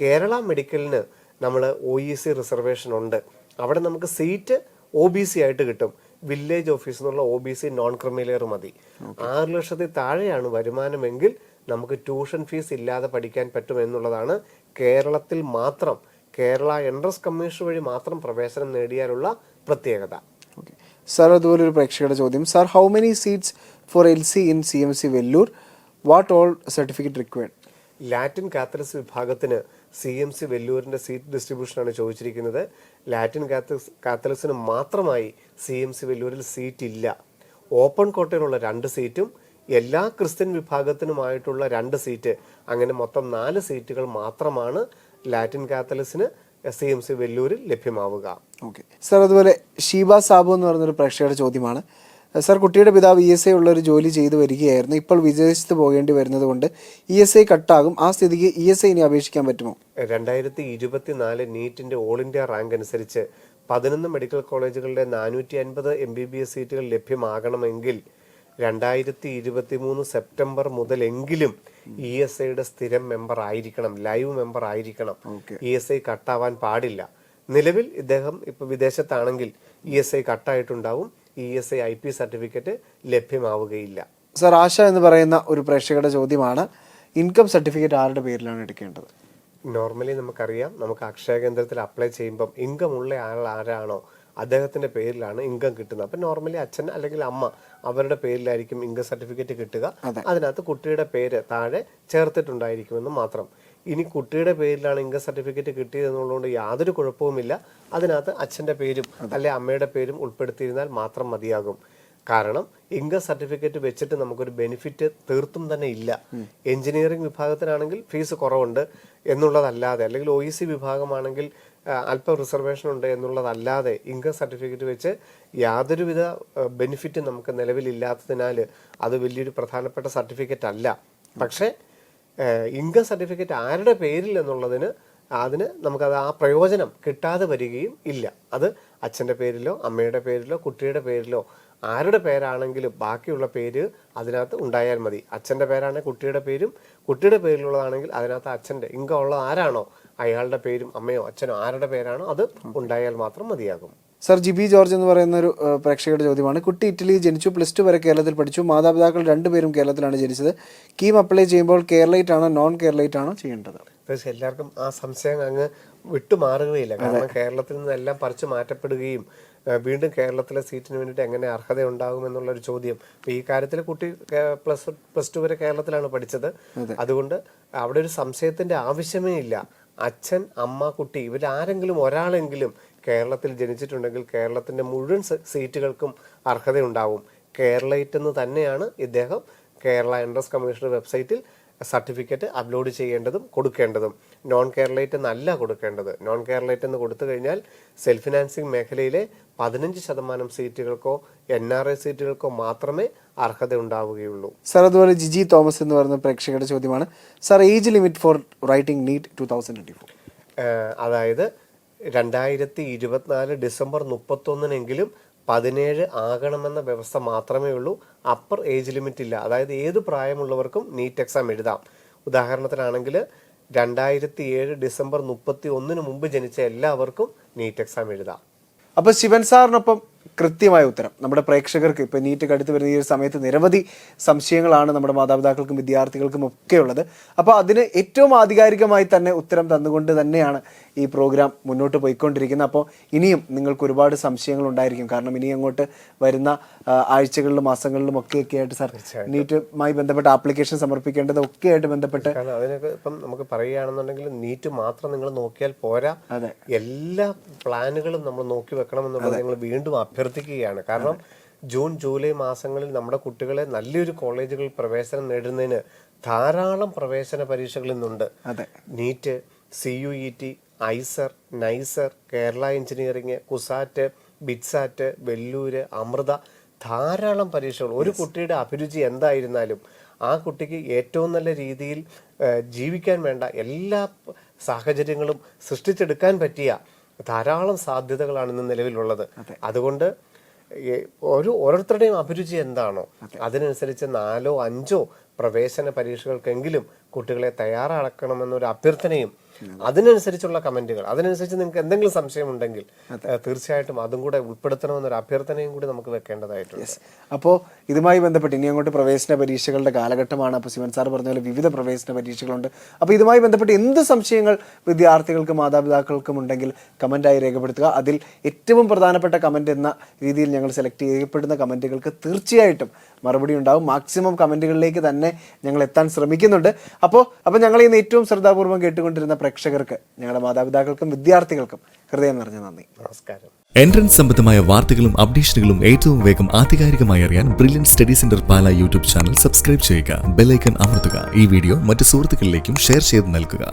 കേരള മെഡിക്കലിന് നമ്മൾ OEC റിസർവേഷൻ ഉണ്ട്. അവിടെ നമുക്ക് സീറ്റ് OBC ആയിട്ട് കിട്ടും. വില്ലേജ് ഓഫീസിൽ നിന്നുള്ള OBC നോൺ ക്രിമിനൽ മതി. 6 ലക്ഷത്തിൽ താഴെയാണ് വരുമാനമെങ്കിൽ നമുക്ക് ട്യൂഷൻ ഫീസ് ഇല്ലാതെ പഠിക്കാൻ പറ്റും എന്നുള്ളതാണ് കേരളത്തിൽ മാത്രം, കേരള എൻട്രൻസ് കമ്മീഷൻ വഴി മാത്രം പ്രവേശനം നേടിയാലുള്ള പ്രത്യേകത. സാർ, അതുപോലെ ഒരു പ്രേക്ഷകരുടെ ചോദ്യം. Sir, how many seats for LC in CMC Vellore? What all certificate required? Latin Catholics വിഭാഗത്തിന് CMC വെല്ലൂരിന്റെ സീറ്റ് ഡിസ്ട്രിബ്യൂഷനാണ് ചോദിച്ചിരിക്കുന്നത്. ലാറ്റിൻ കാത്തലിക്സിന് മാത്രമായി CMC വെല്ലൂരിൽ സീറ്റ് ഇല്ല. ഓപ്പൺ കോട്ടയിലുള്ള 2 സീറ്റും എല്ലാ ക്രിസ്ത്യൻ വിഭാഗത്തിനുമായിട്ടുള്ള 2 സീറ്റ്, അങ്ങനെ മൊത്തം 4 സീറ്റുകൾ മാത്രമാണ് ലാറ്റിൻ കാത്തലിക്സിന് CMC വെല്ലൂരിൽ ലഭ്യമാവുക. ഓക്കെ. സാർ, അതുപോലെ ഷീബ സാബു എന്ന് പറയുന്നൊരു പ്രേക്ഷകരുടെ ചോദ്യമാണ്. സാർ, കുട്ടിയുടെ പിതാവ് ESI ഉള്ള ഒരു ജോലി ചെയ്തു വരികയായിരുന്നു. ഇപ്പോൾ വിദേശത്ത് പോകേണ്ടി വരുന്നത് കൊണ്ട് ESI കട്ടാകും. ആ സ്ഥിതിക്ക് ESI ഇനി അപേക്ഷിക്കാൻ പറ്റുമോ? 2024 നീറ്റിന്റെ ഓൾ ഇന്ത്യ റാങ്ക് അനുസരിച്ച് 11 മെഡിക്കൽ കോളേജുകളുടെ 450 MBBS സീറ്റുകൾ ലഭ്യമാകണമെങ്കിൽ 2023 സെപ്റ്റംബർ മുതലെങ്കിലും ESIയുടെ സ്ഥിരം മെമ്പർ ആയിരിക്കണം, ലൈവ് മെമ്പർ ആയിരിക്കണം. ESI കട്ടാവാൻ പാടില്ല. നിലവിൽ ഇദ്ദേഹം ഇപ്പൊ വിദേശത്താണെങ്കിൽ ESI കട്ടായിട്ടുണ്ടാവും. ESI IP സർട്ടിഫിക്കറ്റ് ലഭ്യമാവുകയില്ല. സാർ, ആശ എന്ന് പറയുന്ന ഒരു പ്രേക്ഷകരുടെ ചോദ്യമാണ്. ഇൻകം സർട്ടിഫിക്കറ്റ് ആരുടെ പേരിലാണ് എടുക്കേണ്ടത്? നോർമലി നമുക്കറിയാം, നമുക്ക് അക്ഷയ കേന്ദ്രത്തിൽ അപ്ലൈ ചെയ്യുമ്പം ഇൻകം ഉള്ള ആൾ ആരാണോ അദ്ദേഹത്തിന്റെ പേരിലാണ് ഇൻകം കിട്ടുന്നത്. അപ്പം നോർമലി അച്ഛൻ അല്ലെങ്കിൽ അമ്മ അവരുടെ പേരിലായിരിക്കും ഇൻകം സർട്ടിഫിക്കറ്റ് കിട്ടുക. അതിനകത്ത് കുട്ടിയുടെ പേര് താഴെ ചേർത്തിട്ടുണ്ടായിരിക്കുമെന്ന് മാത്രം. ഇനി കുട്ടിയുടെ പേരിലാണ് ഇൻകം സർട്ടിഫിക്കറ്റ് കിട്ടിയതെന്നുള്ളതുകൊണ്ട് യാതൊരു കുഴപ്പവുമില്ല. അതിനകത്ത് അച്ഛന്റെ പേരും അല്ലെ അമ്മയുടെ പേരും ഉൾപ്പെടുത്തിയിരുന്നാൽ മാത്രം മതിയാകും. കാരണം ഇൻകം സർട്ടിഫിക്കറ്റ് വെച്ചിട്ട് നമുക്കൊരു ബെനിഫിറ്റ് തീർത്തും തന്നെ ഇല്ല. എഞ്ചിനീയറിംഗ് വിഭാഗത്തിനാണെങ്കിൽ ഫീസ് കുറവുണ്ട് എന്നുള്ളതല്ലാതെ, അല്ലെങ്കിൽ OEC വിഭാഗമാണെങ്കിൽ അല്പം റിസർവേഷൻ ഉണ്ട് എന്നുള്ളതല്ലാതെ ഇൻകം സർട്ടിഫിക്കറ്റ് വെച്ച് യാതൊരുവിധ ബെനിഫിറ്റും നമുക്ക് നിലവിലില്ലാത്തതിനാൽ അത് വലിയൊരു പ്രധാനപ്പെട്ട സർട്ടിഫിക്കറ്റ് അല്ല. പക്ഷേ ഇൻകം സർട്ടിഫിക്കറ്റ് ആരുടെ പേരിൽ എന്നുള്ളതിന് നമുക്കത് ആ പ്രയോജനം കിട്ടാതെ വരികയും ഇല്ല. അത് അച്ഛൻ്റെ പേരിലോ അമ്മയുടെ പേരിലോ കുട്ടിയുടെ പേരിലോ ആരുടെ പേരാണെങ്കിലും ബാക്കിയുള്ള പേര് അതിനകത്ത് ഉണ്ടായാൽ മതി. അച്ഛൻ്റെ പേരാണെങ്കിൽ കുട്ടിയുടെ പേരും, കുട്ടിയുടെ പേരിലുള്ളതാണെങ്കിൽ അതിനകത്ത് അച്ഛൻ്റെ ഇൻകം ഉള്ളത് ആരാണോ അയാളുടെ പേരും അമ്മയോ അച്ഛനോ ആരുടെ പേരാണോ അത് ഉണ്ടായാൽ മാത്രം മതിയാകും. സർ, ജിബി ജോർജ് എന്ന് പറയുന്ന ഒരു പ്രേക്ഷകരുടെ ചോദ്യമാണ്. കുട്ടി ഇറ്റലിയിൽ ജനിച്ചു, +2 വരെ കേരളത്തിൽ പഠിച്ചു. മാതാപിതാക്കൾ 2 പേരും കേരളത്തിലാണ് ജനിച്ചത്. കീം അപ്ലൈ ചെയ്യുമ്പോൾ കേരളൈറ്റ് ആണോ നോൺ കേരളൈറ്റ് ആണോ ചെയ്യേണ്ടത്? പക്ഷേ എല്ലാവർക്കും ആ സംശയം അങ്ങ് വിട്ടുമാറുകയില്ല. കാരണം കേരളത്തിൽ നിന്നെല്ലാം പറിച്ചു മാറ്റപ്പെടുകയും വീണ്ടും കേരളത്തിലെ സീറ്റിന് വേണ്ടിയിട്ട് എങ്ങനെ അർഹത ഉണ്ടാകും എന്നുള്ളൊരു ചോദ്യം. അപ്പോൾ ഈ കാര്യത്തിൽ കുട്ടി +2 വരെ കേരളത്തിലാണ് പഠിച്ചത്. അതുകൊണ്ട് അവിടെ ഒരു സംശയത്തിന്റെ ആവശ്യമേ ഇല്ല. അച്ഛൻ, അമ്മ, കുട്ടി ഇവരാരെങ്കിലും ഒരാളെങ്കിലും കേരളത്തിൽ ജനിച്ചിട്ടുണ്ടെങ്കിൽ കേരളത്തിന്റെ മുഴുവൻ സീറ്റുകൾക്കും അർഹതയുണ്ടാവും. കേരളൈറ്റ് എന്ന് തന്നെയാണ് ഇദ്ദേഹം കേരള എൻട്രൻസ് കമ്മീഷണർ വെബ്സൈറ്റിൽ സർട്ടിഫിക്കറ്റ് അപ്ലോഡ് ചെയ്യേണ്ടതും കൊടുക്കേണ്ടതും. നോൺ കേരളൈറ്റ് എന്നല്ല കൊടുക്കേണ്ടത്. നോൺ കേരളൈറ്റ് എന്ന് കൊടുത്തു കഴിഞ്ഞാൽ സെൽഫ് ഫിനാൻസിങ് മേഖലയിലെ 15% സീറ്റുകൾക്കോ NRI സീറ്റുകൾക്കോ മാത്രമേ അർഹത ഉണ്ടാവുകയുള്ളൂ. സാർ, അതുപോലെ ജിജി തോമസ് എന്ന് പറയുന്ന പ്രേക്ഷകരുടെ ചോദ്യമാണ്, sir age limit for writing NEET 2024? അതായത് 2024 ഡിസംബർ 31 17 ആകണമെന്ന വ്യവസ്ഥ മാത്രമേ ഉള്ളൂ. അപ്പർ ഏജ് ലിമിറ്റ് ഇല്ല. അതായത് ഏത് പ്രായമുള്ളവർക്കും നീറ്റ് എക്സാം എഴുതാം. ഉദാഹരണത്തിനാണെങ്കിൽ 2007 ഡിസംബർ 31 മുമ്പ് ജനിച്ച എല്ലാവർക്കും നീറ്റ് എക്സാം എഴുതാം. അപ്പോൾ ശിവൻ സാറിനൊപ്പം കൃത്യമായ ഉത്തരം നമ്മുടെ പ്രേക്ഷകർക്ക് ഇപ്പോൾ നീറ്റ് അടുത്ത് വരുന്ന ഈ ഒരു സമയത്ത് നിരവധി സംശയങ്ങളാണ് നമ്മുടെ മാതാപിതാക്കൾക്കും വിദ്യാർത്ഥികൾക്കും ഒക്കെ ഉള്ളത്. അപ്പോൾ അതിന് ഏറ്റവും ആധികാരികമായി തന്നെ ഉത്തരം തന്നുകൊണ്ട് തന്നെയാണ് ഈ പ്രോഗ്രാം മുന്നോട്ട് പോയിക്കൊണ്ടിരിക്കുന്നത്. അപ്പോൾ ഇനിയും നിങ്ങൾക്ക് ഒരുപാട് സംശയങ്ങൾ ഉണ്ടായിരിക്കും. കാരണം ഇനി അങ്ങോട്ട് വരുന്ന ആഴ്ചകളിലും മാസങ്ങളിലും ഒക്കെ ആയിട്ട് സാർ നീറ്റുമായി ബന്ധപ്പെട്ട ആപ്ലിക്കേഷൻ സമർപ്പിക്കേണ്ടത് ഒക്കെ ആയിട്ട് ബന്ധപ്പെട്ട്, അതിനൊക്കെ ഇപ്പം നമുക്ക് പറയുകയാണെന്നുണ്ടെങ്കിൽ നീറ്റ് മാത്രം നിങ്ങൾ നോക്കിയാൽ പോരാ, എല്ലാ പ്ലാനുകളും നമ്മൾ നോക്കി വെക്കണമെന്നുള്ളത് ഞങ്ങൾ വീണ്ടും അഭ്യർത്ഥിക്കുകയാണ്. കാരണം ജൂൺ ജൂലൈ മാസങ്ങളിൽ നമ്മുടെ കുട്ടികളെ നല്ലൊരു കോളേജുകളിൽ പ്രവേശനം നേടുന്നതിന് ധാരാളം പ്രവേശന പരീക്ഷകൾ ഇന്നുണ്ട്. NEET, CUET, IISER, NISER, Kerala engineering, CUSAT, BITSAT, Vellore, Amrita, ധാരാളം പരീക്ഷകൾ. ഒരു കുട്ടിയുടെ അഭിരുചി എന്തായിരുന്നാലും ആ കുട്ടിക്ക് ഏറ്റവും നല്ല രീതിയിൽ ജീവിക്കാൻ വേണ്ട എല്ലാ സാഹചര്യങ്ങളും സൃഷ്ടിച്ചെടുക്കാൻ പറ്റിയ ധാരാളം സാധ്യതകളാണ് ഇന്ന് നിലവിലുള്ളത്. അതുകൊണ്ട് ഓരോരുത്തരുടെയും അഭിരുചി എന്താണോ അതിനനുസരിച്ച് 4 or 5 പ്രവേശന പരീക്ഷകൾക്കെങ്കിലും കുട്ടികളെ തയ്യാറാക്കണമെന്നൊരു അഭ്യർത്ഥനയും അതിനനുസരിച്ചുള്ള കമന്റുകൾ, അതിനനുസരിച്ച് നിങ്ങൾക്ക് എന്തെങ്കിലും സംശയമുണ്ടെങ്കിൽ തീർച്ചയായിട്ടും അതും കൂടെ ഉൾപ്പെടുത്തണമെന്നൊരു അഭ്യർത്ഥനയും കൂടി നമുക്ക് വെക്കേണ്ടതായിട്ടുണ്ട്. അപ്പോൾ ഇതുമായി ബന്ധപ്പെട്ട് ഇനി അങ്ങോട്ട് പ്രവേശന പരീക്ഷകളുടെ കാലഘട്ടമാണ്. അപ്പോൾ ശിവൻ സാർ പറഞ്ഞ പോലെ വിവിധ പ്രവേശന പരീക്ഷകളുണ്ട്. അപ്പോൾ ഇതുമായി ബന്ധപ്പെട്ട് എന്ത് സംശയങ്ങൾ വിദ്യാർത്ഥികൾക്കും മാതാപിതാക്കൾക്കും ഉണ്ടെങ്കിൽ കമന്റായി രേഖപ്പെടുത്തുക. അതിൽ ഏറ്റവും പ്രധാനപ്പെട്ട കമന്റ് എന്ന രീതിയിൽ ഞങ്ങൾ സെലക്ട് ചെയ്യപ്പെടുന്ന കമന്റുകൾക്ക് തീർച്ചയായിട്ടും മറുപടി ഉണ്ടാവും. മാക്സിമം കമന്റുകളിലേക്ക് തന്നെ ഞങ്ങൾ എത്താൻ ശ്രമിക്കുന്നുണ്ട്. അപ്പോൾ ഞങ്ങൾ ഇന്ന് ഏറ്റവും ശ്രദ്ധാപൂർവ്വം കേട്ടുകൊണ്ടിരുന്ന പ്രേക്ഷകർക്ക്, ഞങ്ങളുടെ മാതാപിതാക്കൾക്കും വിദ്യാർത്ഥികൾക്കും ഹൃദയം നിറഞ്ഞ നന്ദി. നമസ്കാരം. എൻട്രൻസ് സംബന്ധമായ വാർത്തകളും അപ്ഡേഷനുകളും ഏറ്റവും വേഗം ആധികാരികമായി അറിയാൻ ബ്രില്യൻറ്റ് സ്റ്റഡി സെന്റർ പാല യൂട്യൂബ് ചാനൽ സബ്സ്ക്രൈബ് ചെയ്യുക. ബെൽ ഐക്കൺ അമർത്തുക. ഈ വീഡിയോ മറ്റു സുഹൃത്തുക്കളിലേക്കും ഷെയർ ചെയ്ത് നൽകുക.